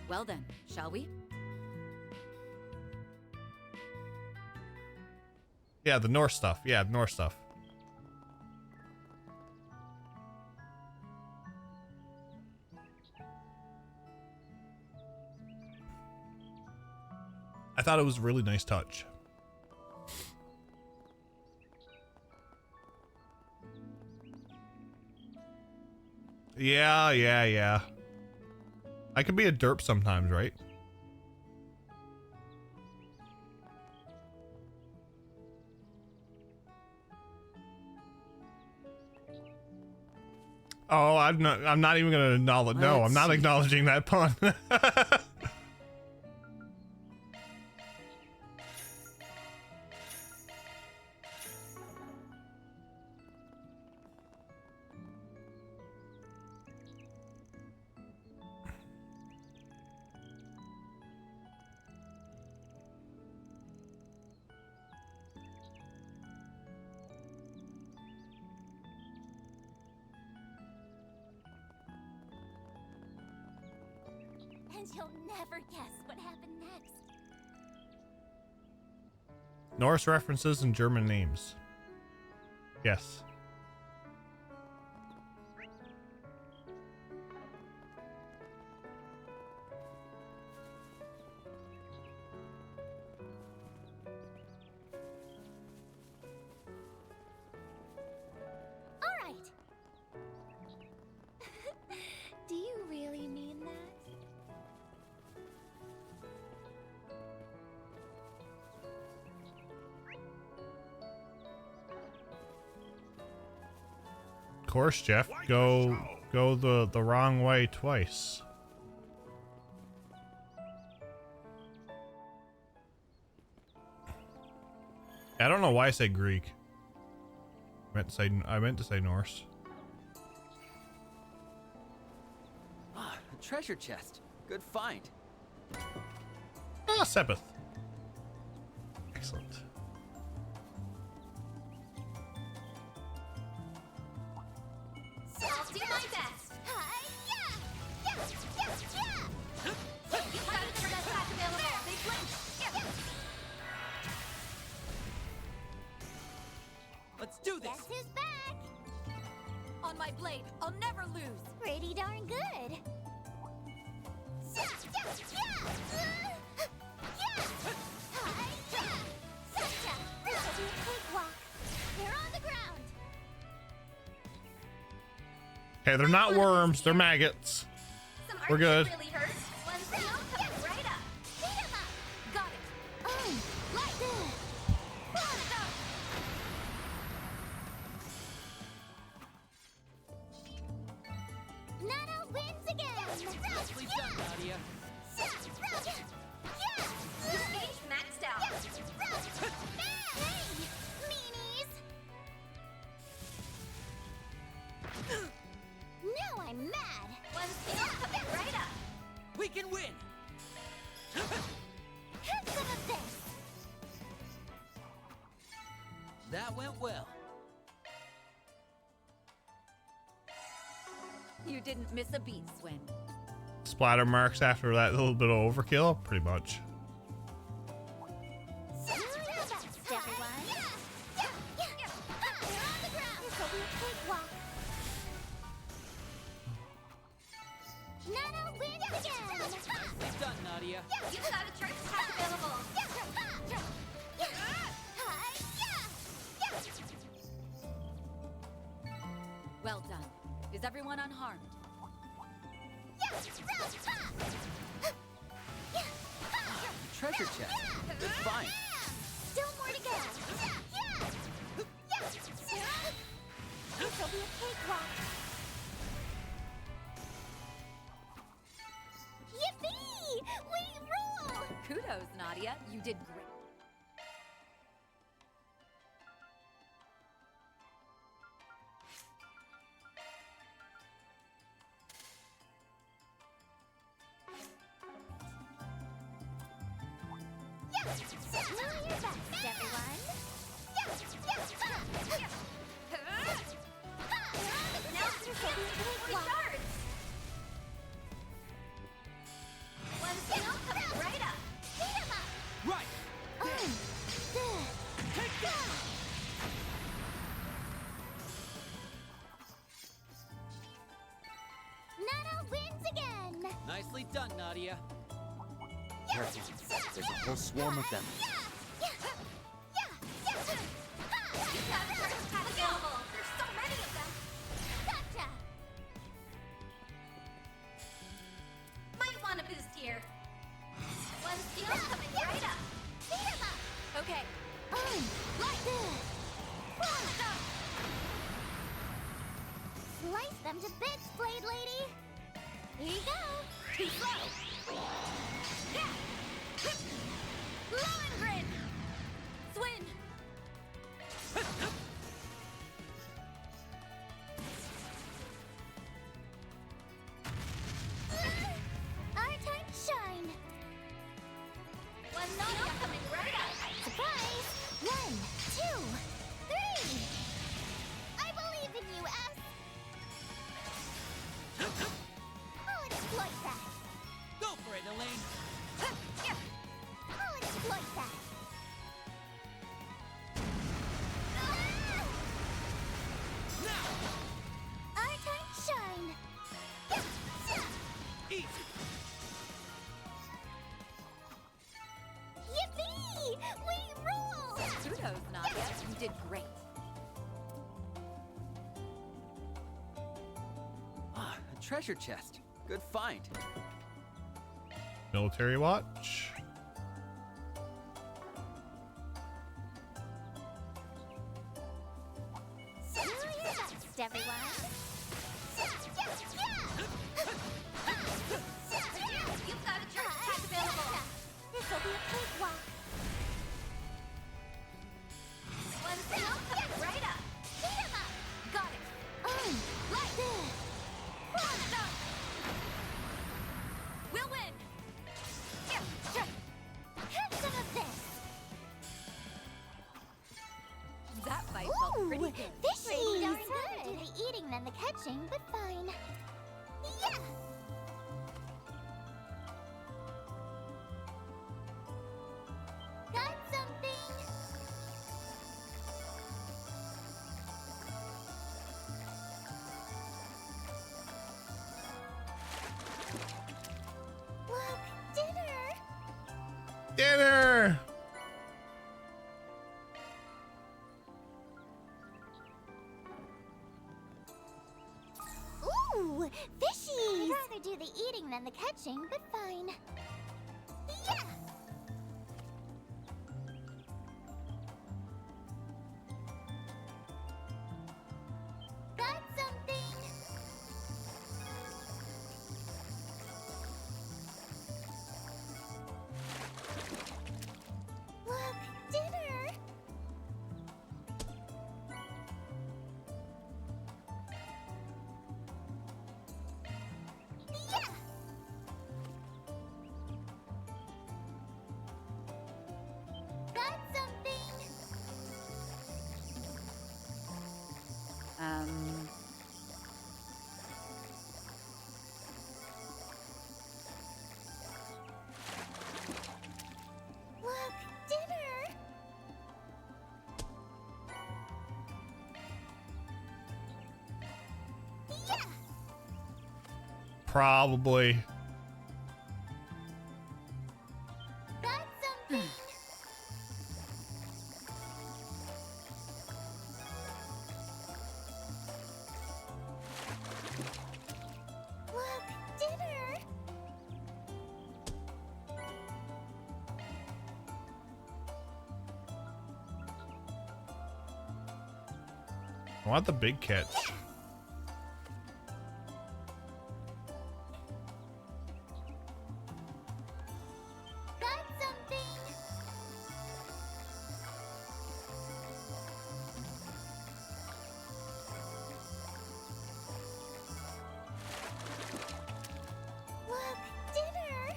Well then, shall we? Yeah, the Norse stuff. Yeah, Norse stuff. I thought it was a really nice touch. Yeah. I could be a derp sometimes, right? Oh, I'm not even gonna acknowledge. No, I'm not acknowledging that pun. And you'll never guess what happened next. Norse references and German names. Yes. All right. Do you really mean that? Of course, Jeff. Go the wrong way twice. I don't know why I said Greek. I meant to say Norse. Ah, a treasure chest. Good find. Ah, Sepith. Excellent. I'll do my best. You got a turn attack available. They blink. Let's do this. Guess who's back? On my blade, I'll never lose. Pretty darn good. This'll be a cakewalk. They're on the ground. Okay, they're not worms, they're maggots. We're good. Really hurt. One steel coming right up. Beat 'em up. Got it. Nana wins again. Nicely done, Nadia. Stage maxed out. Hey, meanies. Now I'm mad. One steel coming right up. We can win. Have some of this. That went well. You didn't miss a beat, Swin. Splatter marks after that little bit of overkill, pretty much. Nana wins again. Nicely done, Nadia. You've got a charge attack available. Well done. harmed. Treasure chest. Good find. Still more to go. This'll be a cakewalk. Yippee! We rule! Kudos, Nadia. You did great. Do your best, everyone. Now this will be a cakewalk. One skill coming right up. Beat 'em up. Right. Take that. Nana wins again. Nicely done, Nadia. Careful. There's a whole swarm of them. Available. There's so many of them. Gotcha. Might want a boost here. One skill coming right up. Beat 'em up. Okay. Slice them to bits, Blade Lady. Here you go. Too slow. Lohengrin! Swin! Our time to shine. One Nadia coming right up. Surprise! 1, 2, 3. I believe in you, S. I'll exploit that. Go for it, Elaine. I'll exploit that. Our time to shine. Easy. Yippee! We rule! Kudos, Nadia. You did great. Ah, a treasure chest. Good find. Military watch. Do your best, everyone. You've got a charge attack available. This'll be a cakewalk. One skill coming right up. Beat 'em up. Got it. We'll win. Have some of this. That fight felt pretty good. Fishies! Darn good. Do the eating than the catching, but fine. Yeah! Got something! Look, dinner! Dinner. Ooh, fishies! I'd rather do the eating than the catching, but fine. Yeah! Got something! Look, dinner! Yeah! Got something! Look, dinner! Yeah! Probably. Got something! I want the big catch. Got something. Look, dinner.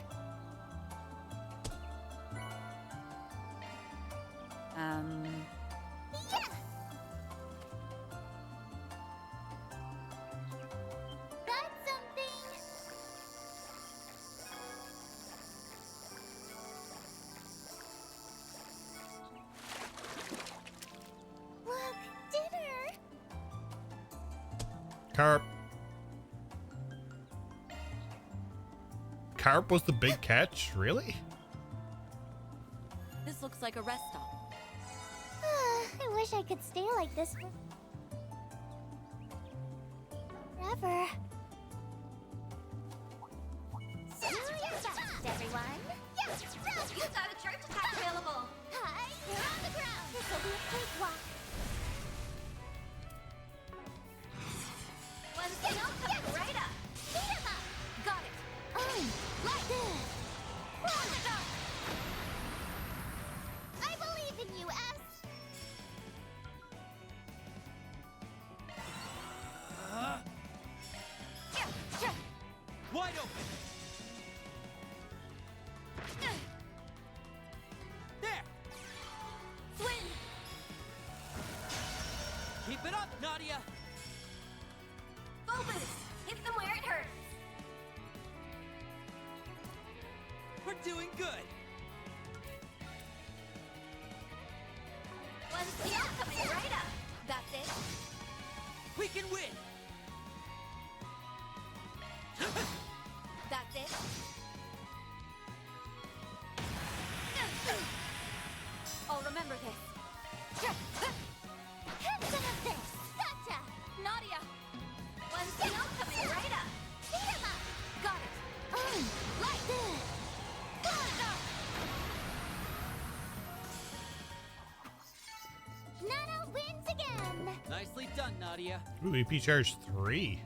Yeah. Got something. Look, dinner. Carp. Carp was the big catch? Really? This looks like a rest stop. I wish I could stay like this forever. See you best, everyone. Yes, You've got a charge attack available. Hi, you're on the ground. This will be a cakewalk. One thing else coming right up. Beat 'em up. Got it. Like this. I believe in you, S. Wide open. There. Swing. Keep it up, Nadia. Full boost. Hit them where it hurts. We're doing good. One steel coming right up. That's it. We can win. That's it. I'll remember this. Have some of this. Gotcha. Nadia. One steel coming right up. Beat 'em up. Got it. Like this. Nana wins again. Nicely done, Nadia. Ooh, EP charge 3.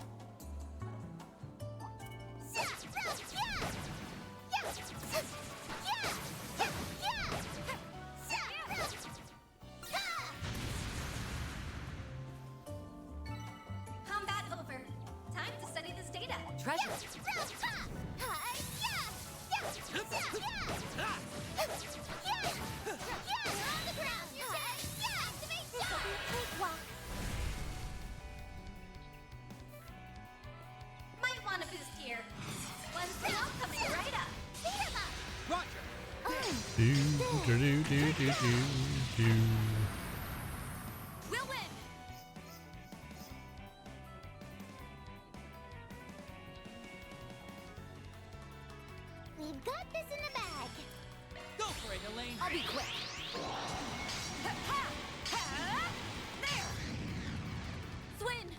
Combat over. Time to study this data. Treasure. Might want a boost here. One steel coming right up. Beat 'em up. Roger. Do, do, do, do, do, do, do. We'll win. We've got this in the bag. Go for it, Elaine. I'll be quick. There. Swin.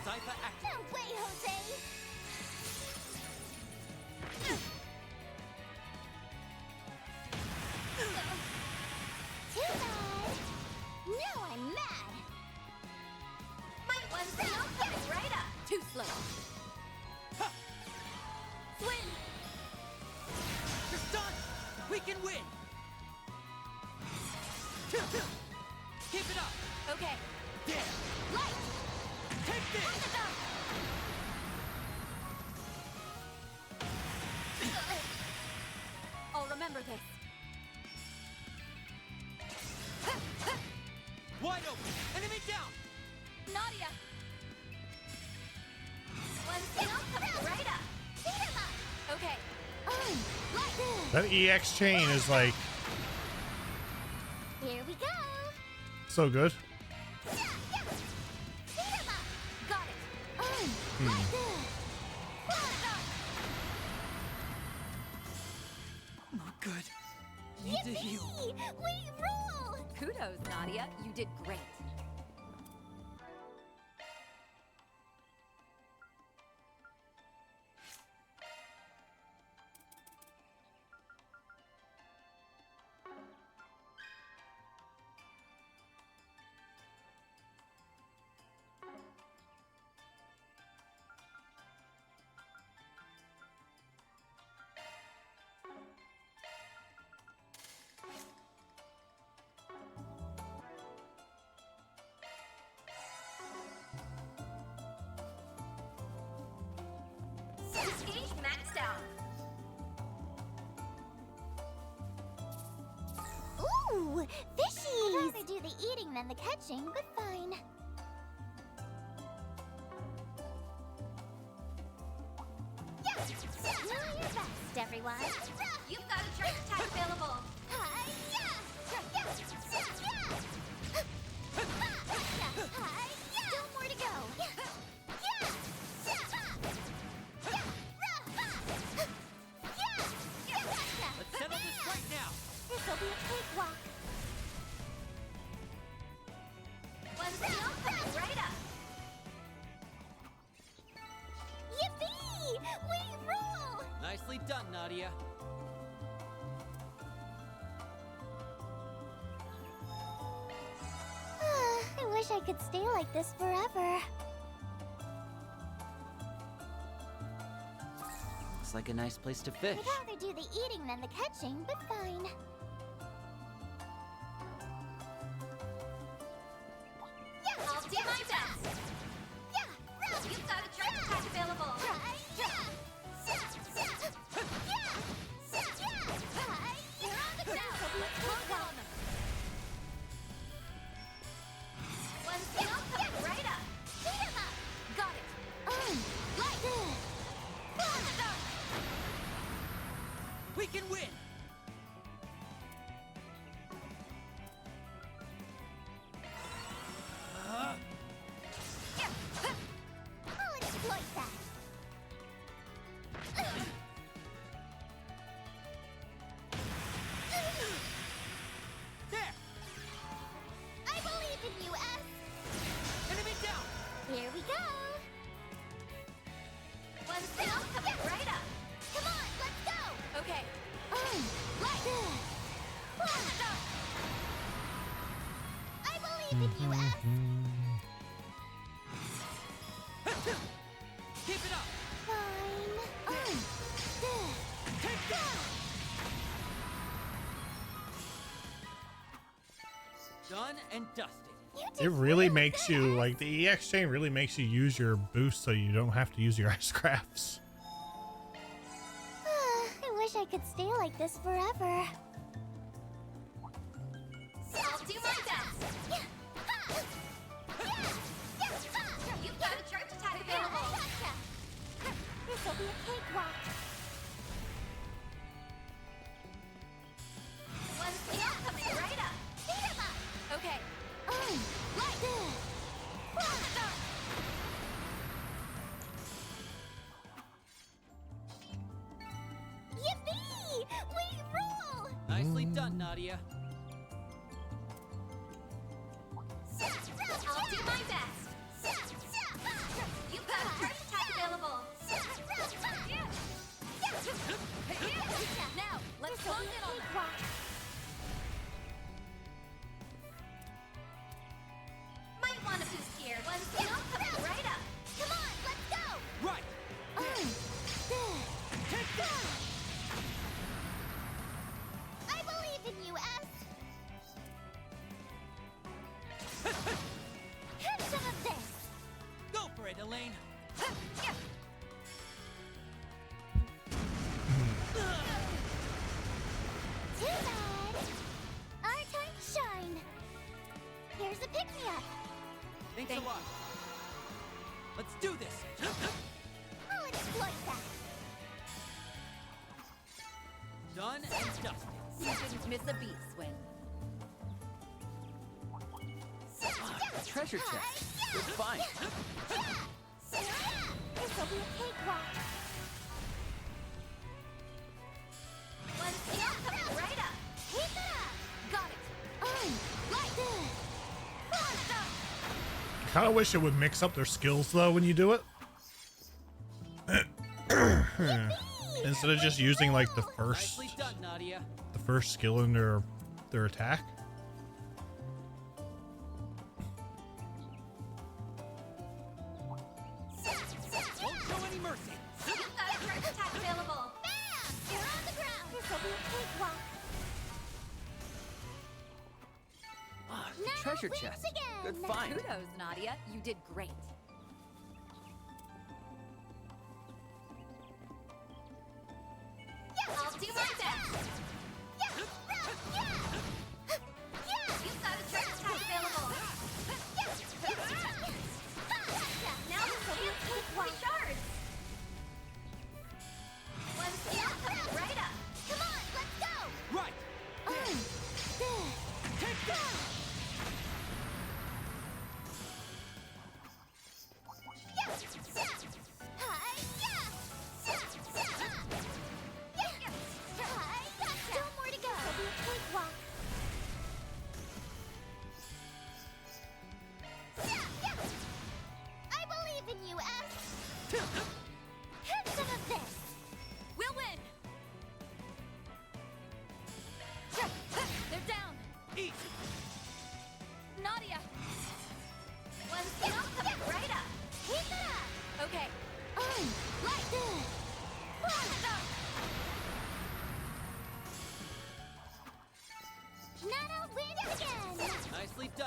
Zypha active. No way, Jose. Too bad. Now I'm mad. Might one steel coming right up. Too slow. Swin. You're stunned. We can win. Keep it up. Okay. There. Light. Take this. I'll remember this. Wide open. Enemy down. Nadia. One steel coming right up. Beat 'em up. Okay. Like this. That EX chain is like Here we go. so good. Beat 'em up. Got it. Like this. Not good. Need to heal. Yippee! We rule. Kudos, Nadia. You did great. Ooh, fishies! I'd rather do the eating than the catching, but fine. Do your best, everyone. You've got a charge attack available. Still more to go. Let's settle this right now. This'll be a cakewalk. One skill coming right up. Yippee! We rule! Nicely done, Nadia. I wish I could stay like this forever. Looks like a nice place to fish. I'd rather do the eating than the catching, but fine. I'll do my best. You've got a charge attack available. You're on the ground. Let's move on. One skill coming right up. Beat him up. Got it. We can win. I'll exploit that. There. I believe in you, S. Enemy down. Here we go. One skill coming right up. Come on, let's go. Okay. I believe in you, S. Keep it up. Fine. Take that. Done and dusted. It really makes you, like, the EX chain really makes you use your boost so you don't have to use your ice crafts. I wish I could stay like this forever. I'll do my best. You've got a charge attack available. This'll be a cakewalk. One skill coming right up. Beat him up. Okay. Yippee! We rule! Nicely done, Nadia. I'll do my best. You've got a charge attack available. Now, let's close in on them. Might want to boost here. One skill coming right up. Come on, let's go! Right. Take that. I believe in you, S. Have some of this. Go for it, Elaine. Too bad. Our time to shine. Here's a pick-me-up. Thanks a lot. Let's do this. I'll exploit that. Done and dusted. You didn't miss a beat, Swin. A treasure chest. Good find. This'll be a cakewalk. One skill coming right up. Keep it up. Got it. Kind of wish it would mix up their skills though when you do it. Instead of just using like the Nicely done, Nadia. first skill in their attack. Won't show any mercy. You've got a charge attack available. Bam! You're on the ground. This'll be a cakewalk. The treasure chest. Good find. Kudos, Nadia. You did great. I'll do my best.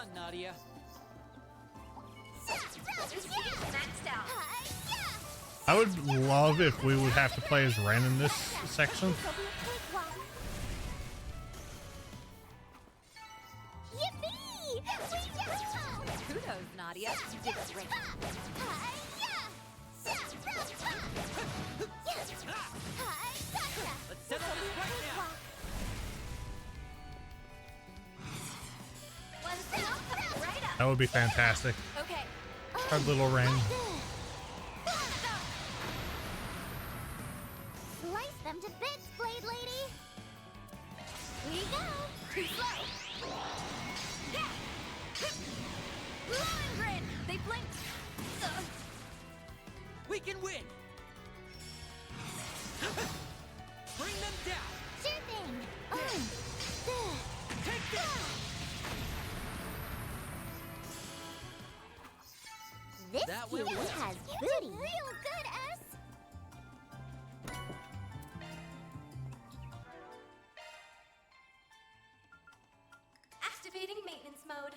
on, Nadia. Maxed out. I would love if we would have to play as Ren in this section. Yippee! Kudos, Nadia. You did great. Let's settle this right now. That would be fantastic. Okay. Our little Ren. Slice them to bits, Blade Lady. We go. Too slow. Yeah. Lohengrin! They blinked. We can win. Bring them down. Sure thing. Take this. This That went cutie well. has You booty. did real good, S. Activating maintenance mode.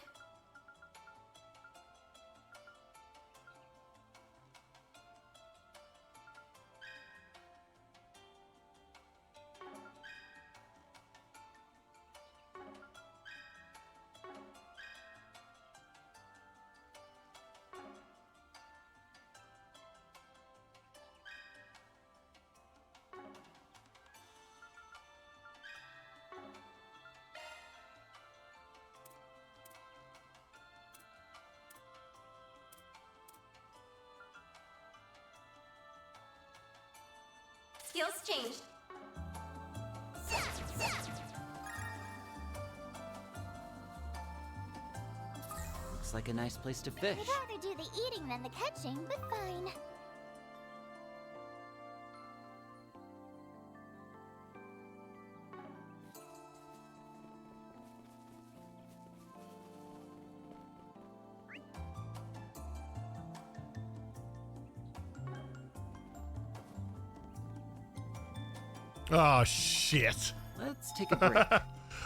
Skills changed. Looks like a nice place to fish. I'd rather do the eating than the catching, but fine. Oh shit. Let's take a break.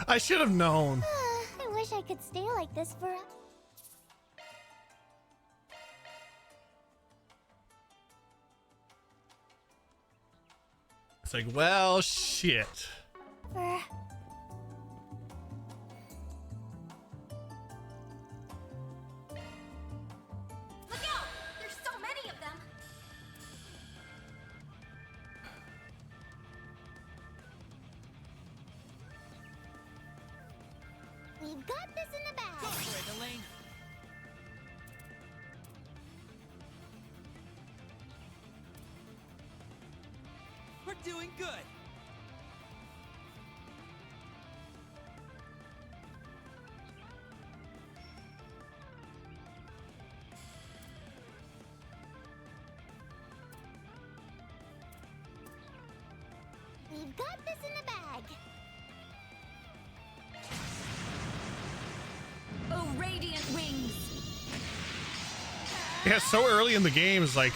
I should have known. I wish I could stay like this for a... It's like, well, shit. for... Look out! There's so many of them. We've got this in the bag. Go for it, Elaine. We're doing good. We've got this in the bag. Oh, radiant wings. Yeah, so early in the game is like,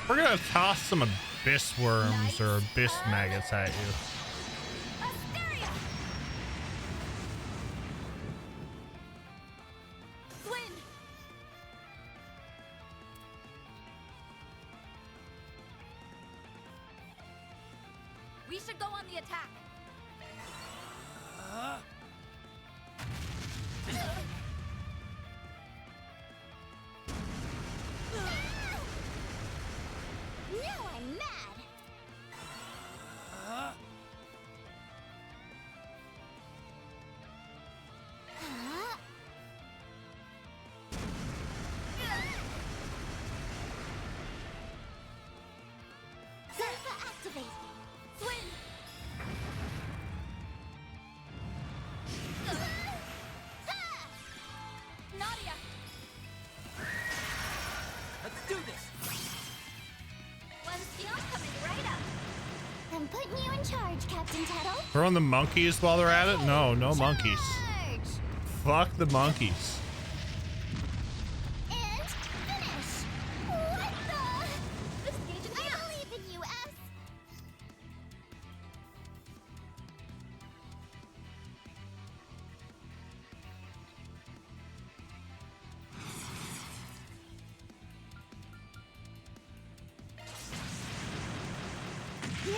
we're gonna toss some abyss worms or abyss maggots at you. Asteria! Flynn! We should go on the attack. Now I'm mad. Huh? Zephyr activate. Flynn! Nadia! Let's do this. One skill coming right up. I'm putting you in charge, Captain Tuttle. Throwing the monkeys while they're at it? No, no monkeys. Charge! Fuck the monkeys. And finish! What the? Disengage and I believe in you, S.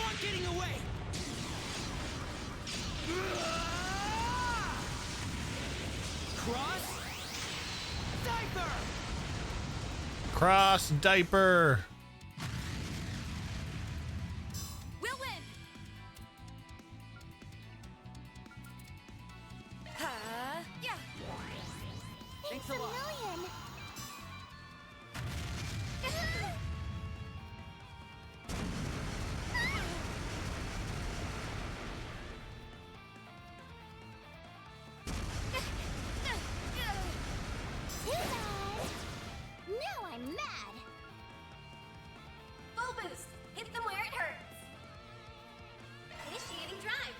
on getting away! Cross! Diaper! Cross diaper. We'll win! Yeah! Thanks a lot. Million. Too bad. Now I'm mad. Full boost! Hit them where it hurts! Initiating drive!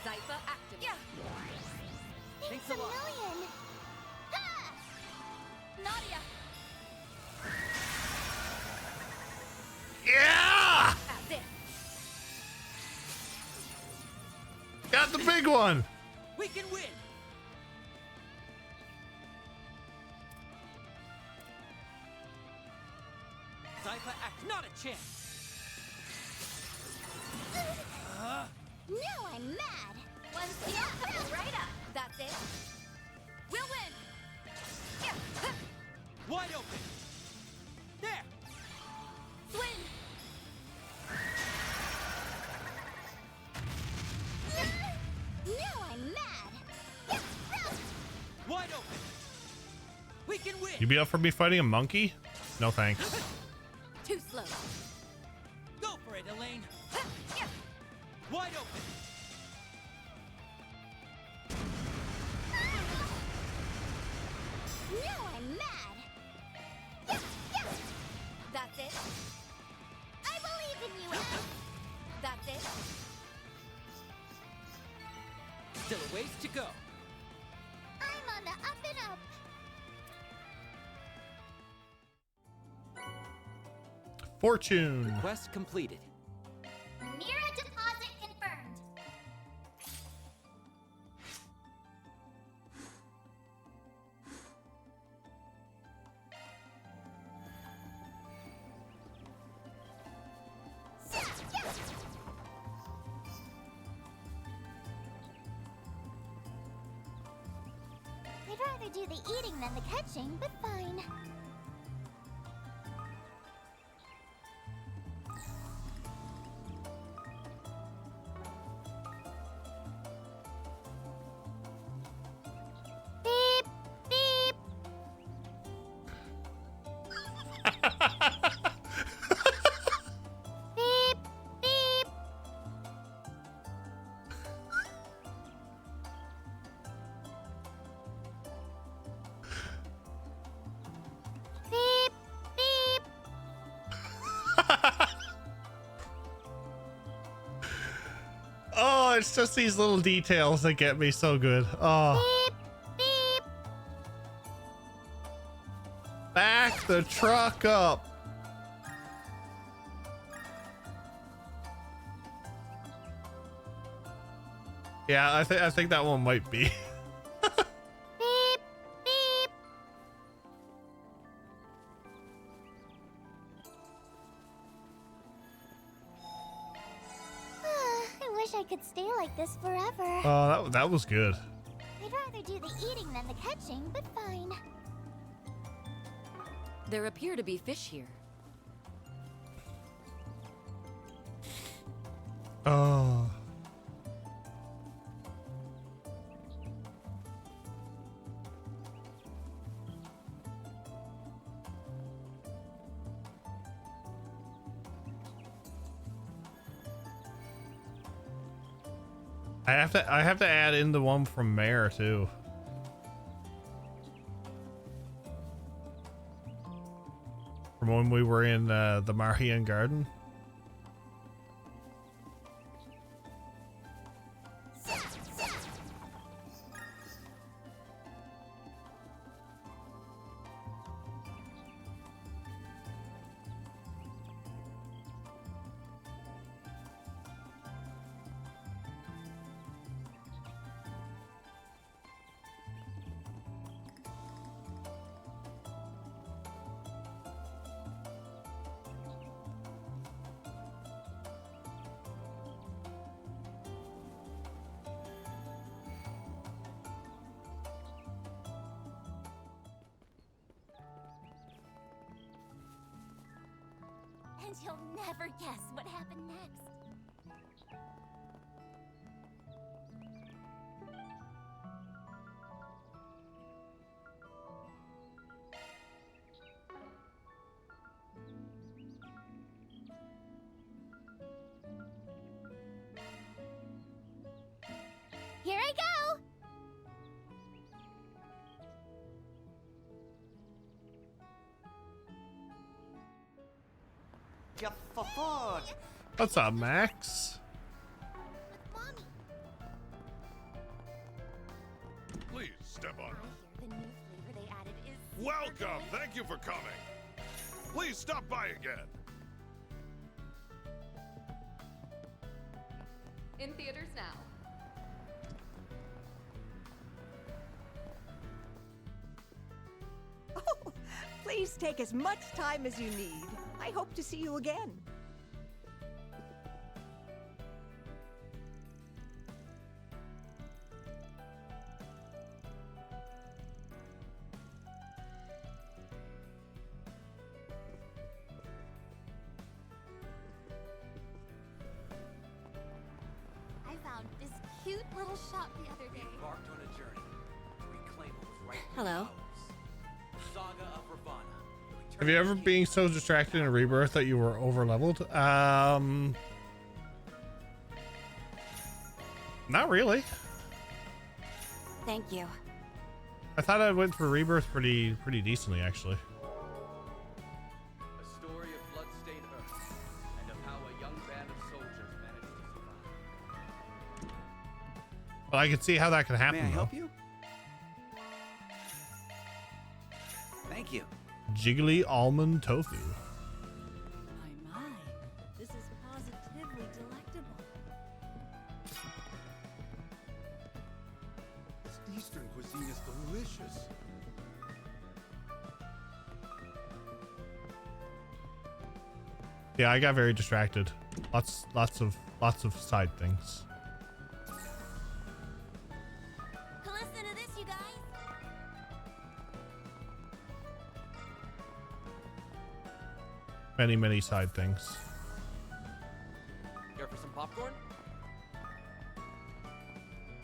Zypha active. Yeah! Thanks a lot. Million. Ha! Nadia! Yeah! That's it! Got the big one. We can win! Zypha act, not a chance! Now I'm mad. One steal coming right up. That's it. We'll win! Yeah! Wide open! There! Swing! Now I'm mad. Wide open! We can win! You be up for me fighting a monkey? No thanks. Too slow. Go for it, Elaine! Wide open! Now I'm mad. That's it. I believe in you, Ash. That's it. Still a ways to go. I'm on the up and up. Fortune. Quest completed. Mira deposit confirmed. I'd rather do the eating than the catching, but fine. Beep, beep. Beep, beep. Beep, beep. Oh, it's just these little details that get me so good. Oh. Beep, beep. Back the truck up. Yeah, I think that one might be. Beep, beep. I wish I could stay like this forever. Oh, that was good. I'd rather do the eating than the catching, but fine. There appear to be fish here. Oh. I have to add in the one from Mare too. From when we were in the Marhian Garden. And you'll never guess what happened next. Here I go! What's up, Max? Please step on. The new flavor they added is Welcome. Thank you for coming. Please stop by again. In theaters now. Oh, please take as much time as you need. I hope to see you again. I found this cute little shop the other day. Embarked on a journey to reclaim what was right. Hello. Saga of Ravana. Have you ever been so distracted in Rebirth that you were over leveled? Not really. Thank you. I thought I went through Rebirth pretty decently, actually. A story of blood-stained Earth and of how a young band of soldiers managed to survive. But I can see how that can happen. May I though. help you? Thank you. Jiggly almond tofu. My, this is positively delectable. This Eastern cuisine is delicious. Yeah, I got very distracted. Lots of side things. Listen to this, you guys. Many side things. Care for some popcorn?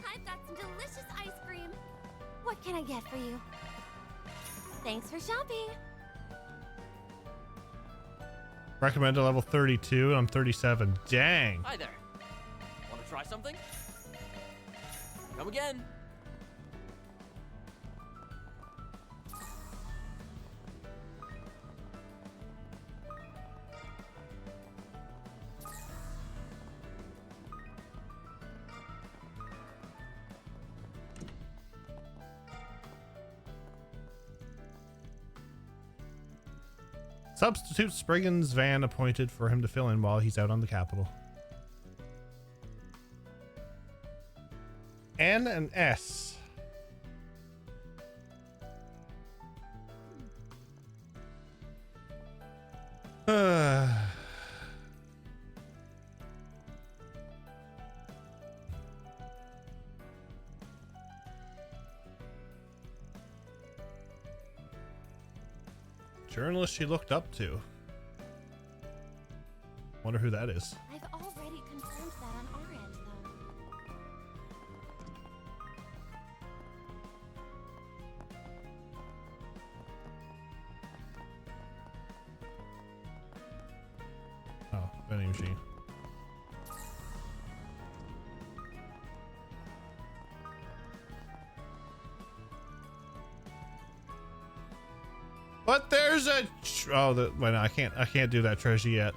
I've got some delicious ice cream. What can I get for you? Thanks for shopping. Recommended level 32, and I'm 37. Dang. Hi there. Want to try something? Come again. Substitute Spriggan's van appointed for him to fill in while he's out on the Capitol. N and S. Journalist she looked up to. Wonder who that is. I've already confirmed that on our end, though. Oh, vending machine. But there's a wait, no, I can't do that treasure yet.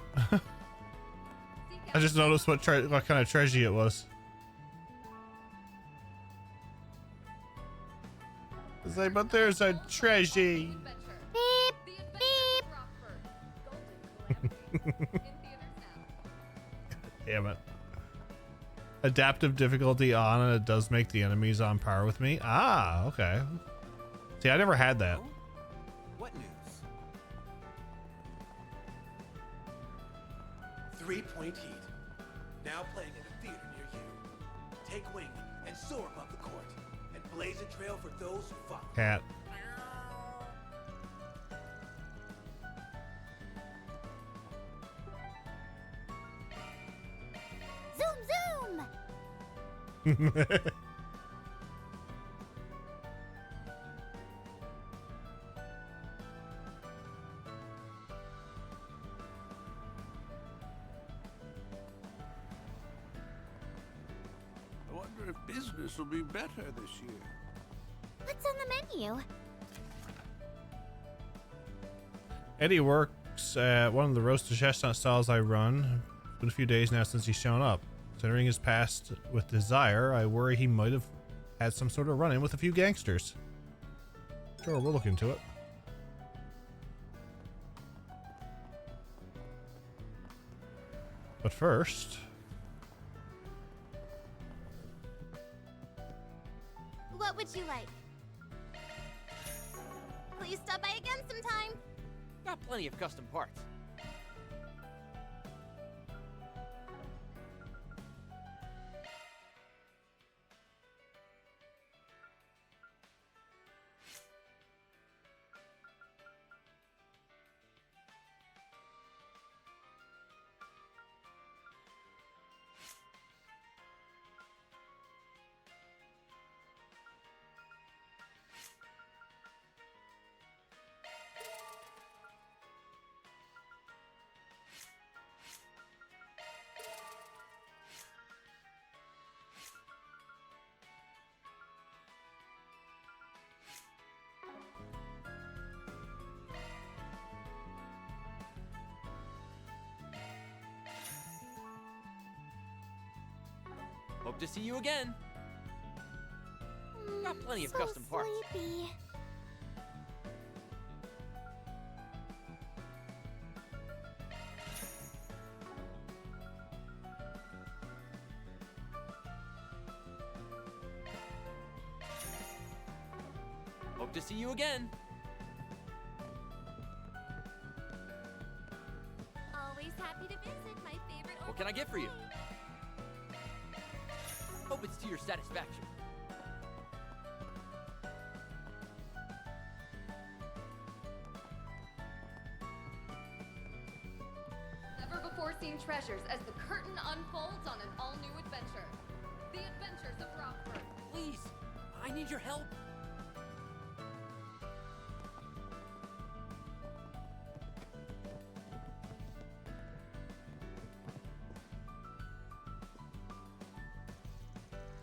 I just noticed what kind of treasure it was. It's like, but there's a treasure. Beep, beep. Damn it. Adaptive difficulty on, and it does make the enemies on par with me. Ah, okay. See, I never had that. What news? 3-point heat. Now playing in a theater near you. Take wing and soar above the court, and blaze a trail for those who follow. Cat. I wonder if business will be better this year. What's on the menu? Eddie works at one of the roasted chestnut stalls I run. It's been a few days now since he's shown up. Considering his past with Desire, I worry he might have had some sort of run-in with a few gangsters. Sure, we'll look into it. But first... What would you like? Please stop by again sometime. Got plenty of custom parts. Hope to see you again. Got plenty of custom parts. Sleepy. Hope to see you again. Always happy to visit my favorite. What can I get for you? Hope it's to your satisfaction. Never before seen treasures as the curtain unfolds on an all-new adventure. The Adventures of Rockford. Please, I need your help.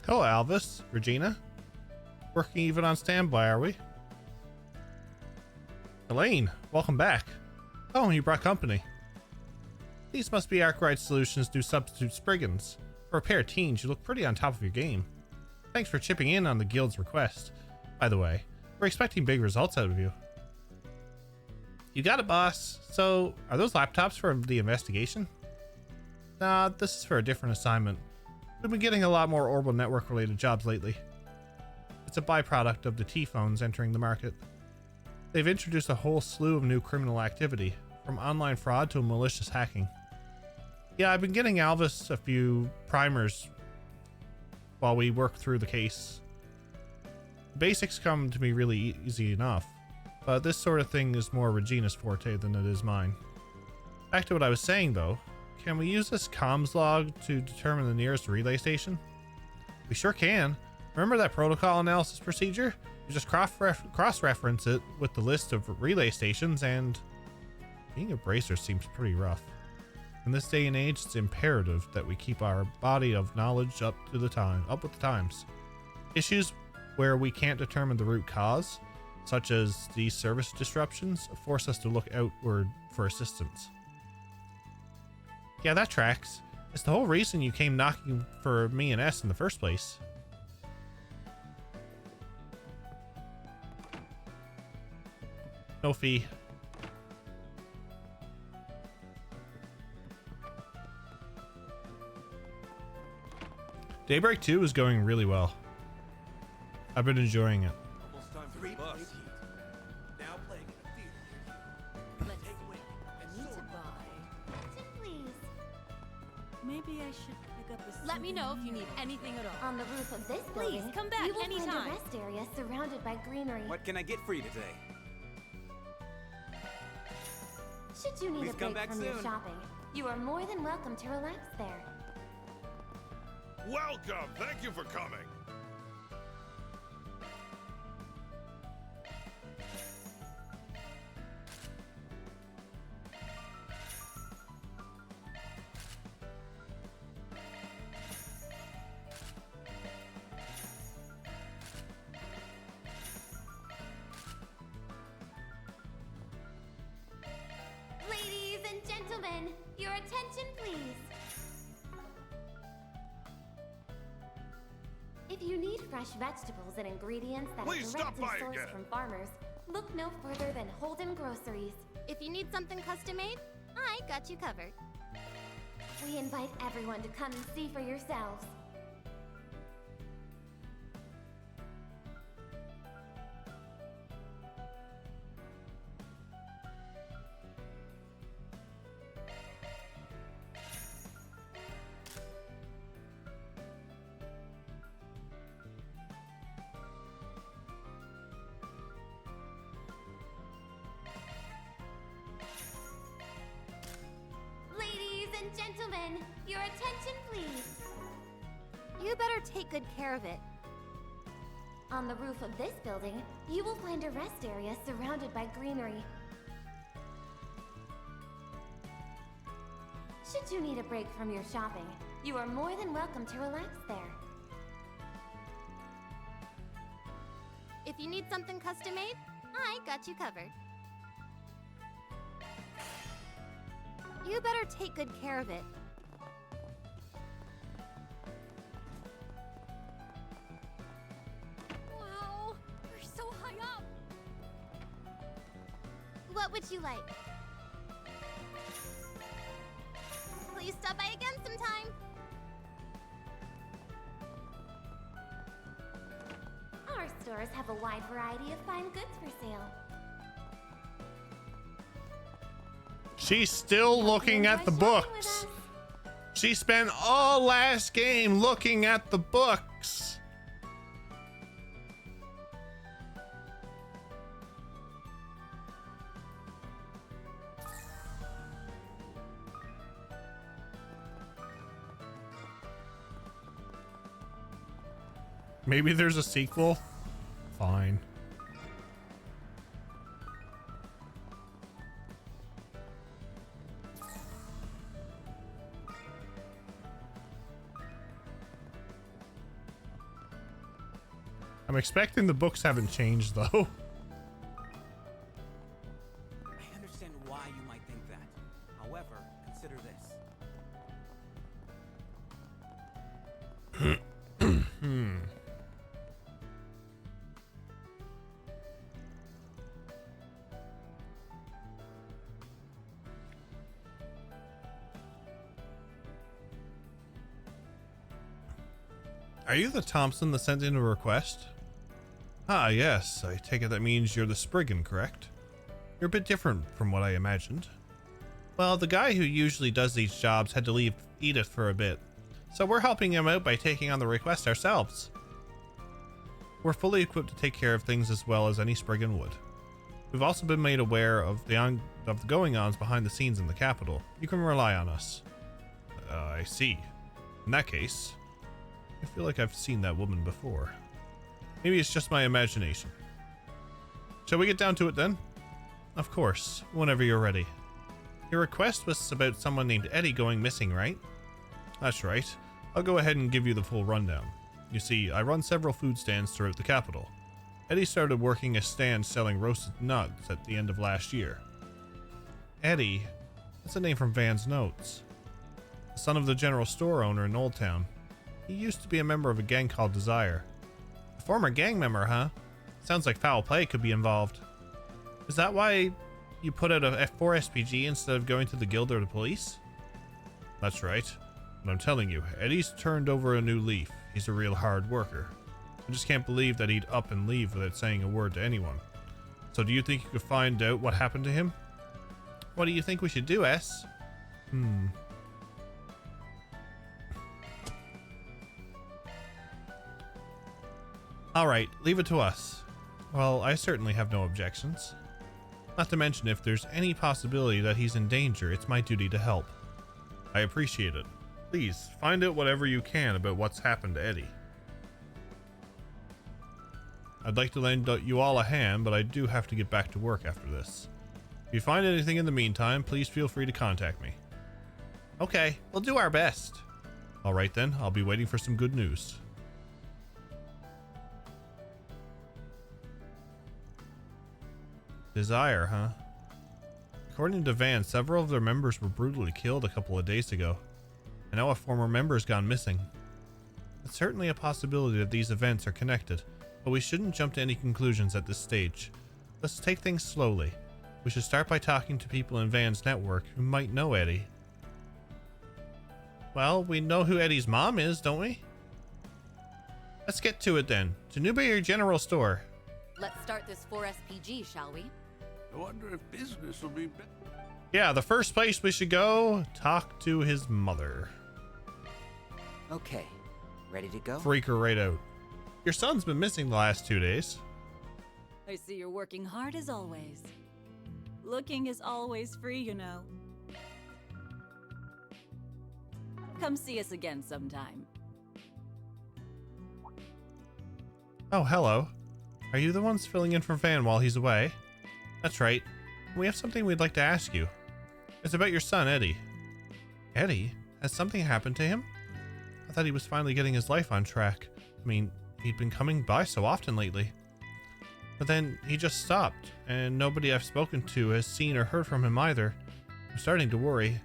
Hello, Alvis. Regina? Working even on standby, are we? Elaine, welcome back. Oh, you brought company. These must be Arkwright Solutions' new substitute Spriggans. For a pair of teens, you look pretty on top of your game. Thanks for chipping in on the guild's request. By the way, we're expecting big results out of you. You got it, boss. So, are those laptops for the investigation? Nah, this is for a different assignment. We've been getting a lot more orbital network related jobs lately. It's a byproduct of the T-phones entering the market. They've introduced a whole slew of new criminal activity, from online fraud to malicious hacking. Yeah, I've been getting Alvis a few primers while we work through the case. The basics come to me really easy enough, but this sort of thing is more Regina's forte than it is mine. Back to what I was saying though. Can we use this comms log to determine the nearest relay station? We sure can. Remember that protocol analysis procedure? You just cross-reference it with the list of relay stations, and being a bracer seems pretty rough. In this day and age, it's imperative that we keep our body of knowledge up with the times. Issues where we can't determine the root cause, such as these service disruptions, force us to look outward for assistance. Yeah, that tracks. It's the whole reason you came knocking for me and S in the first place. No fee. Daybreak 2 is going really well. I've been enjoying it. Almost time for the bus. Now playing in a theater near you. Take wing and Need to soar. buy. Please. Maybe I should pick up a Let me know if you need anything at all. On the roof of this Please, building, come back you will find anytime. a rest area surrounded by greenery. What can I get for you today? Should you need Please a come break back from your soon. shopping, you are more than welcome to relax there. Welcome! Thank you for coming! Ladies and gentlemen, your attention please. If you need fresh vegetables and ingredients that Please are stop directly by sourced again. from farmers, look no further than Holden Groceries. If you need something custom made, I got you covered. We invite everyone to come and see for yourselves. Ladies and gentlemen, your attention please. You better take good care of it. On the roof of this building, you will find a rest area surrounded by greenery. Should you need a break from your shopping, you are more than welcome to relax there. If you need something custom made, I got you covered. You better take good care of it. Wow, we're so high up. What would you like? Please stop by again sometime. Our stores have a wide variety of fine goods for sale. She's still looking at the books. She spent all last game looking at the books. Maybe there's a sequel. Fine. I'm expecting the books haven't changed though. I understand why you might think that. However, consider this. Are you the Thompson that sent in a request? Ah, yes. I take it that means you're the Spriggan, correct? You're a bit different from what I imagined. Well, the guy who usually does these jobs had to leave Edith for a bit, so we're helping him out by taking on the request ourselves. We're fully equipped to take care of things as well as any Spriggan would. We've also been made aware of the going-ons behind the scenes in the capital. You can rely on us. I see. In that case, I feel like I've seen that woman before. Maybe it's just my imagination. Shall we get down to it then? Of course, whenever you're ready. Your request was about someone named Eddie going missing, right? That's right. I'll go ahead and give you the full rundown. You see, I run several food stands throughout the capital. Eddie started working a stand selling roasted nuts at the end of last year. Eddie? That's a name from Van's notes. The son of the general store owner in Old Town. He used to be a member of a gang called Desire. A former gang member, huh? Sounds like foul play could be involved. Is that why you put out a F4 SPG instead of going to the guild or the police? That's right. But I'm telling you, Eddie's turned over a new leaf. He's a real hard worker. I just can't believe that he'd up and leave without saying a word to anyone. So do you think you could find out what happened to him? What do you think we should do, S? Alright, leave it to us. Well, I certainly have no objections. Not to mention, if there's any possibility that he's in danger, it's my duty to help. I appreciate it. Please, find out whatever you can about what's happened to Eddie. I'd like to lend you all a hand, but I do have to get back to work after this. If you find anything in the meantime, please feel free to contact me. Okay, we'll do our best. Alright then, I'll be waiting for some good news. Desire, huh? According to Van, several of their members were brutally killed a couple of days ago. And now a former member has gone missing. It's certainly a possibility that these events are connected, but we shouldn't jump to any conclusions at this stage. Let's take things slowly. We should start by talking to people in Van's network who might know Eddie. Well, we know who Eddie's mom is, don't we? Let's get to it then. To Newberry General Store. Let's start this 4SPG, shall we? I wonder if business will be better. Yeah, the first place we should go, talk to his mother. Okay, ready to go? Freak her right out. Your son's been missing the last 2 days. I see you're working hard as always. Looking is always free, you know. Come see us again sometime. Oh, hello. Are you the ones filling in for Van while he's away? That's right. We have something we'd like to ask you. It's about your son, Eddie. Eddie? Has something happened to him? I thought he was finally getting his life on track. I mean, he'd been coming by so often lately. But then he just stopped, and nobody I've spoken to has seen or heard from him either. I'm starting to worry.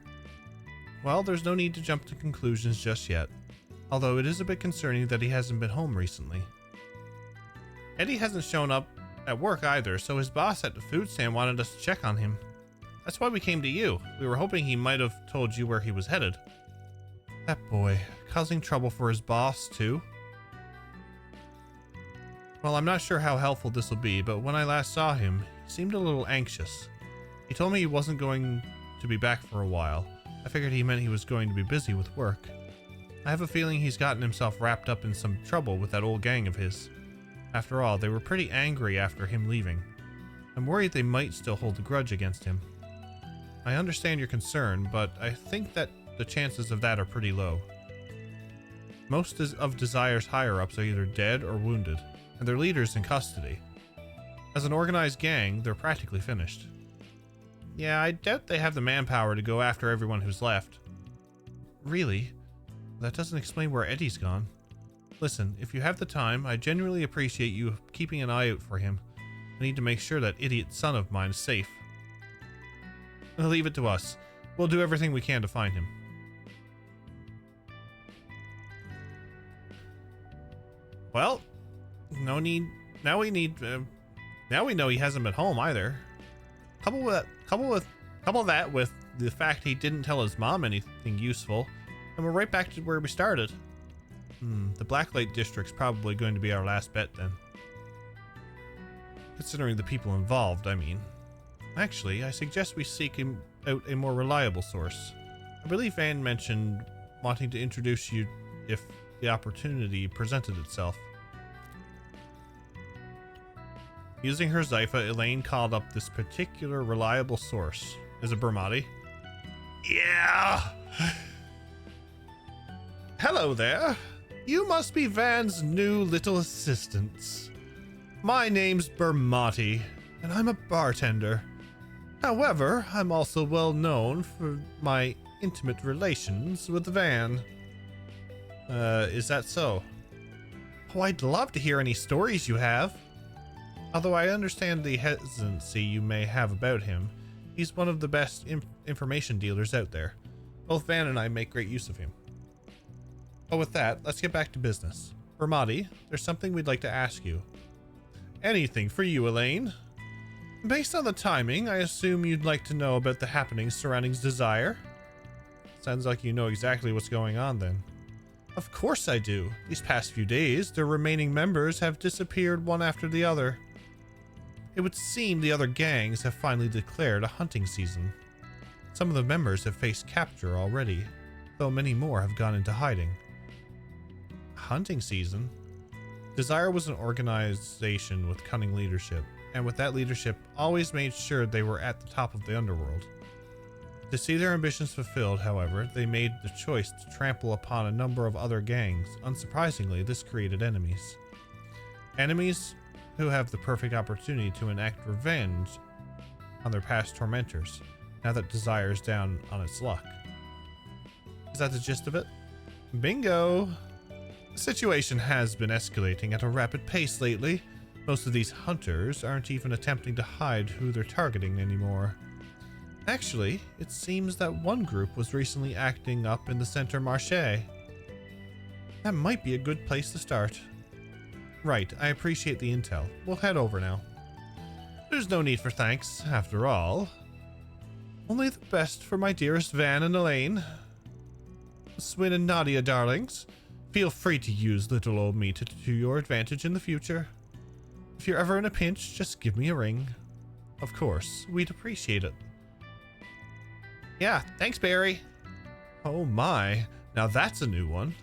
Well, there's no need to jump to conclusions just yet. Although it is a bit concerning that he hasn't been home recently. Eddie hasn't shown up at work either, so his boss at the food stand wanted us to check on him. That's why we came to you. We were hoping he might have told you where he was headed. That boy, causing trouble for his boss, too. Well, I'm not sure how helpful this will be, but when I last saw him, he seemed a little anxious. He told me he wasn't going to be back for a while. I figured he meant he was going to be busy with work. I have a feeling he's gotten himself wrapped up in some trouble with that old gang of his. After all, they were pretty angry after him leaving. I'm worried they might still hold a grudge against him. I understand your concern, but I think that the chances of that are pretty low. Most of Desire's higher-ups are either dead or wounded, and their leaders in custody. As an organized gang, they're practically finished. Yeah, I doubt they have the manpower to go after everyone who's left. Really? That doesn't explain where Eddie's gone. Listen, if you have the time, I genuinely appreciate you keeping an eye out for him. I need to make sure that idiot son of mine is safe. Leave it to us. We'll do everything we can to find him. Well, no need. Now we know he hasn't been home either. Couple that with the fact he didn't tell his mom anything useful, and we're right back to where we started. The Blacklight District's probably going to be our last bet then. Considering the people involved, I mean. Actually, I suggest we seek out a more reliable source. I believe Van mentioned wanting to introduce you if the opportunity presented itself. Using her Zypha, Elaine called up this particular reliable source. Is it Bermati? Yeah! Hello there. You must be Van's new little assistants. My name's Bermati, and I'm a bartender. However, I'm also well known for my intimate relations with Van. Is that so? Oh, I'd love to hear any stories you have. Although I understand the hesitancy you may have about him, he's one of the best information dealers out there. Both Van and I make great use of him. But with that, let's get back to business. Bermati, there's something we'd like to ask you. Anything for you, Elaine. Based on the timing, I assume you'd like to know about the happenings surrounding Desire? Sounds like you know exactly what's going on then. Of course I do. These past few days, their remaining members have disappeared one after the other. It would seem the other gangs have finally declared a hunting season. Some of the members have faced capture already, though many more have gone into hiding. Hunting season? Desire was an organization with cunning leadership, and with that leadership always made sure they were at the top of the underworld. To see their ambitions fulfilled, however, they made the choice to trample upon a number of other gangs. Unsurprisingly, this created enemies. Enemies who have the perfect opportunity to enact revenge on their past tormentors, now that Desire is down on its luck. Is that the gist of it? Bingo! The situation has been escalating at a rapid pace lately. Most of these hunters aren't even attempting to hide who they're targeting anymore. Actually, it seems that one group was recently acting up in the Center Marché. That might be a good place to start. Right, I appreciate the intel. We'll head over now. There's no need for thanks, after all. Only the best for my dearest Van and Elaine. Swin and Nadia, darlings. Feel free to use little old me to your advantage in the future. If you're ever in a pinch, just give me a ring. Of course, we'd appreciate it. Yeah, thanks, Barry. Oh my, now that's a new one.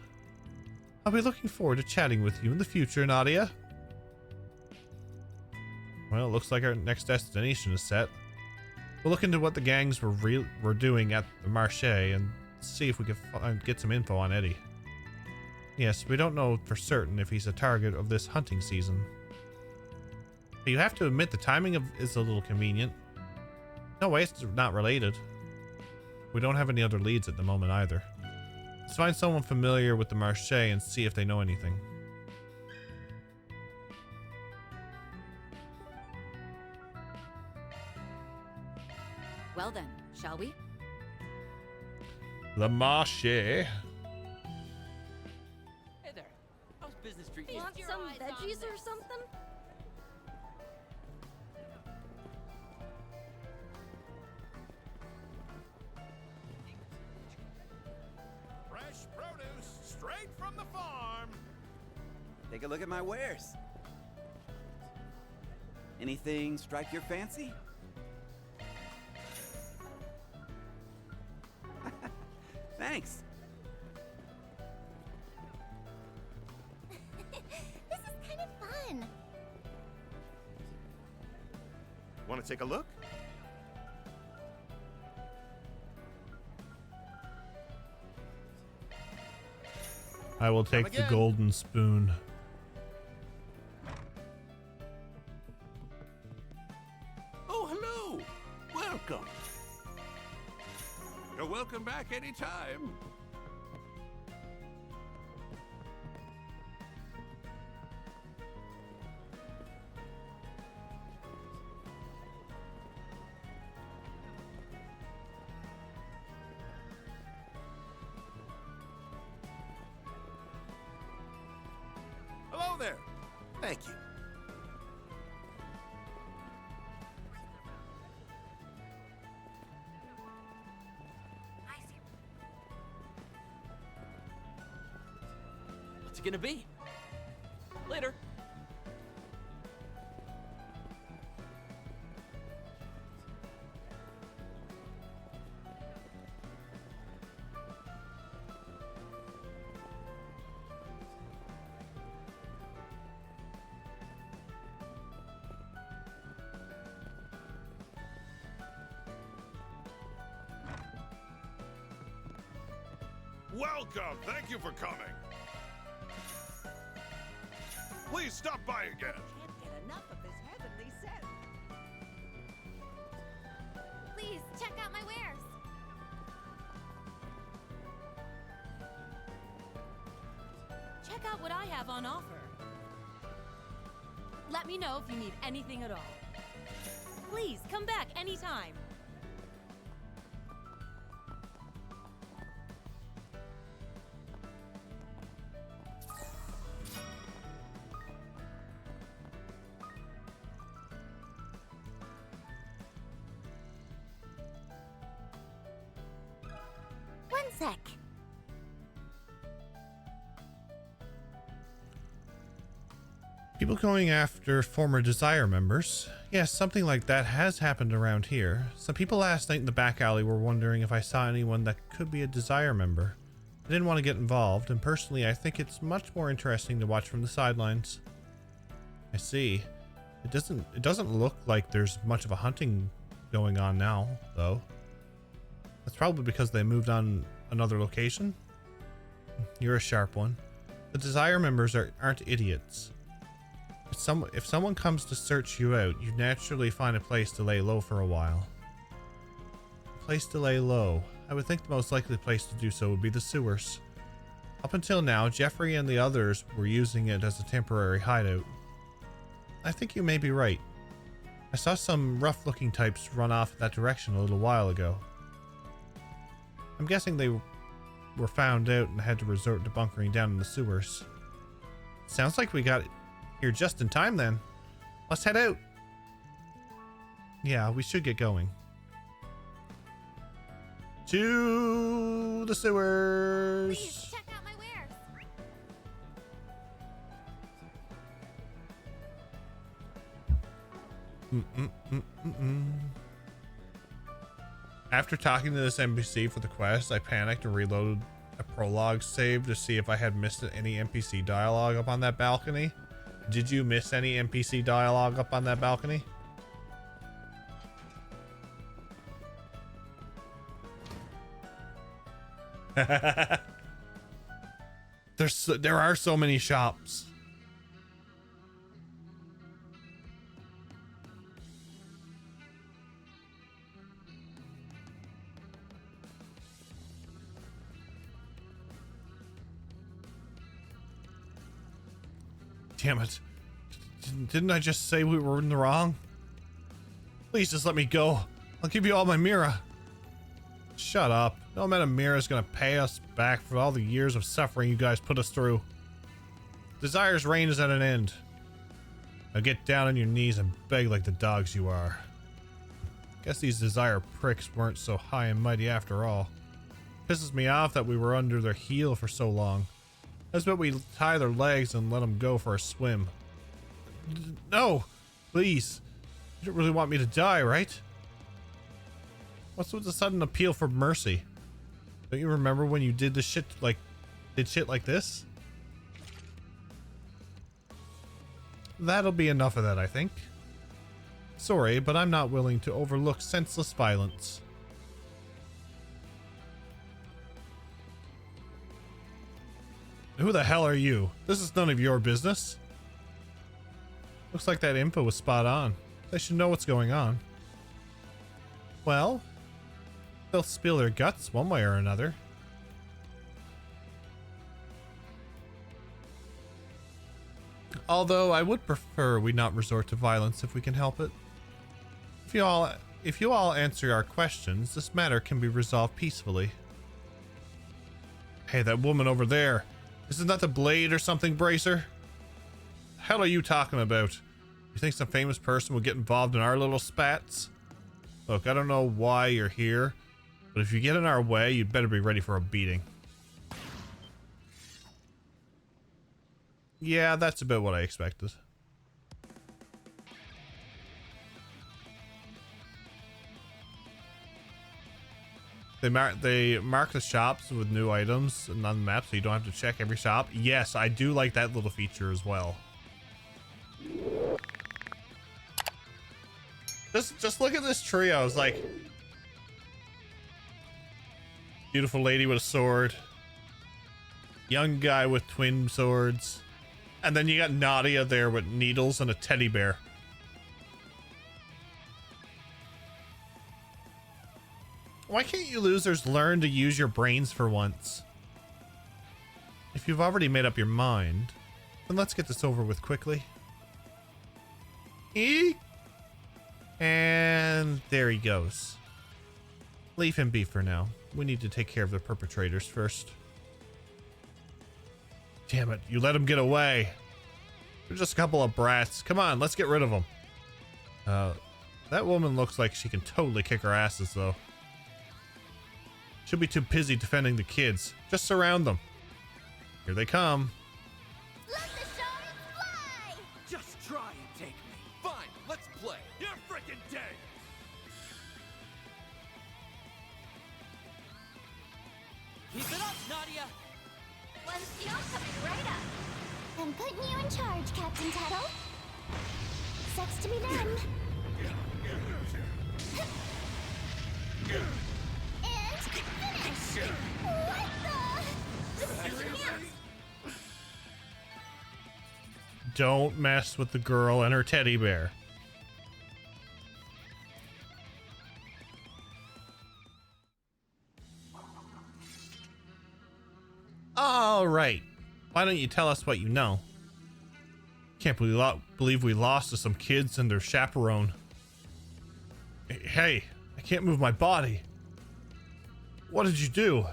I'll be looking forward to chatting with you in the future, Nadia. Well, it looks like our next destination is set. We'll look into what the gangs were doing at the Marché and see if we can get some info on Eddie. Yes, we don't know for certain if he's a target of this hunting season. But you have to admit the timing is a little convenient. No way it's not related. We don't have any other leads at the moment either. Let's find someone familiar with the Marché and see if they know anything. Well then, shall we? The Marché. Hey there. How's business treating you? Want some veggies or something? Fresh produce straight from the farm. Take a look at my wares. Anything strike your fancy? Thanks. This is kind of fun. Want to take a look? I will take the golden spoon. Oh, hello. Welcome. You're welcome back anytime. Hello there. Thank you. What's it gonna be? Later. Welcome. Thank you for coming. Please stop by again. Can't get enough of this heavenly scent. Please, check out my wares. Check out what I have on offer. Let me know if you need anything at all. Please, come back anytime. One sec. People going after former Desire members. Yes, something like that has happened around here. Some people last night in the back alley were wondering if I saw anyone that could be a Desire member. I didn't want to get involved, and personally I think it's much more interesting to watch from the sidelines. I see. It doesn't look like there's much of a hunting going on now, though. That's probably because they moved on another location. You're a sharp one. The Desire members aren't idiots. If someone comes to search you out, you naturally find a place to lay low for a while. A place to lay low. I would think the most likely place to do so would be the sewers. Up until now, Jeffrey and the others were using it as a temporary hideout. I think you may be right. I saw some rough-looking types run off in that direction a little while ago. I'm guessing they were found out and had to resort to bunkering down in the sewers. Sounds like we got here just in time then. Let's head out. Yeah, we should get going. To the sewers. Please check out my wares. After talking to this NPC for the quest, I panicked and reloaded a prologue save to see if I had missed any NPC dialogue up on that balcony. Did you miss any NPC dialogue up on that balcony? There are so many shops. Damn it. Didn't I just say we were in the wrong? Please just let me go. I'll give you all my Mira. Shut up. No amount of Mira is gonna pay us back for all the years of suffering you guys put us through. Desire's reign is at an end. Now get down on your knees and beg like the dogs you are. Guess these Desire pricks weren't so high and mighty after all. Pisses me off that we were under their heel for so long. I bet we tie their legs and let them go for a swim. No! Please. You don't really want me to die, right? What's with the sudden appeal for mercy? Don't you remember when you did shit like this? That'll be enough of that, I think. Sorry, but I'm not willing to overlook senseless violence. Who the hell are you? This is none of your business. Looks like that info was spot on. They should know what's going on. Well, they'll spill their guts one way or another. Although I would prefer we not resort to violence if we can help it. If you all answer our questions, this matter can be resolved peacefully. Hey, that woman over there. Isn't that the Blade or something, Bracer? The hell are you talking about? You think some famous person will get involved in our little spats? Look, I don't know why you're here, but if you get in our way, you'd better be ready for a beating. Yeah, that's about what I expected. They mark the shops with new items on the map, so you don't have to check every shop. Yes, I do like that little feature as well. Just look at this trio. It's like beautiful lady with a sword, young guy with twin swords, and then you got Nadia there with needles and a teddy bear. Why can't you losers learn to use your brains for once? If you've already made up your mind, then let's get this over with quickly. Eek! And there he goes. Leave him be for now. We need to take care of the perpetrators first. Damn it, you let him get away. They're just a couple of brats. Come on, let's get rid of them. That woman looks like she can totally kick our asses, though. She'll be too busy defending the kids. Just surround them. Here they come. Let the sharks fly! Just try and take me. Fine, let's play. You're freaking dead. Keep it up, Nadia. One steal coming right up. I'm putting you in charge, Captain Tuttle. Sucks to be them. And Don't mess with the girl and her teddy bear. All right. Why don't you tell us what you know? Can't believe we lost to some kids and their chaperone. Hey, I can't move my body. What did you do?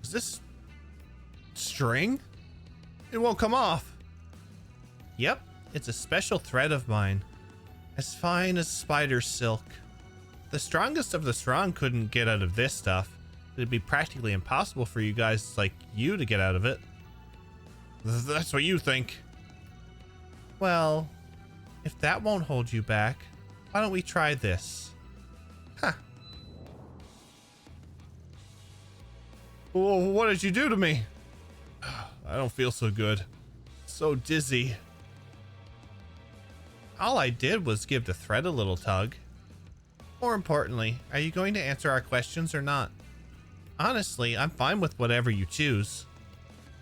Is this string? It won't come off. Yep, it's a special thread of mine. As fine as spider silk. The strongest of the strong couldn't get out of this stuff. It'd be practically impossible for you guys like you to get out of it. That's what you think. Well, if that won't hold you back, why don't we try this? Huh. Whoa, what did you do to me? I don't feel so good. So dizzy. All I did was give the thread a little tug. More importantly, are you going to answer our questions or not? Honestly, I'm fine with whatever you choose.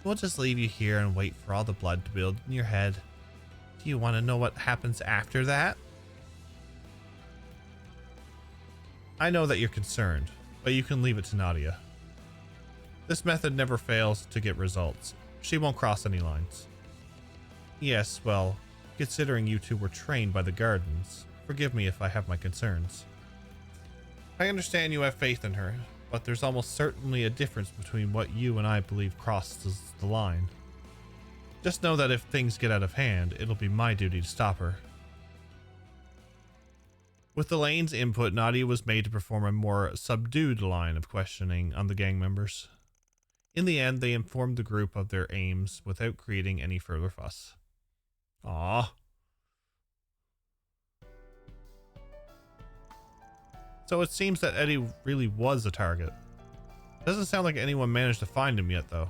We'll just leave you here and wait for all the blood to build in your head. Do you want to know what happens after that? I know that you're concerned, but you can leave it to Nadia. This method never fails to get results. She won't cross any lines. Yes, well, considering you two were trained by the Gardens, forgive me if I have my concerns. I understand you have faith in her, but there's almost certainly a difference between what you and I believe crosses the line. Just know that if things get out of hand, it'll be my duty to stop her. With Elaine's input, Nadia was made to perform a more subdued line of questioning on the gang members. In the end, they informed the group of their aims without creating any further fuss. Aww. So it seems that Eddie really was a target. Doesn't sound like anyone managed to find him yet, though.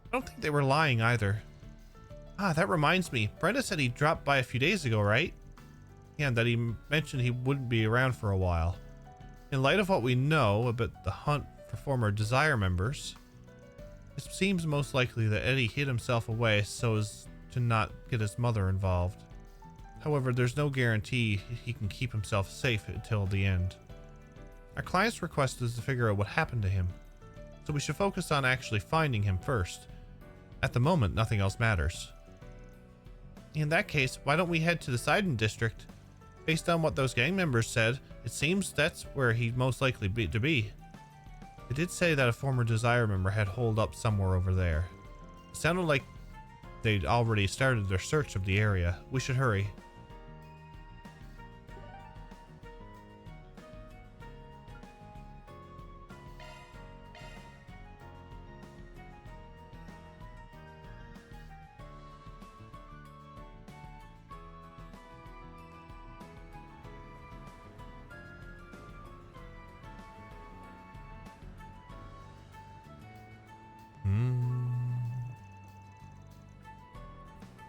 I don't think they were lying either. Ah, that reminds me. Brenda said he dropped by a few days ago, right? Yeah, and that he mentioned he wouldn't be around for a while. In light of what we know about the hunt for former Desire members, it seems most likely that Eddie hid himself away so as to not get his mother involved. However, there's no guarantee he can keep himself safe until the end. Our client's request is to figure out what happened to him, so we should focus on actually finding him first. At the moment, nothing else matters. In that case, why don't we head to the Sidon district? Based on what those gang members said, it seems that's where he'd most likely be to be. They did say that a former Desire member had holed up somewhere over there. It sounded like they'd already started their search of the area. We should hurry.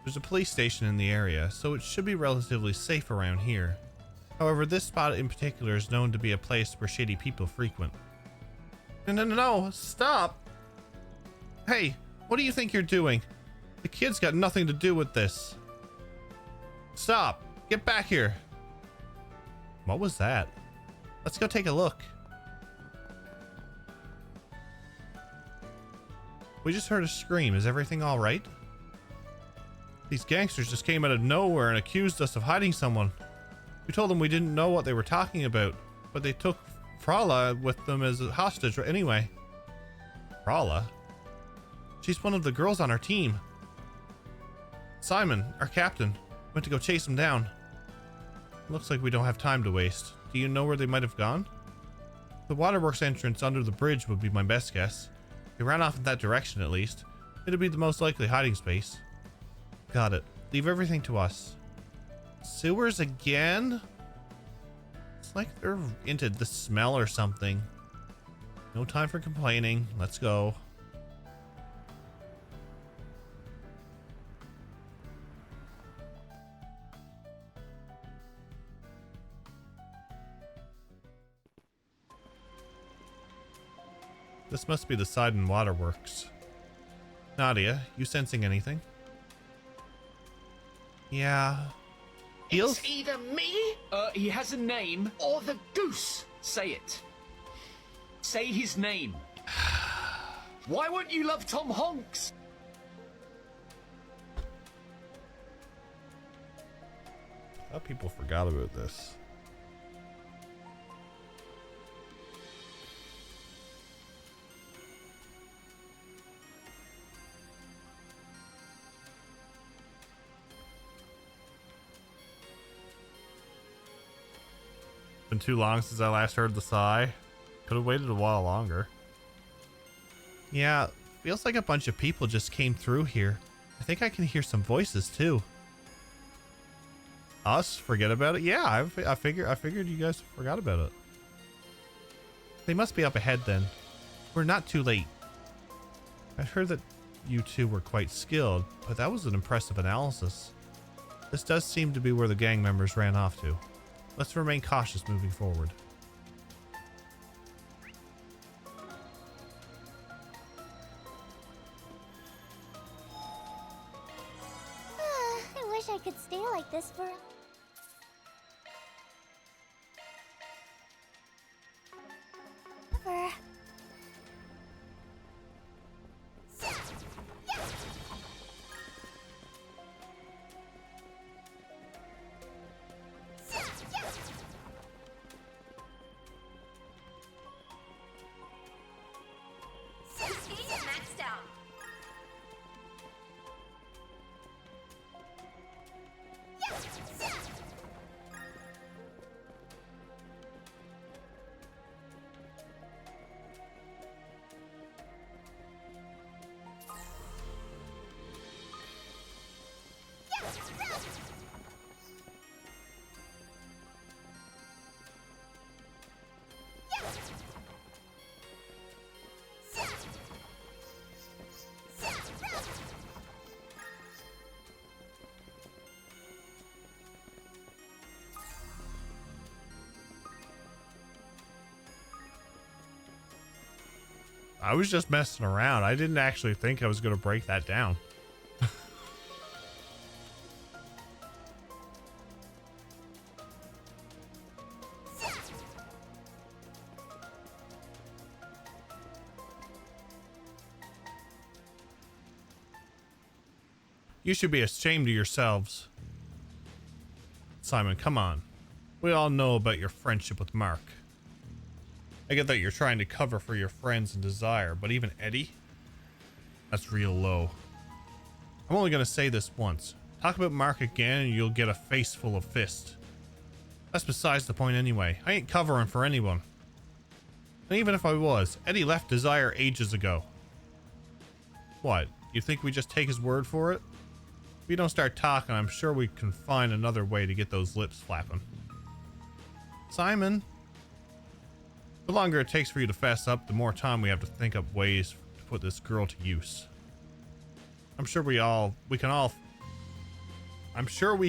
There's a police station in the area, so it should be relatively safe around here. However, this spot in particular is known to be a place where shady people frequent. No, stop! Hey, what do you think you're doing? The kid's got nothing to do with this. Stop! Get back here! What was that? Let's go take a look. We just heard a scream. Is everything all right? These gangsters just came out of nowhere and accused us of hiding someone. We told them we didn't know what they were talking about, but they took Frala with them as a hostage anyway. Frala? She's one of the girls on our team. Simon, our captain, went to go chase them down. Looks like we don't have time to waste. Do you know where they might have gone? The waterworks entrance under the bridge would be my best guess. They ran off in that direction at least. It'd be the most likely hiding space. Got it. Leave everything to us. Sewers again? It's like they're into the smell or something. No time for complaining. Let's go. The This must be the Sidon Waterworks. Nadia, you sensing anything? Yeah. It's either me, he has a name, or the goose. Say it. Say his name. Why won't you love Tom Honks? I thought people forgot about this. Been too long since I last heard the sigh. Could have waited a while longer. Yeah, feels like a bunch of people just came through here. I think I can hear some voices too. Us? Forget about it? Yeah, I figured you guys forgot about it. They must be up ahead then. We're not too late. I heard that you two were quite skilled, but that was an impressive analysis. This does seem to be where the gang members ran off to. Let's remain cautious moving forward. I wish I could stay like this for... forever. Maxed out. I was just messing around. I didn't actually think I was going to break that down. You should be ashamed of yourselves. Simon, come on. We all know about your friendship with Mark. I get that you're trying to cover for your friends and desire, but even Eddie? That's real low. I'm only going to say this once. Talk about Mark again and you'll get a face full of fist. That's besides the point anyway. I ain't covering for anyone. And even if I was, Eddie left Desire ages ago. What? You think we just take his word for it? If we don't start talking, I'm sure we can find another way to get those lips flapping. Simon? The longer it takes for you to fess up, the more time we have to think up ways to put this girl to use. I'm sure we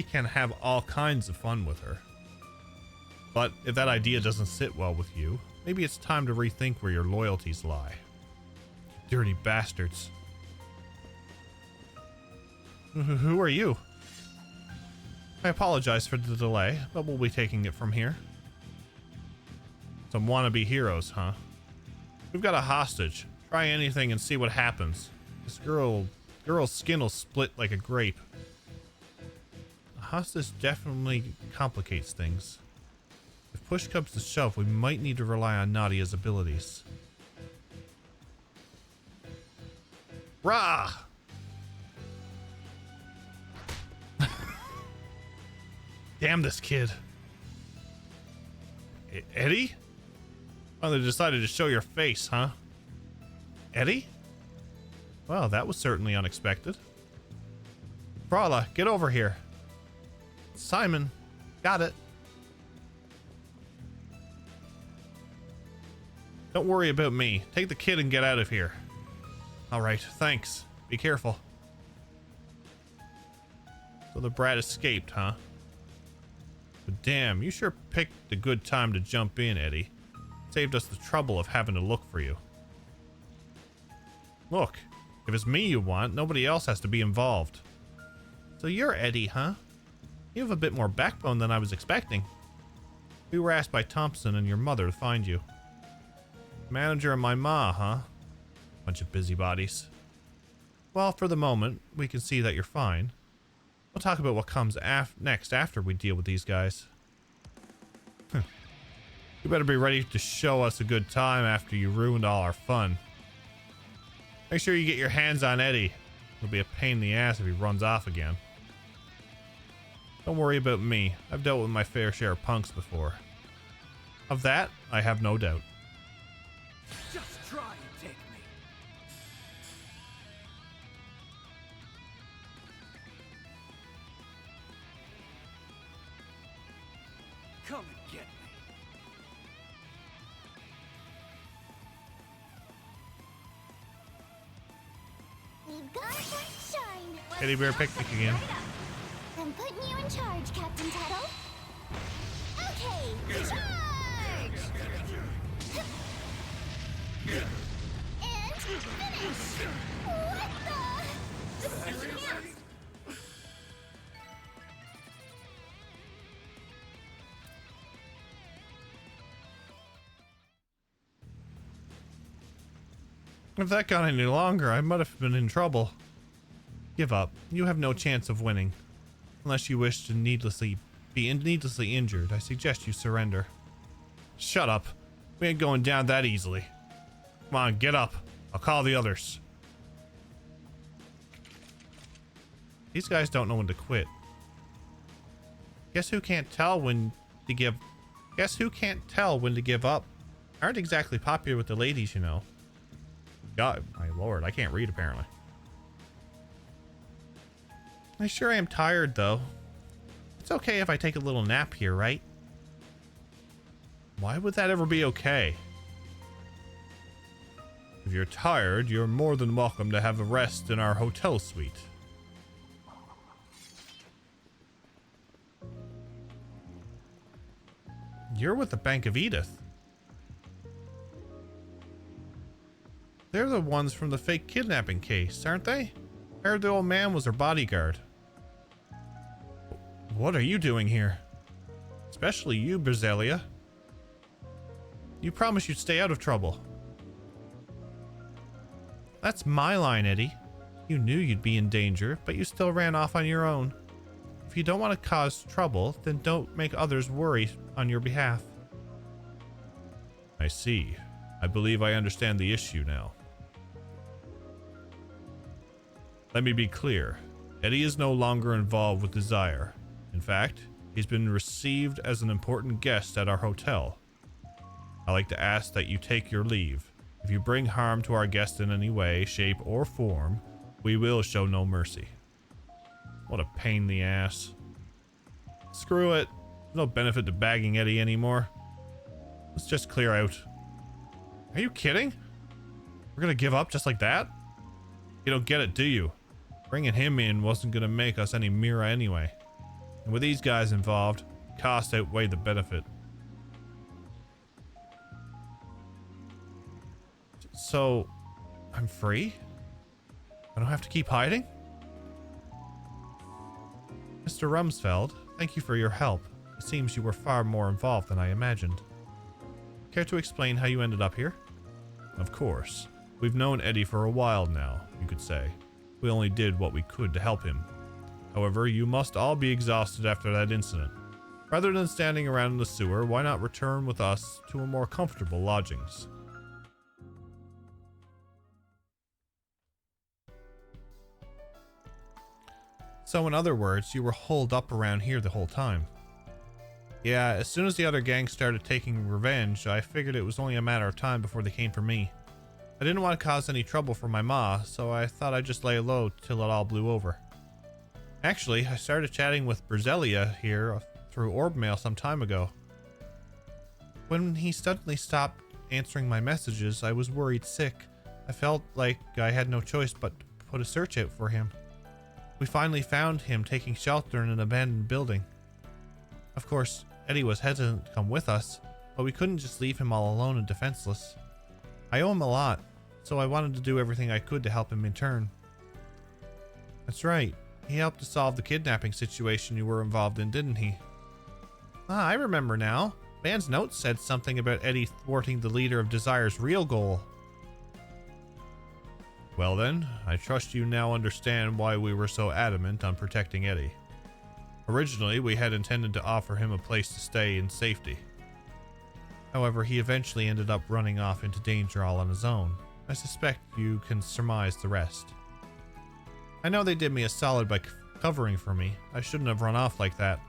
can have all kinds of fun with her. But if that idea doesn't sit well with you, maybe it's time to rethink where your loyalties lie. Dirty bastards. Who are you? I apologize for the delay, but we'll be taking it from here. Some wannabe heroes, huh? We've got a hostage. Try anything and see what happens. This girl's skin will split like a grape. A hostage definitely complicates things. If push comes to shove, we might need to rely on Nadia's abilities. Rah! Damn this kid. Eddie? Oh, they decided to show your face, huh? Eddie? Well, that was certainly unexpected. Frala, get over here. Simon, got it. Don't worry about me. Take the kid and get out of here. All right, thanks. Be careful. So the brat escaped, huh? But damn, you sure picked a good time to jump in, Eddie. Saved us the trouble of having to look for you. Look, if it's me you want, nobody else has to be involved. So you're Eddie, huh? You have a bit more backbone than I was expecting. We were asked by Thompson and your mother to find you. Manager and my ma, huh? Bunch of busybodies. Well, for the moment, we can see that you're fine. We'll talk about what comes next after we deal with these guys. You better be ready to show us a good time after you ruined all our fun. Make sure you get your hands on Eddie. It'll be a pain in the ass if he runs off again. Don't worry about me. I've dealt with my fair share of punks before. Of that, I have no doubt. Just try and take me. Come and get me. We've got sunshine. Teddy bear picnic again. I'm putting you in charge, Captain Tuttle. Okay, charge! And finish! What the? This can't... If that got any longer, I might have been in trouble. Give up. You have no chance of winning. Unless you wish to be needlessly injured, I suggest you surrender. Shut up. We ain't going down that easily. Come on, get up. I'll call the others. These guys don't know when to quit. Guess who can't tell when to give up? Aren't exactly popular with the ladies, you know. God, my lord, I can't read apparently. I sure am tired though. It's okay if I take a little nap here, right? Why would that ever be okay? If you're tired, you're more than welcome to have a rest in our hotel suite. You're with the Bank of Edith. They're the ones from the fake kidnapping case, aren't they? I heard the old man was her bodyguard. What are you doing here? Especially you, Berzelia. You promised you'd stay out of trouble. That's my line, Eddie. You knew you'd be in danger, but you still ran off on your own. If you don't want to cause trouble, then don't make others worry on your behalf. I see. I believe I understand the issue now. Let me be clear. Eddie is no longer involved with Desire. In fact, he's been received as an important guest at our hotel. I'd like to ask that you take your leave. If you bring harm to our guest in any way, shape, or form, we will show no mercy. What a pain in the ass. Screw it. There's no benefit to bagging Eddie anymore. Let's just clear out. Are you kidding? We're gonna give up just like that? You don't get it, do you? Bringing him in wasn't gonna make us any Mira anyway. And with these guys involved, cost outweighed the benefit. So, I'm free? I don't have to keep hiding? Mr. Rumsfeld, thank you for your help. It seems you were far more involved than I imagined. Care to explain how you ended up here? Of course. We've known Eddie for a while now, you could say. We only did what we could to help him. However, you must all be exhausted after that incident. Rather than standing around in the sewer, why not return with us to a more comfortable lodgings? So in other words, you were holed up around here the whole time. Yeah, as soon as the other gang started taking revenge, I figured it was only a matter of time before they came for me. I didn't want to cause any trouble for my ma, so I thought I'd just lay low till it all blew over. Actually, I started chatting with Berzelia here through orb mail some time ago. When he suddenly stopped answering my messages, I was worried sick. I felt like I had no choice but to put a search out for him. We finally found him taking shelter in an abandoned building. Of course, Eddie was hesitant to come with us, but we couldn't just leave him all alone and defenseless. I owe him a lot. so I wanted to do everything I could to help him in turn. That's right. He helped to solve the kidnapping situation you were involved in, didn't he? Ah, I remember now. Man's note said something about Eddie thwarting the leader of Desire's real goal. Well then, I trust you now understand why we were so adamant on protecting Eddie. Originally, we had intended to offer him a place to stay in safety. However, he eventually ended up running off into danger all on his own. I suspect you can surmise the rest. I know they did me a solid by covering for me. I shouldn't have run off like that.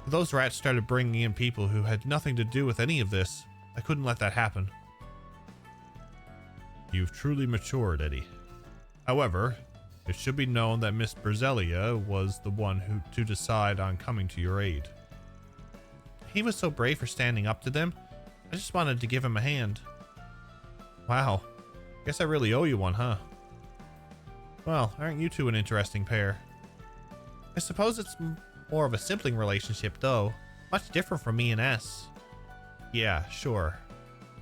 But those rats started bringing in people who had nothing to do with any of this. I couldn't let that happen. You've truly matured, Eddie. However, it should be known that Miss Berzelia was the one to decide on coming to your aid. He was so brave for standing up to them. I just wanted to give him a hand. Wow. Guess I really owe you one, huh? Well, aren't you two an interesting pair? I suppose it's more of a sibling relationship, though. Much different from me and S. Yeah, sure.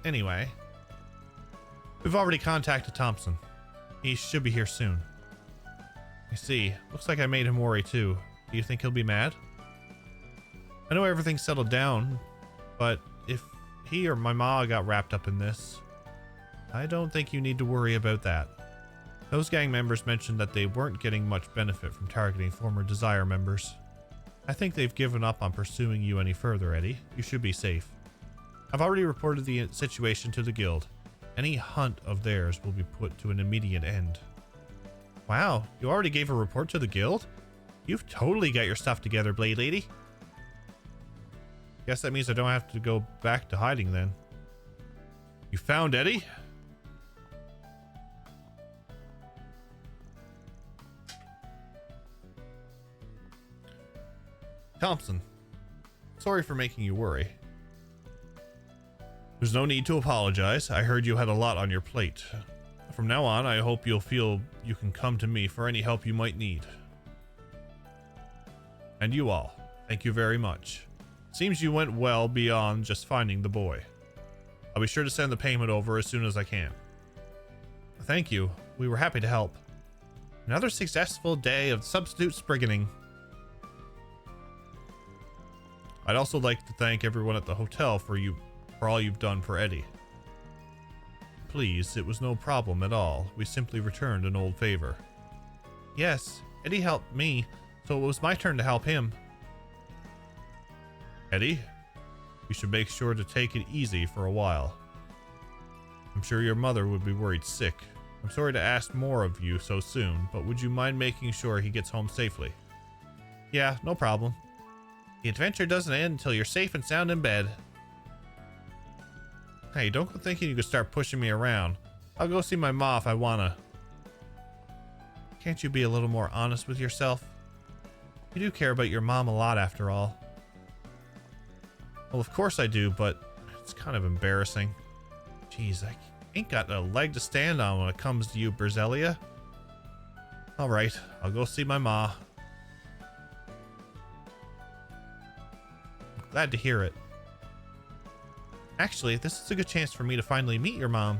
Anyway. We've already contacted Thompson. He should be here soon. I see. Looks like I made him worry too. Do you think he'll be mad? I know everything's settled down, but if he or my ma got wrapped up in this, I don't think you need to worry about that. Those gang members mentioned that they weren't getting much benefit from targeting former Desire members. I think they've given up on pursuing you any further, Eddie. You should be safe. I've already reported the situation to the guild. Any hunt of theirs will be put to an immediate end. Wow, you already gave a report to the guild? You've totally got your stuff together, Blade Lady. Guess that means I don't have to go back to hiding then. You found Eddie? Thompson, sorry for making you worry. There's no need to apologize. I heard you had a lot on your plate. From now on, I hope you'll feel you can come to me for any help you might need. And you all, thank you very much. Seems you went well beyond just finding the boy. I'll be sure to send the payment over as soon as I can. Thank you. We were happy to help. Another successful day of substitute spriganing. I'd also like to thank everyone at the hotel for all you've done for Eddie. Please, it was no problem at all. We simply returned an old favor. Yes, Eddie helped me, so it was my turn to help him. Eddie, you should make sure to take it easy for a while. I'm sure your mother would be worried sick. I'm sorry to ask more of you so soon, but would you mind making sure he gets home safely? Yeah, no problem. The adventure doesn't end until you're safe and sound in bed. Hey, don't go thinking you can start pushing me around. I'll go see my ma if I wanna. Can't you be a little more honest with yourself? You do care about your mom a lot after all. Well, of course I do, but it's kind of embarrassing. Jeez, I ain't got a leg to stand on when it comes to you, Berzelia. Alright, I'll go see my ma. Glad to hear it. Actually, this is a good chance for me to finally meet your mom.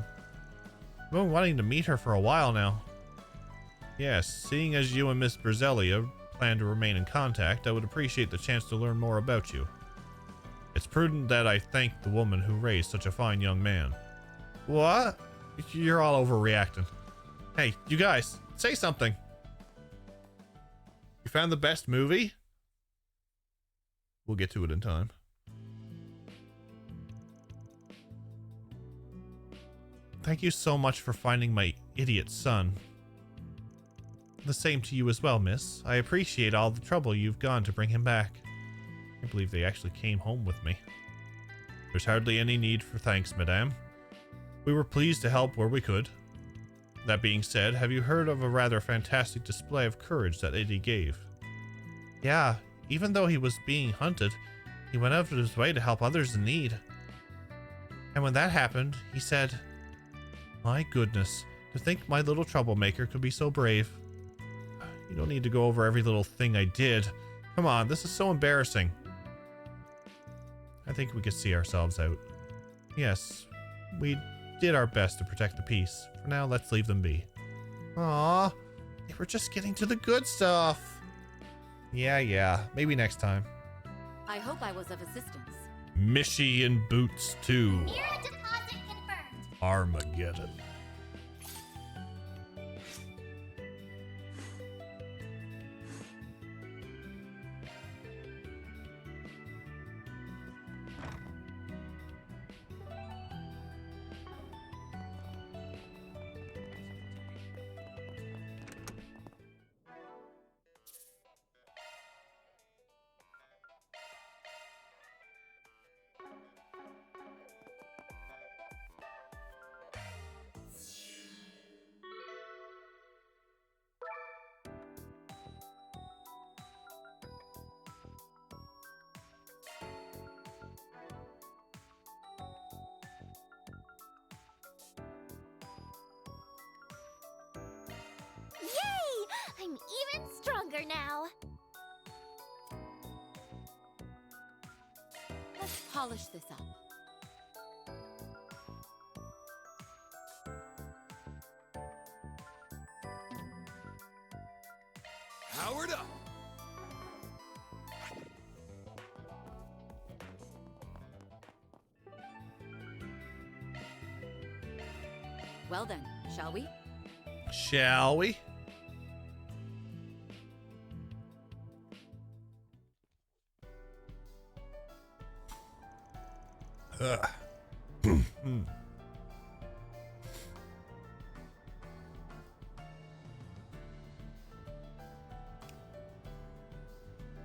I've been wanting to meet her for a while now. Yes, seeing as you and Miss Berzelia plan to remain in contact, I would appreciate the chance to learn more about you. It's prudent that I thank the woman who raised such a fine young man. What? You're all overreacting. Hey, you guys, say something. You found the best movie? We'll get to it in time. Thank you so much for finding my idiot son. The same to you as well, miss. I appreciate all the trouble you've gone to bring him back. I can't believe they actually came home with me. There's hardly any need for thanks, madame. We were pleased to help where we could. That being said, have you heard of a rather fantastic display of courage that Eddie gave? Yeah, even though he was being hunted, he went out of his way to help others in need. And when that happened, he said, "My goodness, to think my little troublemaker could be so brave." You don't need to go over every little thing I did. Come on, this is so embarrassing. I think we could see ourselves out. Yes, we did our best to protect the peace. For now, let's leave them be. Aw, they were just getting to the good stuff. Yeah, maybe next time. I hope I was of assistance. Mishy and Boots 2. Era deposit confirmed. Armageddon. Yay! I'm even stronger now. Let's polish this up. Powered up. Well then, shall we? Shall we?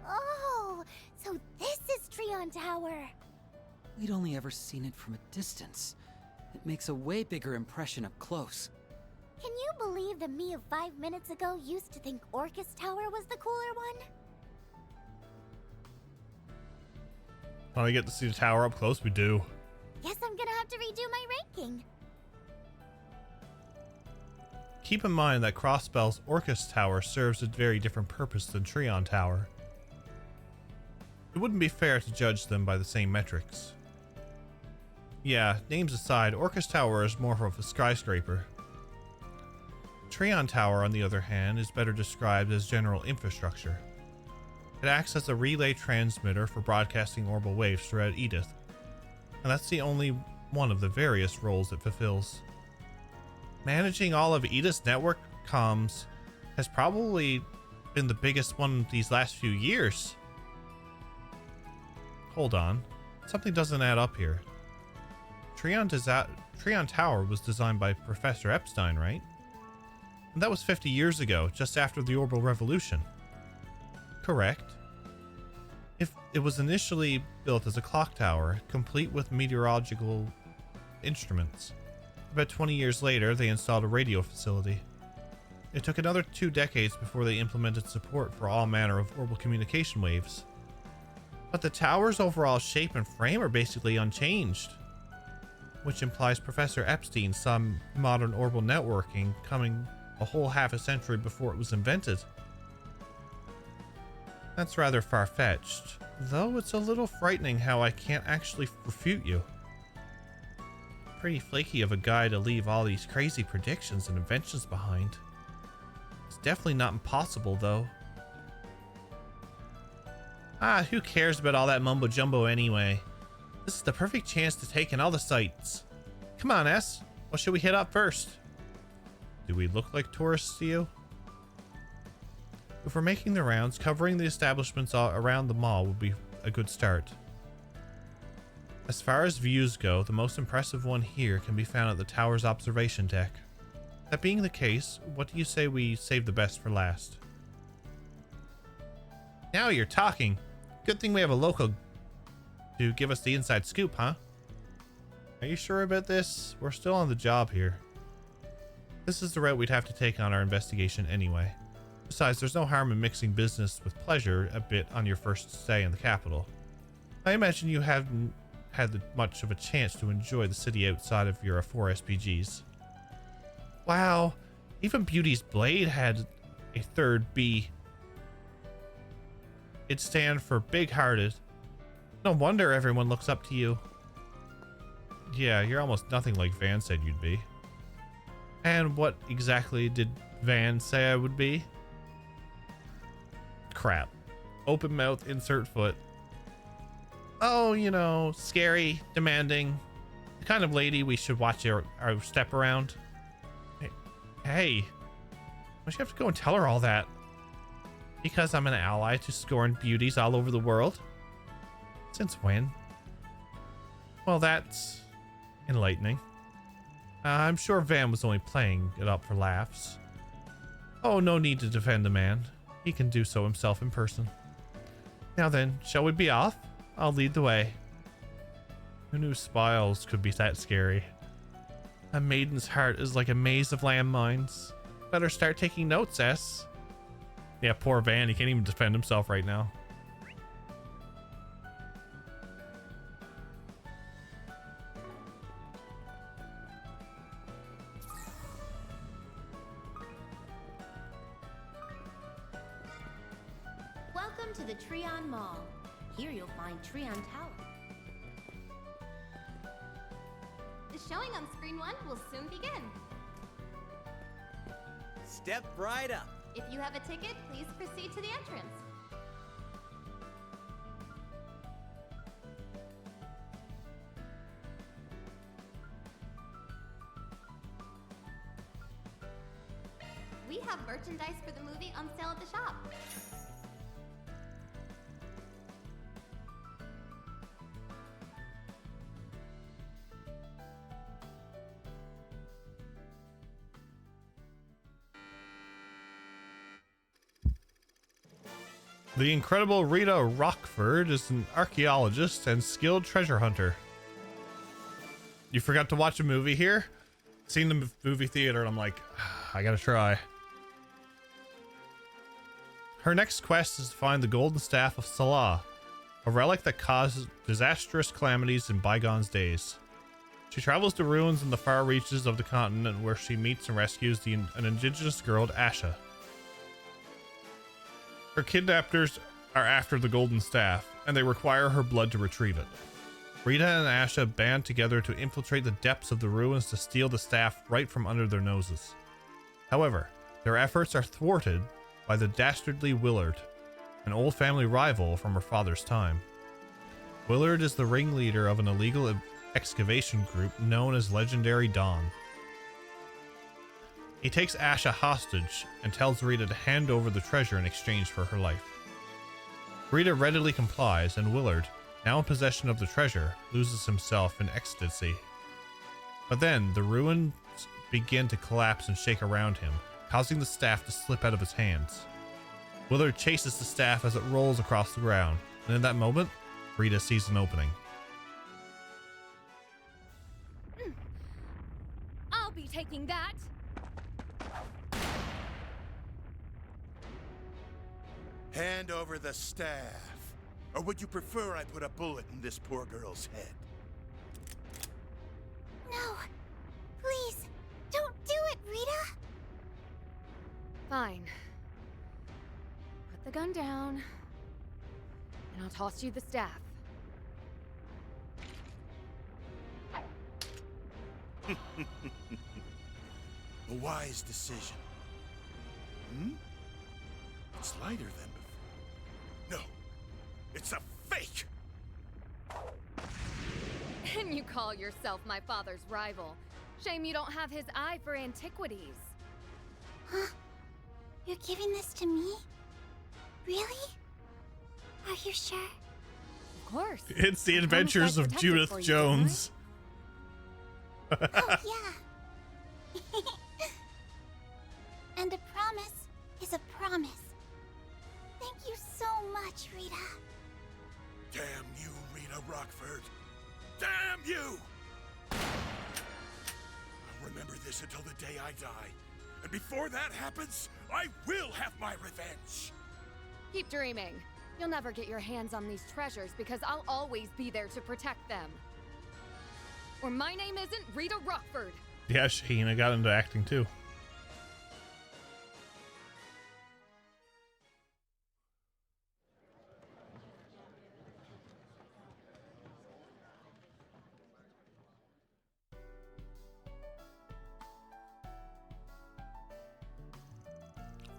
Oh, so this is Treon Tower. We'd only ever seen it from a distance. It makes a way bigger impression up close. Can you believe the me of 5 minutes ago used to think Orcus Tower was the cooler one? When I get to see the tower up close, we do. Guess I'm gonna have to redo my ranking. Keep in mind that Crossbell's Orcus Tower serves a very different purpose than Treon Tower. It wouldn't be fair to judge them by the same metrics. Yeah, names aside, Orcus Tower is more of a skyscraper. Treon Tower, on the other hand, is better described as general infrastructure. It acts as a relay transmitter for broadcasting orbital waves throughout Edith, and that's the only one of the various roles it fulfills. Managing all of Edith's network comms has probably been the biggest one these last few years. Hold on, something doesn't add up here. Treon Tower was designed by Professor Epstein, right? And that was 50 years ago, just after the orbital revolution. Correct. If it was initially built as a clock tower, complete with meteorological instruments. About 20 years later, they installed a radio facility. It took another 2 decades before they implemented support for all manner of orbital communication waves. But the tower's overall shape and frame are basically unchanged, which implies Professor Epstein saw modern orbital networking coming a whole half a century before it was invented. That's rather far-fetched, though it's a little frightening how I can't actually refute you. Pretty flaky of a guy to leave all these crazy predictions and inventions behind. It's definitely not impossible, though. Who cares about all that mumbo-jumbo anyway? This is the perfect chance to take in all the sights. Come on, S. What should we hit up first? Do we look like tourists to you? If we're making the rounds, covering the establishments all around the mall would be a good start. As far as views go, the most impressive one here can be found at the tower's observation deck. That being the case, what do you say we save the best for last? Now you're talking. Good thing we have a local to give us the inside scoop, huh? Are you sure about this? We're still on the job here. This is the route we'd have to take on our investigation anyway. Besides, there's no harm in mixing business with pleasure a bit on your first stay in the capital. I imagine you haven't had much of a chance to enjoy the city outside of your 4 SPGs. Wow, even Beauty's Blade had a third B. It stands for big-hearted. No wonder everyone looks up to you. Yeah, you're almost nothing like Van said you'd be. And what exactly did Van say I would be? Crap. Open mouth, insert foot. Oh, you know, scary, demanding. The kind of lady we should watch our step around. Hey, why'd you have to go and tell her all that? Because I'm an ally to scorned beauties all over the world? Since when? Well, that's enlightening. I'm sure Van was only playing it up for laughs. Oh, no need to defend the man. He can do so himself in person. Now then, shall we be off? I'll lead the way. Who knew spiles could be that scary? A maiden's heart is like a maze of landmines. Better start taking notes, S. Yeah, poor Van. He can't even defend himself right now. Welcome to the Treon Mall. Here you'll find Treon Tower. The showing on screen 1 will soon begin. Step right up. If you have a ticket, please proceed to the entrance. We have merchandise for the movie on sale at the shop. The incredible Rita Rockford is an archaeologist and skilled treasure hunter. You forgot to watch a movie here? Seen the movie theater and I'm like, I gotta try. Her next quest is to find the golden staff of Salah, a relic that caused disastrous calamities in bygone days. She travels to ruins in the far reaches of the continent where she meets and rescues an indigenous girl, Asha. Her kidnappers are after the golden staff, and they require her blood to retrieve it. Rita and Asha band together to infiltrate the depths of the ruins to steal the staff right from under their noses. However, their efforts are thwarted by the dastardly Willard, an old family rival from her father's time. Willard is the ringleader of an illegal excavation group known as Legendary Dawn. He takes Asha hostage and tells Rita to hand over the treasure in exchange for her life. Rita readily complies, and Willard, now in possession of the treasure, loses himself in ecstasy. But then, the ruins begin to collapse and shake around him, causing the staff to slip out of his hands. Willard chases the staff as it rolls across the ground, and in that moment, Rita sees an opening. I'll be taking that. Hand over the staff. Or would you prefer I put a bullet in this poor girl's head? No. Please, don't do it, Rita. Fine. Put the gun down, and I'll toss you the staff. A wise decision. Hmm? It's lighter than before. No, it's a fake! And you call yourself my father's rival. Shame you don't have his eye for antiquities. Huh? You're giving this to me? Really? Are you sure? Of course. It's the adventures of Judith Jones. Oh, yeah. And a promise is a promise. Thank you so much, Rita. Damn you, Rita Rockford. Damn you! I'll remember this until the day I die. And before that happens, I will have my revenge. Keep dreaming. You'll never get your hands on these treasures because I'll always be there to protect them. Or my name isn't Rita Rockford. Yeah, Shahina got into acting too.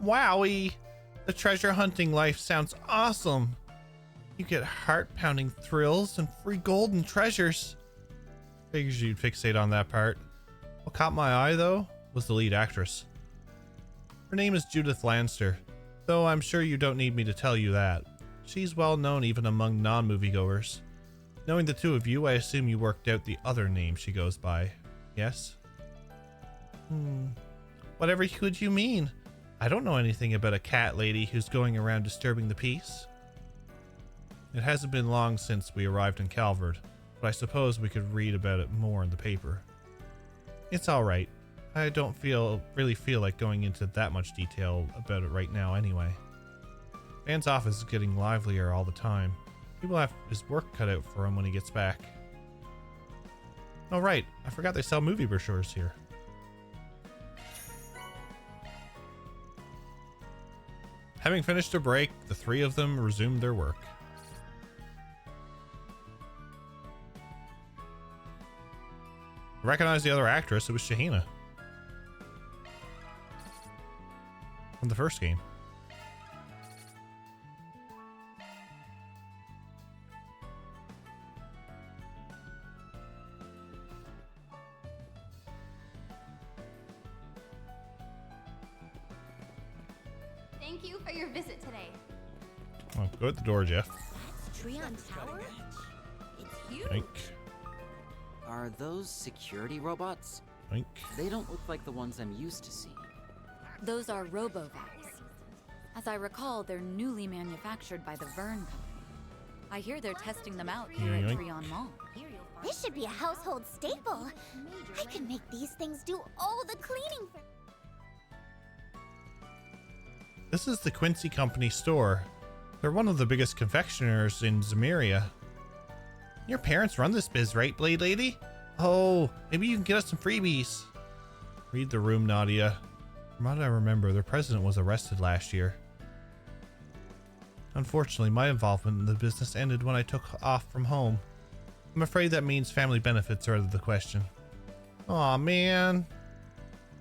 Wowie! The treasure hunting life sounds awesome. You get heart-pounding thrills and free gold and treasures. Figures you'd fixate on that part. What caught my eye, though, was the lead actress. Her name is Judith Lanster, though I'm sure you don't need me to tell you that. She's well known even among non-moviegoers. Knowing the two of you, I assume you worked out the other name she goes by. Yes? Whatever could you mean? I don't know anything about a cat lady who's going around disturbing the peace. It hasn't been long since we arrived in Calvert, but I suppose we could read about it more in the paper. It's alright. I don't really feel like going into that much detail about it right now anyway. Van's office is getting livelier all the time. He will have his work cut out for him when he gets back. Oh right, I forgot they sell movie brochures here. Having finished a break, the three of them resumed their work. I recognize the other actress. It was Shahina from the first game. Thank you for your visit today. Oh, go at the door, Jeff. That's Treon Tower? It's huge. Think. Are those security robots? Think. They don't look like the ones I'm used to seeing. Those are RoboVacs. As I recall, they're newly manufactured by the Vern Company. I hear they're testing them out here at Treon Mall. This should be a household staple. I could make these things do all the cleaning for... This is the Quincy Company store. They're one of the biggest confectioners in Zemeria. Your parents run this biz, right, Blade Lady? Oh, maybe you can get us some freebies. Read the room, Nadia. From what I remember, their president was arrested last year. Unfortunately, my involvement in the business ended when I took off from home. I'm afraid that means family benefits are out of the question. Aw, man.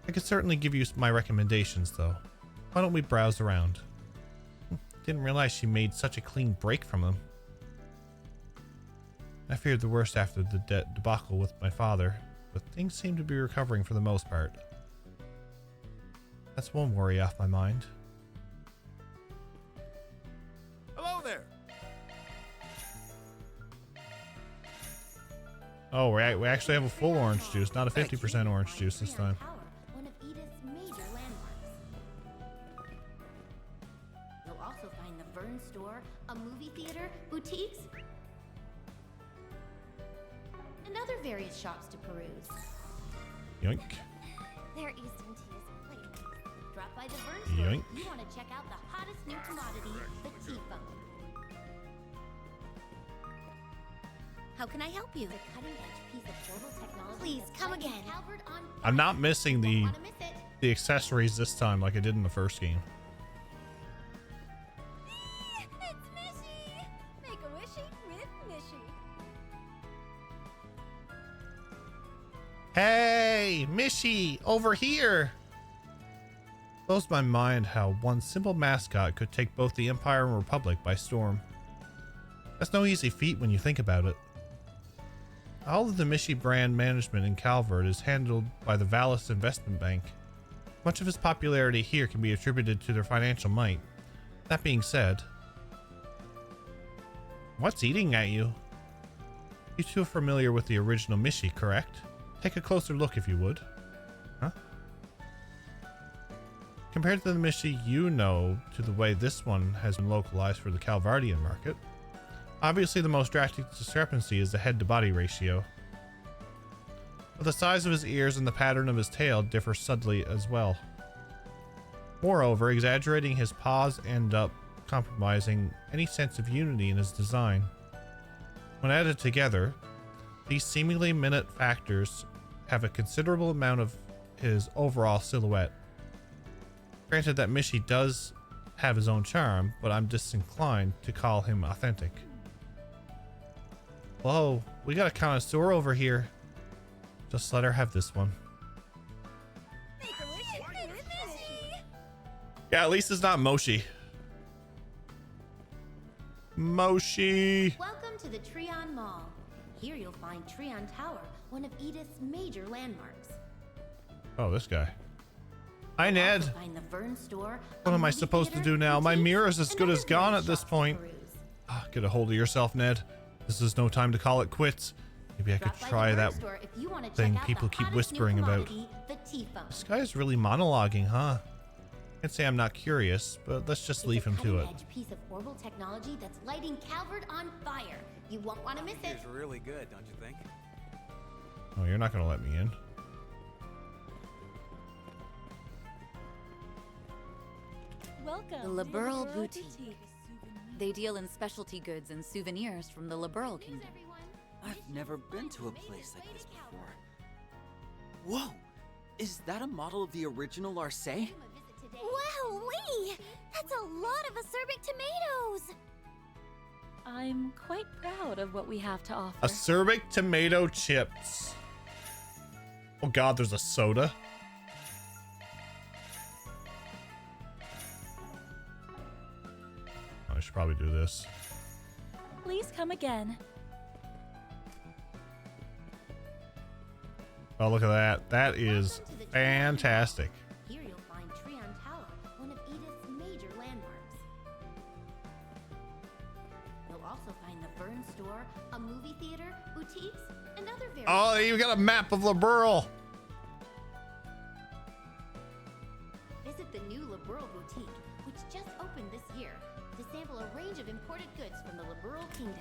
I could certainly give you my recommendations, though. Why don't we browse around? Didn't realize she made such a clean break from them. I feared the worst after the debacle with my father, but things seem to be recovering for the most part. That's one worry off my mind. Hello there. Oh, we actually have a full orange juice, not a 50% orange juice this time. One of Edith's major landmarks. You'll also find the Vern store, a movie theater, boutiques, and other various shops to peruse. Yoink. Their Eastern tea is quite nice. Drop by the Vern store Yoink. if you want to check out the hottest new commodity, the tea phone. How can I help you? The cutting-edge piece of portal technology. Please come again. I'm not missing the Wanna miss it? accessories this time like I did in the first game. It's Mishy! Make a wishy with Mishy. Hey, Mishy, over here! Blows my mind how one simple mascot could take both the Empire and Republic by storm. That's no easy feat when you think about it. All of the Mishy brand management in Calvert is handled by the Valis Investment Bank. Much of its popularity here can be attributed to their financial might. That being said, what's eating at you? You two are familiar with the original Mishy, correct? Take a closer look if you would. Huh? Compared to the Mishy you know to the way this one has been localized for the Calvardian market, obviously the most drastic discrepancy is the head-to-body ratio. But the size of his ears and the pattern of his tail differ subtly as well. Moreover, exaggerating his paws end up compromising any sense of unity in his design. When added together, these seemingly minute factors have a considerable amount of his overall silhouette. Granted that Mishy does have his own charm, but I'm disinclined to call him authentic. Whoa, we got a connoisseur over here. Just let her have this one. Make a wishy with Mishy. Yeah, at least it's not Moshi. Moshi. Welcome to the Treon Mall. Here you'll find Treon Tower, one of Edith's major landmarks. Oh, this guy. Hi, Ned. Find the Vern store. What am I supposed to do now? My mirror's as good as gone at this point. Get a hold of yourself, Ned. This is no time to call it quits. Maybe I could try that thing people keep whispering about. This guy's really monologuing, huh? I'd say I'm not curious, but let's just leave him to it. Piece of orbital technology that's lighting Calvert on fire. You won't want to miss it. It's really good, don't you think? Oh, you're not gonna let me in. Welcome. The Liberal Boutique. They deal in specialty goods and souvenirs from the Liberal Kingdom. I've never been to a place like this before. Whoa! Is that a model of the original Arcee? Wow-wee! That's a lot of acerbic tomatoes! I'm quite proud of what we have to offer. Acerbic tomato chips. Oh god, there's a soda. Oh, I should probably do this. Please come again. Oh, look at that. That is fantastic. Here you'll find Treon Tower, one of Edith's major landmarks. You'll also find the Vern store, a movie theater, boutiques, and other various... Oh, you got a map of Liberal. Visit the new Liberal Boutique, which just opened this year, to sample a range of imported goods from the Liberal Kingdom.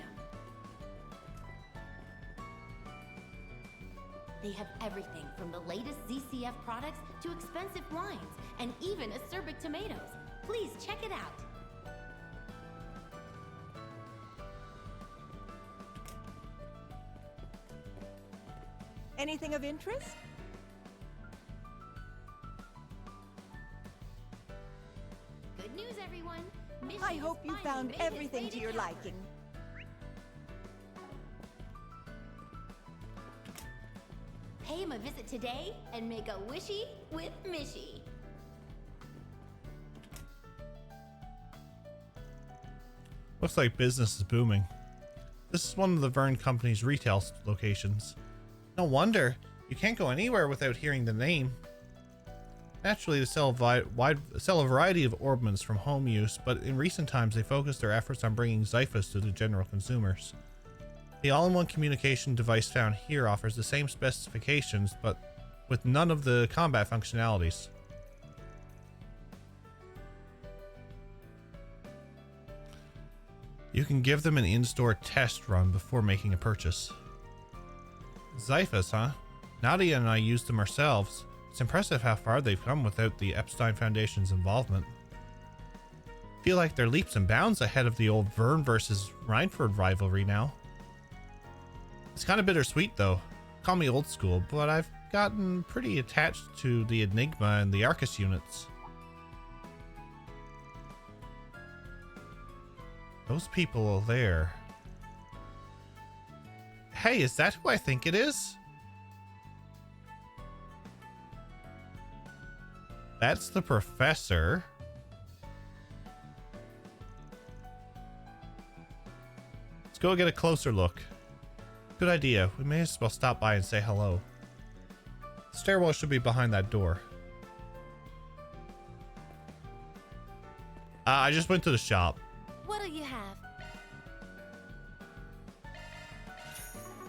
They have everything from the latest ZCF products to expensive wines and even acerbic tomatoes. Please check it out. Anything of interest? Good news, everyone. I hope you found everything to your liking. Pay him a visit today and make a wishy with Mishy. Looks like business is booming. This is one of the Vern Company's retail locations. No wonder. You can't go anywhere without hearing the name. Naturally, they sell a variety of orbments from home use, but in recent times they focused their efforts on bringing Xiphas to the general consumers. The all-in-one communication device found here offers the same specifications, but with none of the combat functionalities. You can give them an in-store test run before making a purchase. Xiphas, huh? Nadia and I used them ourselves. It's impressive how far they've come without the Epstein Foundation's involvement. Feel like they're leaps and bounds ahead of the old Vern versus Rhineford rivalry now. It's kind of bittersweet though. Call me old school, but I've gotten pretty attached to the Enigma and the Arcus units. Those people there. Hey, is that who I think it is? That's the professor. Let's go get a closer look. Good idea. We may as well stop by and say hello. The stairwell should be behind that door. I just went to the shop. What'll you have?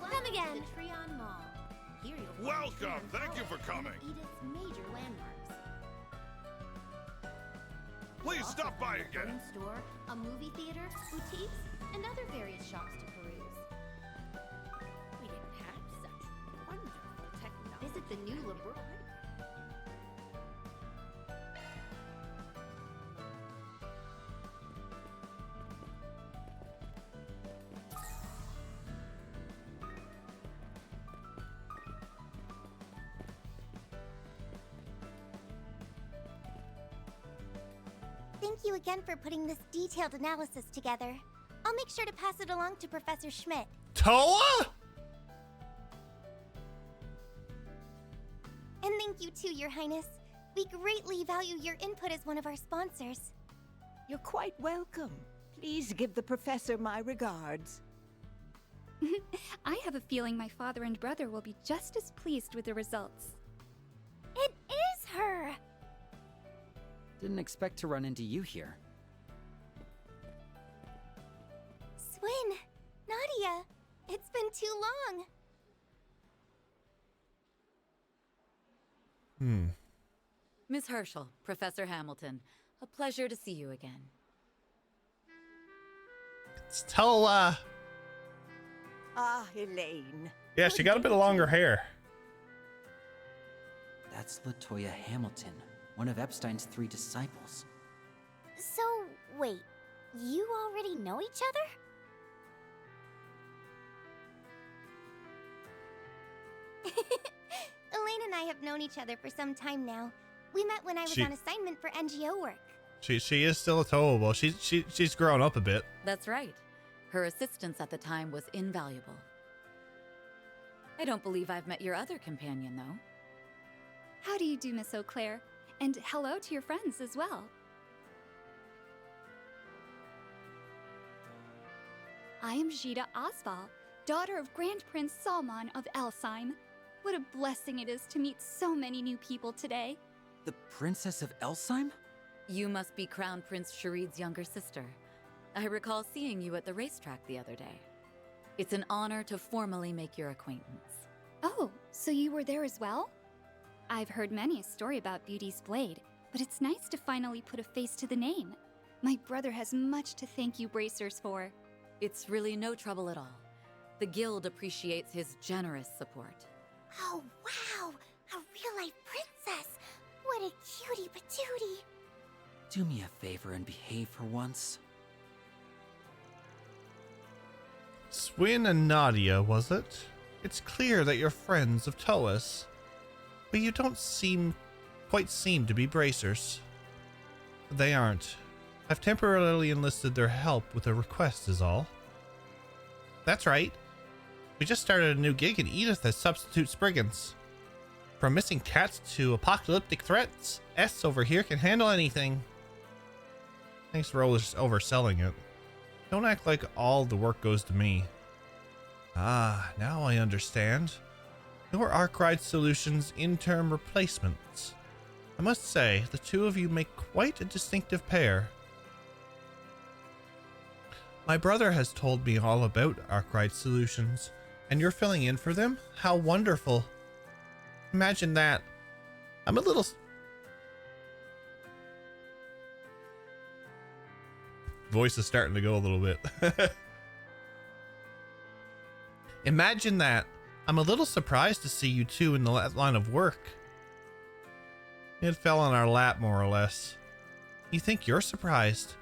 Come again. Treon Mall. Here you'll find Welcome. Treon Thank you Tower, for coming. one of Edith's major landmarks. Please Also stop by find a again. Vern store, a movie theater, boutiques, and other various shops to peruse. We didn't have such wonderful technology. Visit the new Liberal. Thank you again for putting this detailed analysis together. I'll make sure to pass it along to Professor Schmidt. Toa? And thank you too, Your Highness. We greatly value your input as one of our sponsors. You're quite welcome. Please give the professor my regards. I have a feeling my father and brother will be just as pleased with the results. It is her! Didn't expect to run into you here. Swin, Nadia, it's been too long. Miss Herschel, Professor Hamilton, a pleasure to see you again. Let's tell, Ah, Elaine. yeah, she got a bit of longer hair. That's LaToya Hamilton, one of Epstein's 3 disciples. So, wait, you already know each other? Elaine and I have known each other for some time now. We met when I was on assignment for NGO work. She is still a towable. She's grown up a bit. That's right. Her assistance at the time was invaluable. I don't believe I've met your other companion, though. How do you do, Miss Eau Claire? And hello to your friends as well. I am Jita Osval, daughter of Grand Prince Salman of Elsheim. What a blessing it is to meet so many new people today. The Princess of Elsheim? You must be Crown Prince Sharid's younger sister. I recall seeing you at the racetrack the other day. It's an honor to formally make your acquaintance. Oh, so you were there as well? I've heard many a story about Beauty's Blade, but it's nice to finally put a face to the name. My brother has much to thank you Bracers for. It's really no trouble at all. The Guild appreciates his generous support. Oh, wow! A real-life princess! What a cutie patootie! Do me a favor and behave for once. Swin and Nadia, was it? It's clear that you're friends of Toa's, but you don't quite seem to be bracers. They aren't. I've temporarily enlisted their help with a request is all. That's right. We just started a new gig in Edith as substitute Spriggans. From missing cats to apocalyptic threats, S over here can handle anything. Thanks for overselling it. Don't act like all the work goes to me. Ah, now I understand. You're Arkwright Solutions' interim replacements. I must say, the two of you make quite a distinctive pair. My brother has told me all about Arkwright Solutions, and you're filling in for them? How wonderful. Imagine that. I'm a little... Voice is starting to go a little bit. Imagine that. I'm a little surprised to see you two in the line of work. It fell on our lap, more or less. You think you're surprised?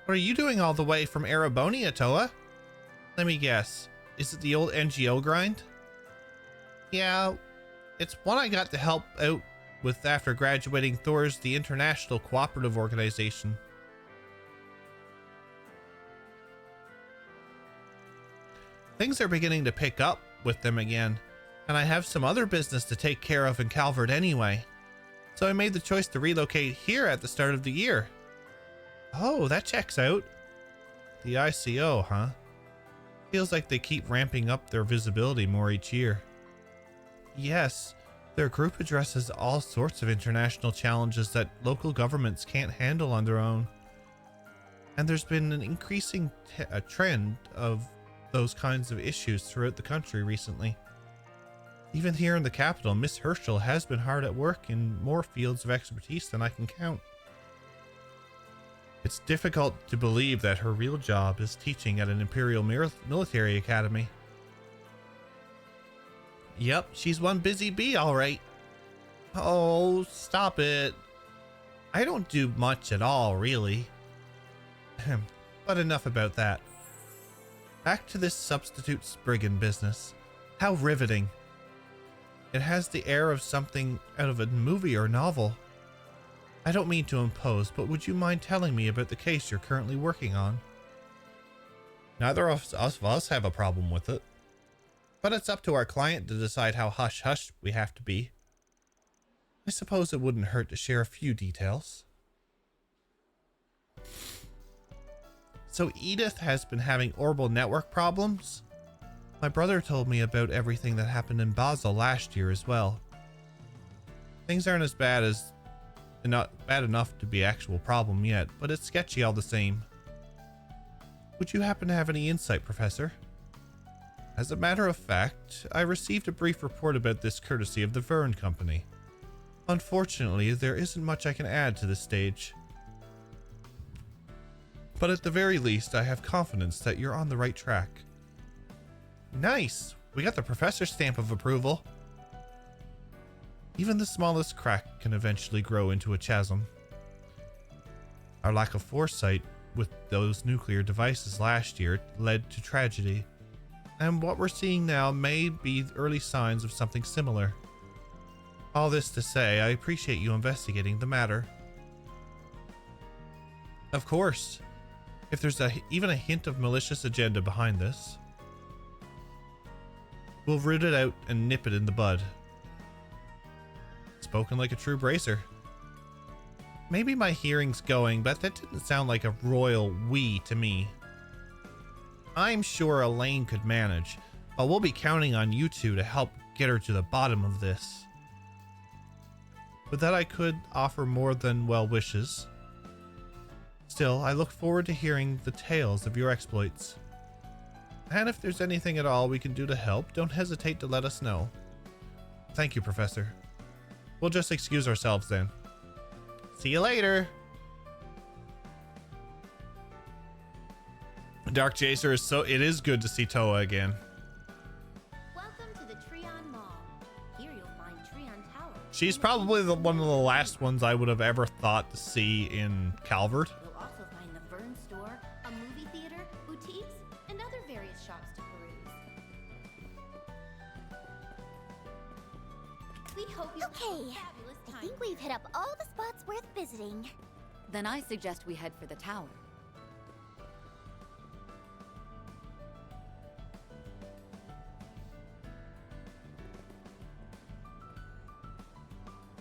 What are you doing all the way from Erebonia, Toa? Let me guess. Is it the old NGO grind? Yeah, it's one I got to help out with after graduating Thor's the International Cooperative Organization. Things are beginning to pick up with them again, and I have some other business to take care of in Calvert anyway. So I made the choice to relocate here at the start of the year. Oh, that checks out. The ICO, huh? Feels like they keep ramping up their visibility more each year. Yes, their group addresses all sorts of international challenges that local governments can't handle on their own. And there's been an increasing trend of those kinds of issues throughout the country recently. Even here in the capital, Miss Herschel has been hard at work in more fields of expertise than I can count. It's difficult to believe that her real job is teaching at an Imperial Military Academy. Yep, she's one busy bee, all right. Oh, stop it. I don't do much at all, really. But enough about that. Back to this substitute Spriggan business. How riveting. It has the air of something out of a movie or novel. I don't mean to impose, but would you mind telling me about the case you're currently working on? Neither of us have a problem with it. But it's up to our client to decide how hush-hush we have to be. I suppose it wouldn't hurt to share a few details. So Edith has been having orbital network problems? My brother told me about everything that happened in Basel last year as well. Things aren't as bad as not bad enough to be an actual problem yet, but it's sketchy all the same. Would you happen to have any insight, Professor? As a matter of fact, I received a brief report about this courtesy of the Verne Company. Unfortunately, there isn't much I can add to this stage. But at the very least, I have confidence that you're on the right track. Nice! We got the professor's stamp of approval. Even the smallest crack can eventually grow into a chasm. Our lack of foresight with those nuclear devices last year led to tragedy, and what we're seeing now may be early signs of something similar. All this to say, I appreciate you investigating the matter. Of course, if there's even a hint of malicious agenda behind this, we'll root it out and nip it in the bud. Spoken like a true bracer. Maybe my hearing's going, but that didn't sound like a royal we to me. I'm sure Elaine could manage, but we'll be counting on you two to help get her to the bottom of this. With that, I could offer more than well wishes. Still, I look forward to hearing the tales of your exploits. And if there's anything at all we can do to help, don't hesitate to let us know. Thank you, Professor. We'll just excuse ourselves then. See you later. Dark Chaser is it is good to see Toa again. Welcome to the Treon Mall. Here you'll find Treon Tower. She's probably one of the last ones I would have ever thought to see in Calvert. You'll also find the Verne store, a movie theater, boutiques, and other various shops to peruse. We hope you have a fabulous time. I think we've hit up all the spots worth visiting. Then I suggest we head for the tower.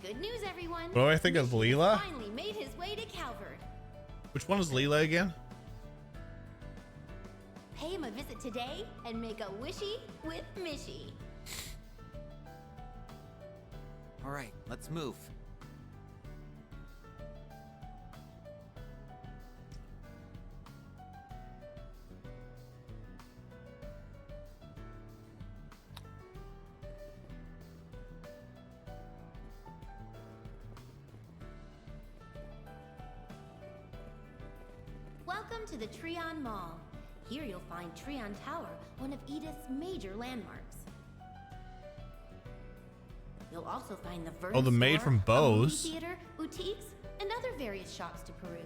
Good news, everyone. What do I think of Leela? Finally made his way to Calvert. Which one is Leela again? Pay him a visit today and make a wishy with Mishy. All right, let's move. Welcome to the Treon Mall. Here you'll find Treon Tower, one of Edith's major landmarks. You'll also find the Verne Oh, the maid store, from a movie Bose. theater, boutiques, and other various shops to peruse.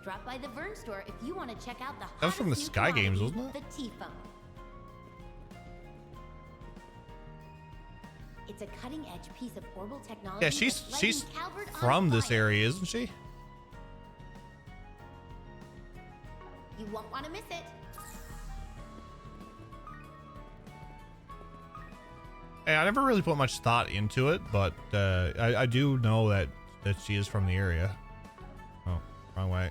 Drop by the Verne store if you want to check out the That was from the hottest new Sky Games, commodity, wasn't it? The T-Phone. It's a cutting-edge piece of orbital technology. Yeah, she's that's lighting she's Calvert on from this fire. area, isn't she? You won't want to miss it. Hey, I never really put much thought into it, but I do know that she is from the area. Oh, wrong way.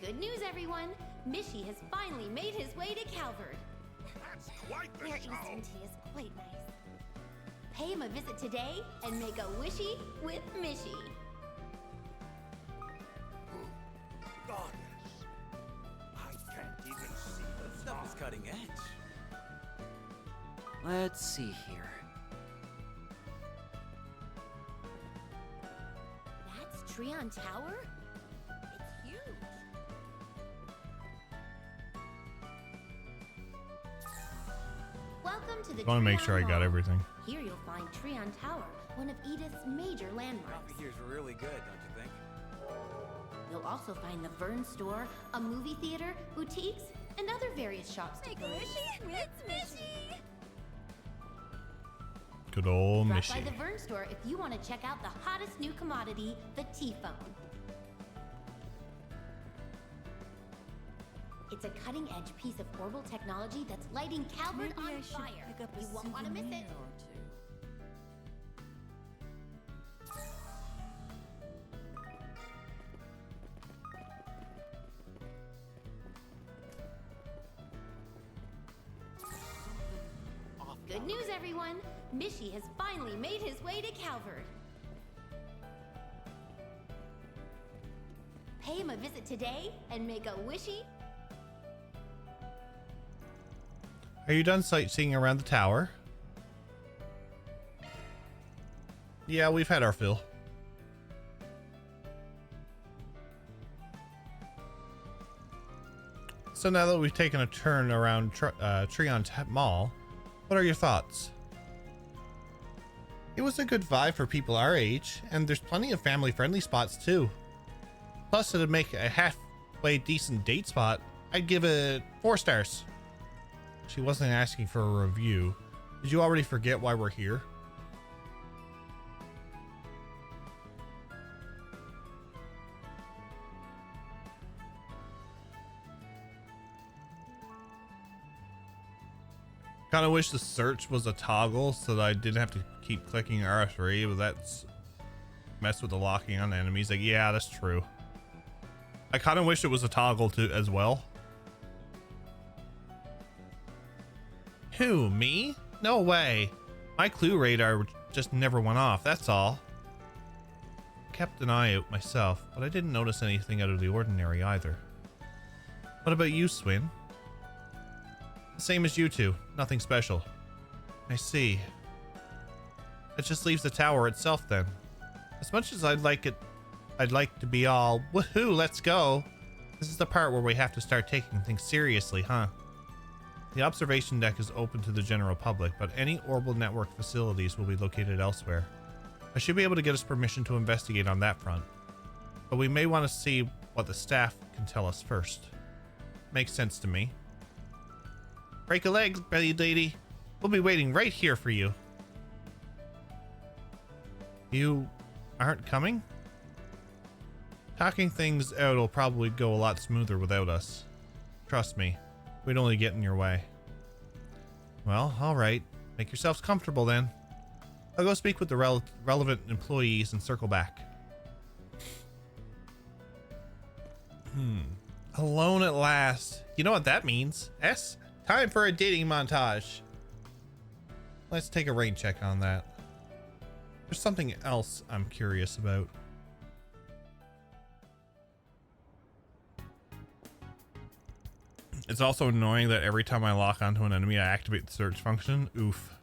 Good news, everyone. Mishy has finally made his way to Calvert. That's quite the Their show. Eastern tea is quite nice. Pay him a visit today and make a wishy with Mishy. Goddess. I can't even see the Stuff is cutting edge. Let's see here. That's Treon Tower? It's huge. Welcome to the I want to make Treon sure I got Mall. everything. Here you'll find Treon Tower, one of Edith's major landmarks. Coffee here's really good, don't you think? You'll also find the Verne store, a movie theater, boutiques, and other various shops to peruse. Good old Drop Mishy. by the Vern store if you want to check out the hottest new commodity, the T-phone. It's a cutting-edge piece of orbital technology that's lighting Calvert on fire. You won't want to miss it. Good news, everyone! Mishy has finally made his way to Calvert. Pay him a visit today and make a wishy. Are you done sightseeing around the tower? Yeah, we've had our fill. So now that we've taken a turn around Treon Mall, what are your thoughts? It was a good vibe for people our age, and there's plenty of family-friendly spots too. Plus, it'd make a halfway decent date spot. I'd give it 4 stars. She wasn't asking for a review. Did you already forget why we're here? Kind of wish the search was a toggle so that I didn't have to keep clicking R3, but that's mess with the locking on enemies. Like, yeah, that's true. I kind of wish it was a toggle too as well. Who, me? No way. My clue radar just never went off, that's all. Kept an eye out myself, but I didn't notice anything out of the ordinary either. What about you, Swin? Same as you two, nothing special. I see. It just leaves the tower itself then. As much as I'd like to be all, woohoo, let's go. This is the part where we have to start taking things seriously, huh? The observation deck is open to the general public, but any orbital network facilities will be located elsewhere. I should be able to get us permission to investigate on that front, but we may want to see what the staff can tell us first. Makes sense to me. Break a leg, Betty lady. We'll be waiting right here for you. You aren't coming? Talking things out will probably go a lot smoother without us. Trust me, we'd only get in your way. Well, alright. Make yourselves comfortable then. I'll go speak with the relevant employees and circle back. Alone at last. You know what that means? S? Time for a dating montage. Let's take a rain check on that. There's something else I'm curious about. It's also annoying that every time I lock onto an enemy, I activate the search function. Oof.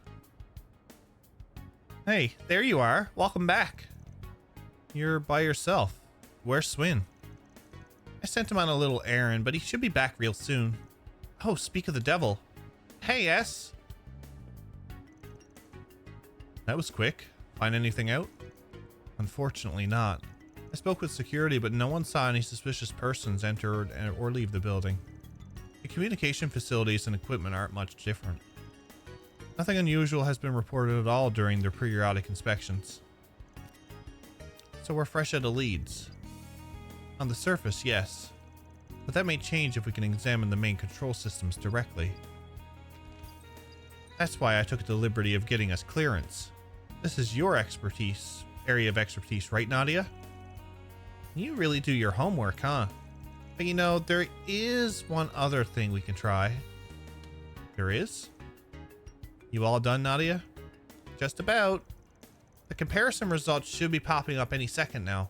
Hey, there you are. Welcome back. You're by yourself. Where's Swin? I sent him on a little errand, but he should be back real soon. Oh, speak of the devil. Hey, S. That was quick. Find anything out? Unfortunately not. I spoke with security, but no one saw any suspicious persons enter or leave the building. The communication facilities and equipment aren't much different. Nothing unusual has been reported at all during their periodic inspections. So we're fresh out of leads. On the surface, yes. But that may change if we can examine the main control systems directly. That's why I took the liberty of getting us clearance. This is your area of expertise, right, Nadia? You really do your homework, huh? But you know, there is one other thing we can try. There is? You all done, Nadia? Just about. The comparison results should be popping up any second now.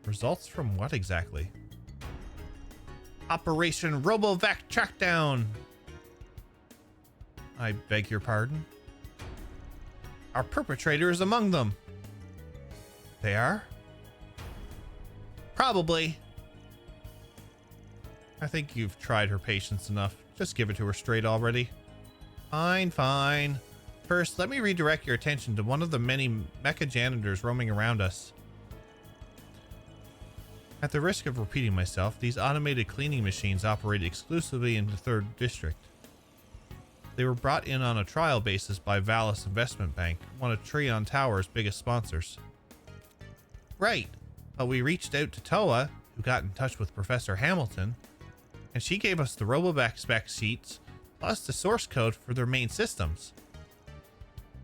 Results from what exactly? Operation Robovac Trackdown. I beg your pardon? Our perpetrator is among them. They are? Probably. I think you've tried her patience enough. Just give it to her straight already. Fine, fine. First, let me redirect your attention to one of the many mecha janitors roaming around us. At the risk of repeating myself, these automated cleaning machines operate exclusively in the 3rd District. They were brought in on a trial basis by Valis Investment Bank, one of Trion Tower's biggest sponsors. Right, but we reached out to Toa, who got in touch with Professor Hamilton, and she gave us the Robovac spec sheets, plus the source code for their main systems.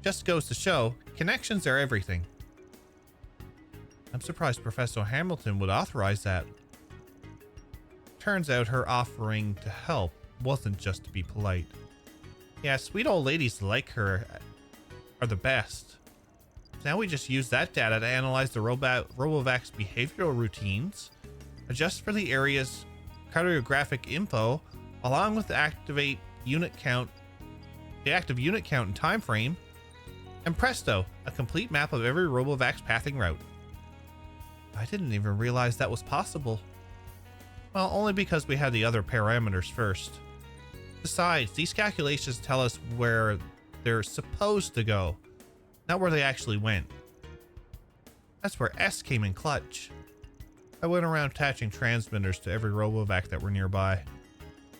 Just goes to show, connections are everything. I'm surprised Professor Hamilton would authorize that. Turns out her offering to help wasn't just to be polite. Yeah, sweet old ladies like her are the best. Now we just use that data to analyze the Robovac's behavioral routines, adjust for the area's cartographic info, along with the active unit count and time frame, and presto, a complete map of every Robovac's pathing route. I didn't even realize that was possible. Well, only because we had the other parameters first. Besides, these calculations tell us where they're supposed to go, not where they actually went. That's where S came in clutch. I went around attaching transmitters to every Robovac that were nearby.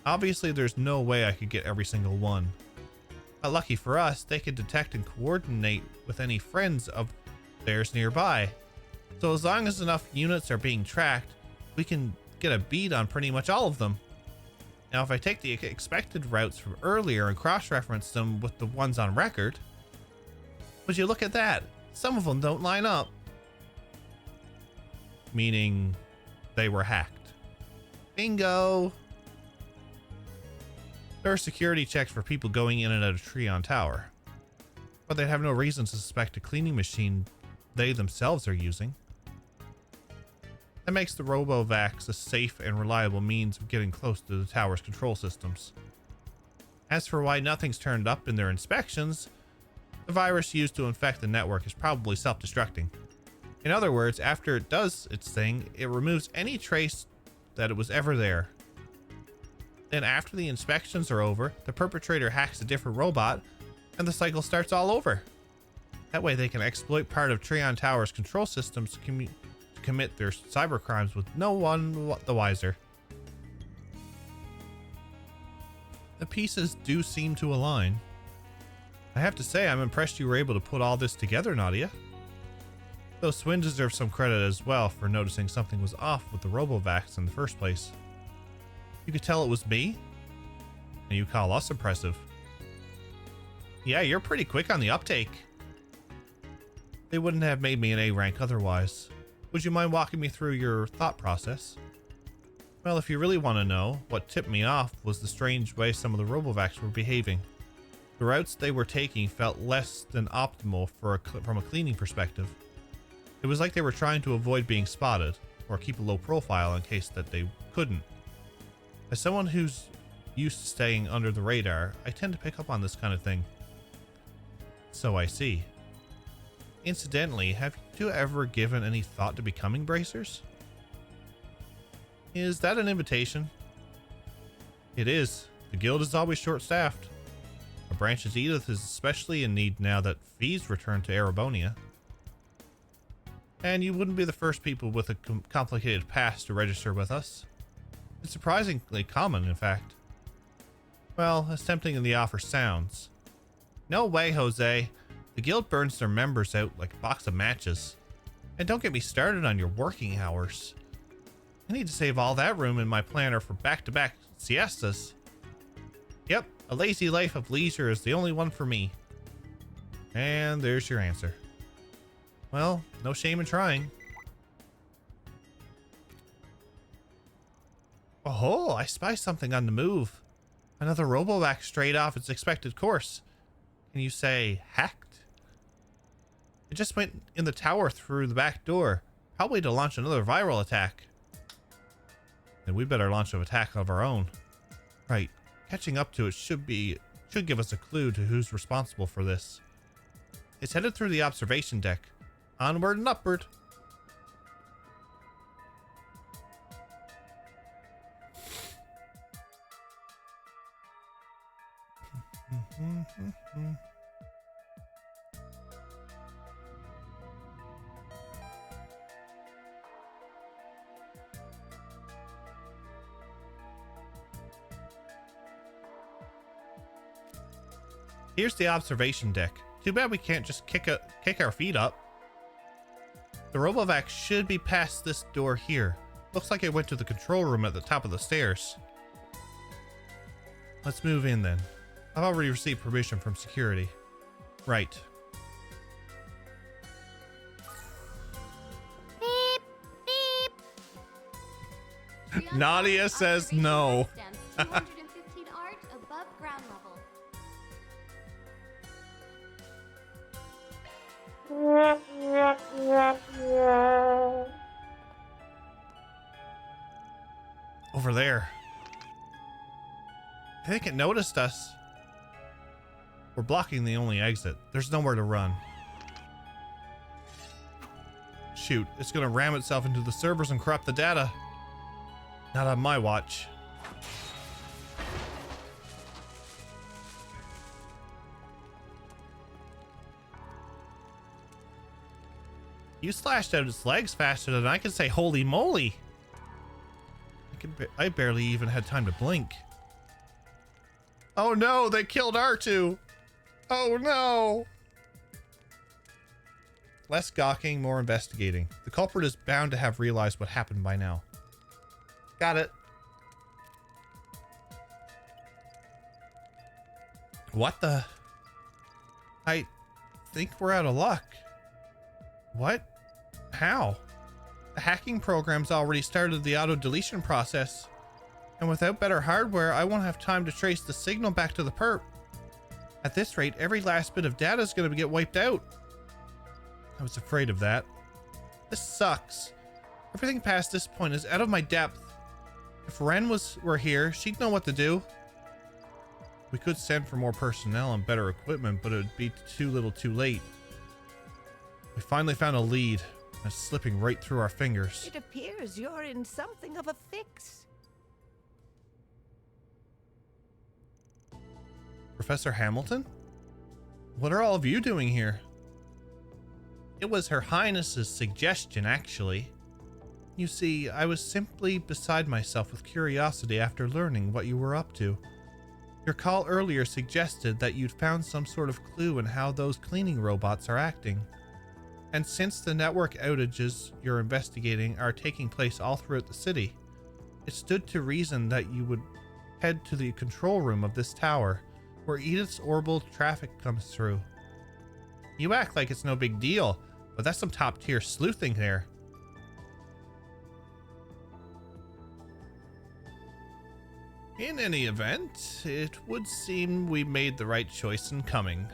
Obviously, there's no way I could get every single one. But lucky for us, they could detect and coordinate with any friends of theirs nearby. So as long as enough units are being tracked, we can get a bead on pretty much all of them. Now, if I take the expected routes from earlier and cross-reference them with the ones on record, would you look at that? Some of them don't line up. Meaning they were hacked. Bingo! There are security checks for people going in and out of Trion Tower, but they'd have no reason to suspect a cleaning machine they themselves are using. That makes the Robovacs a safe and reliable means of getting close to the tower's control systems. As for why nothing's turned up in their inspections, the virus used to infect the network is probably self-destructing. In other words, after it does its thing, it removes any trace that it was ever there. Then after the inspections are over, the perpetrator hacks a different robot, and the cycle starts all over. That way they can exploit part of Trion Tower's control systems to commit their cybercrimes with no one the wiser. The pieces do seem to align. I have to say, I'm impressed you were able to put all this together, Nadia. Though Swin deserves some credit as well for noticing something was off with the Robovacs in the first place. You could tell it was me? And you call us impressive. Yeah, you're pretty quick on the uptake. They wouldn't have made me an A rank otherwise. Would you mind walking me through your thought process? Well, if you really want to know, what tipped me off was the strange way some of the Robovacs were behaving. The routes they were taking felt less than optimal from a cleaning perspective. It was like they were trying to avoid being spotted, or keep a low profile in case that they couldn't. As someone who's used to staying under the radar, I tend to pick up on this kind of thing. So I see. Incidentally, have you ever given any thought to becoming bracers? Is that an invitation? It is. The guild is always short-staffed. Our branch's Edith is especially in need now that Fee's returned to Erebonia. And you wouldn't be the first people with a complicated past to register with us. It's surprisingly common, in fact. Well, as tempting as the offer sounds. No way, Jose. The guild burns their members out like a box of matches. And don't get me started on your working hours. I need to save all that room in my planner for back-to-back siestas. Yep, a lazy life of leisure is the only one for me. And there's your answer. Well, no shame in trying. Oh, I spy something on the move. Another Robovac straight off its expected course. Can you say hacked? It just went in the tower through the back door, probably to launch another viral attack. Then we better launch an attack of our own. Right, catching up to it should give us a clue to who's responsible for this. It's headed through the observation deck. Onward and upward. Here's the observation deck. Too bad we can't just kick our feet up. The Robovac should be past this door here. Looks like it went to the control room at the top of the stairs. Let's move in then. I've already received permission from security. Right. Beep, beep. Nadia says no. 215 art above ground level. Over there. I think it noticed us. We're blocking the only exit. There's nowhere to run. Shoot, it's gonna ram itself into the servers and corrupt the data. Not on my watch. You slashed out its legs faster than I can say holy moly. I barely even had time to blink. Oh no, they killed R2. Oh no. Less gawking, more investigating. The culprit is bound to have realized what happened by now. Got it. What the? I think we're out of luck. What? How? The hacking program's already started the auto deletion process. And without better hardware, I won't have time to trace the signal back to the perp. At this rate, every last bit of data is going to get wiped out. I was afraid of that. This sucks. Everything past this point is out of my depth. If Ren were here, she'd know what to do. We could send for more personnel and better equipment, but it would be too little too late. We finally found a lead. It's slipping right through our fingers. It appears you're in something of a fix. Professor Hamilton? What are all of you doing here? It was Her Highness's suggestion, actually. You see, I was simply beside myself with curiosity after learning what you were up to. Your call earlier suggested that you'd found some sort of clue in how those cleaning robots are acting. And since the network outages you're investigating are taking place all throughout the city, it stood to reason that you would head to the control room of this tower, where Edith's orbital traffic comes through. You act like it's no big deal, but that's some top-tier sleuthing there. In any event, it would seem we made the right choice in coming.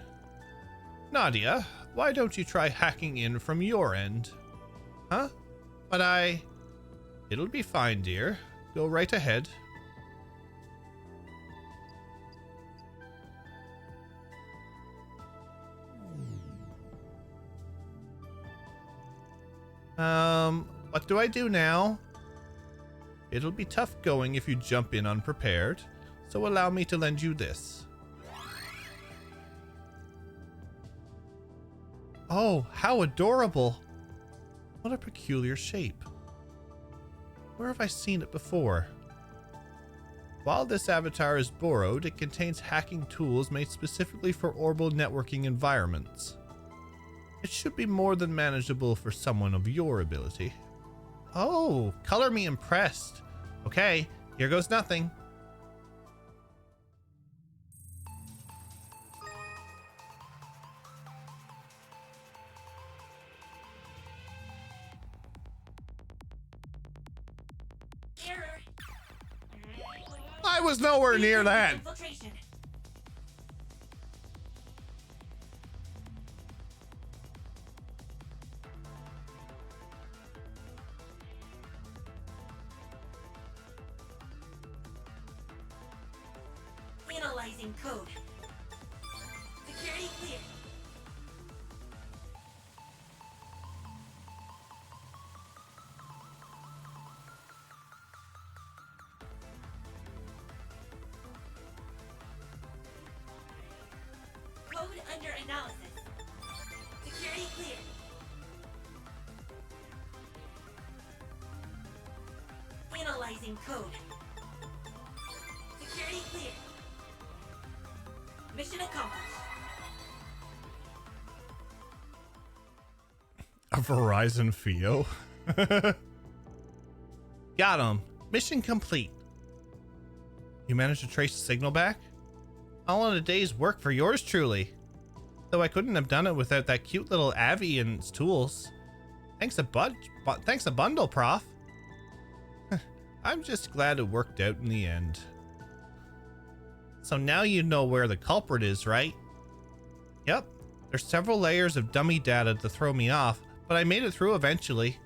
Nadia, why don't you try hacking in from your end? Huh? But It'll be fine, dear. Go right ahead. What do I do now? It'll be tough going if you jump in unprepared, so allow me to lend you this. Oh, how adorable! What a peculiar shape. Where have I seen it before? While this avatar is borrowed, it contains hacking tools made specifically for orbital networking environments. It should be more than manageable for someone of your ability. Oh, color me impressed. Okay, here goes nothing. Error. I was nowhere near that. Infiltration. Analyzing code. Security clear. Code under analysis. Security clear. Analyzing code. Security clear. Mission accomplished. A Verizon Fio. Got him. Mission complete. You managed to trace the signal back? All in a day's work for yours truly. Though I couldn't have done it without that cute little Avi and its tools. Thanks a bundle, Prof. I'm just glad it worked out in the end. So now you know where the culprit is, right? Yep. There's several layers of dummy data to throw me off, but I made it through eventually.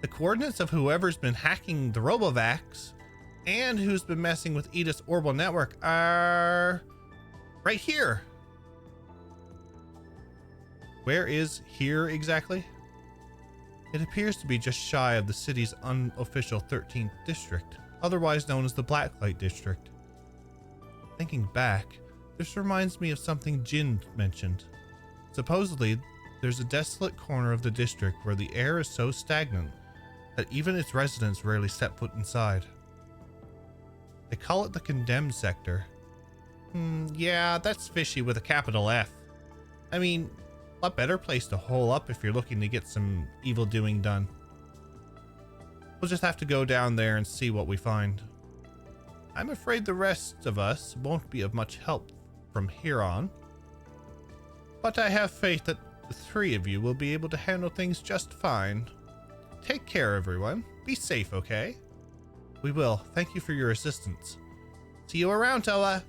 The coordinates of whoever's been hacking the Robovacs and who's been messing with Edith's orbital network are right here. Where is here exactly? It appears to be just shy of the city's unofficial 13th district, otherwise known as the Blacklight District. Thinking back, this reminds me of something Jin mentioned. Supposedly, there's a desolate corner of the district where the air is so stagnant that even its residents rarely step foot inside. They call it the Condemned Sector. Yeah, that's fishy with a capital F. I mean, what better place to hole up if you're looking to get some evil doing done? We'll just have to go down there and see what we find. I'm afraid the rest of us won't be of much help from here on. But I have faith that the three of you will be able to handle things just fine. Take care, everyone. Be safe, okay? We will. Thank you for your assistance. See you around, Toa.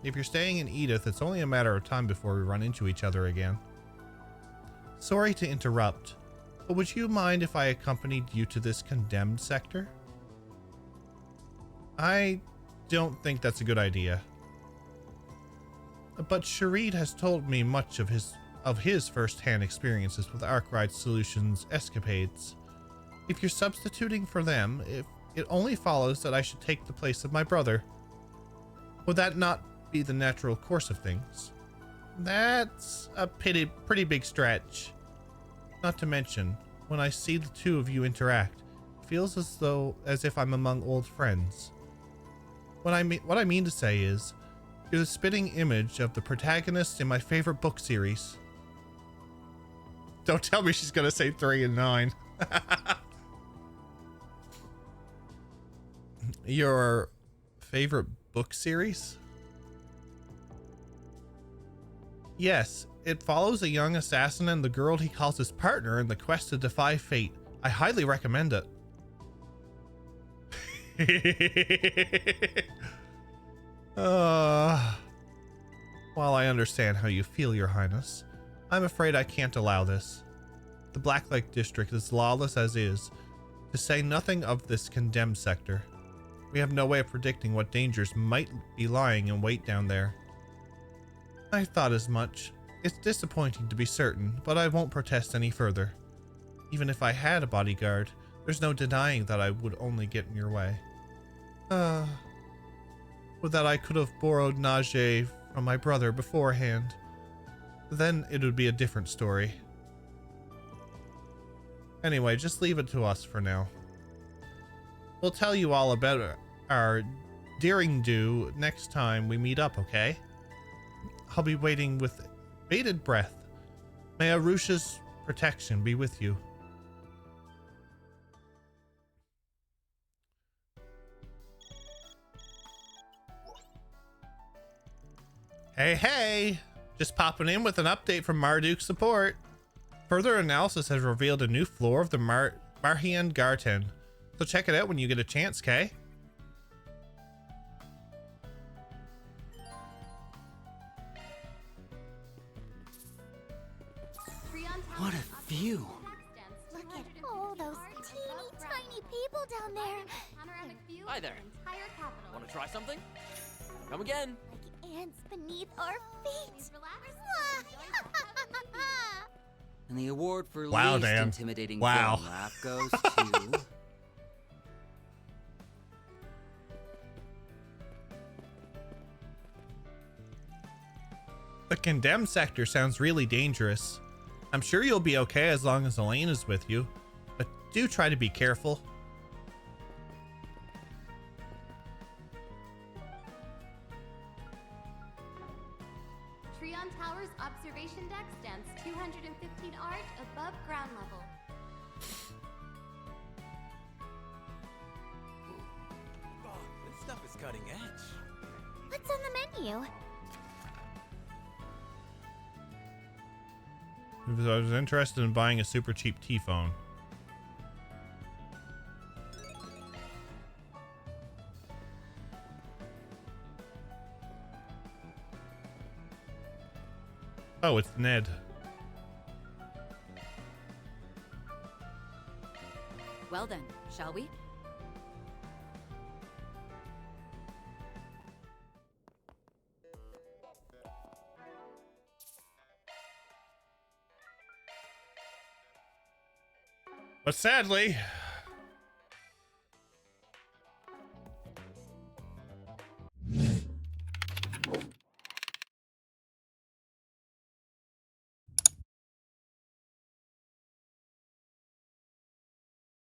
If you're staying in Edith, it's only a matter of time before we run into each other again. Sorry to interrupt, but would you mind if I accompanied you to this condemned sector? I don't think that's a good idea. But Sharid has told me much of his first-hand experiences with Arkwright Solutions escapades. If you're substituting for them, it only follows that I should take the place of my brother. Would that not be the natural course of things? That's a pretty big stretch. Not to mention, when I see the two of you interact, it feels as if I'm among old friends. What I mean to say is, you're the spitting image of the protagonist in my favorite book series. Don't tell me she's gonna say 3 and 9. Your favorite book series? Yes, it follows a young assassin and the girl he calls his partner in the quest to defy fate. I highly recommend it. While I understand how you feel, Your Highness, I'm afraid I can't allow this. The Blacklight District is lawless as is, to say nothing of this condemned sector. We have no way of predicting what dangers might be lying in wait down there. I thought as much. It's disappointing to be certain, but I won't protest any further. Even if I had a bodyguard, there's no denying that I would only get in your way. Or that I could have borrowed Najee from my brother beforehand. Then it would be a different story. Anyway, just leave it to us for now. We'll tell you all about our daring do next time we meet up, okay? I'll be waiting with bated breath. May Arusha's protection be with you. Hey! Just popping in with an update from Marduk support. Further analysis has revealed a new floor of the Marhian Garten. So check it out when you get a chance, Kay. What a view. Look at all those teeny tiny people down there. Hi there. Want to try something? Come again. Like ants beneath our feet. And the award for Wow, least Dan. intimidating Wow. villain laugh goes to... The condemned sector sounds really dangerous. I'm sure you'll be okay as long as Elaine is with you, but do try to be careful. Freon Tower's observation deck stands 215 arch above ground level. Oh, this stuff is cutting edge. What's on the menu? I was interested in buying a super cheap T-phone. Oh, it's Ned. Well then, shall we? But sadly,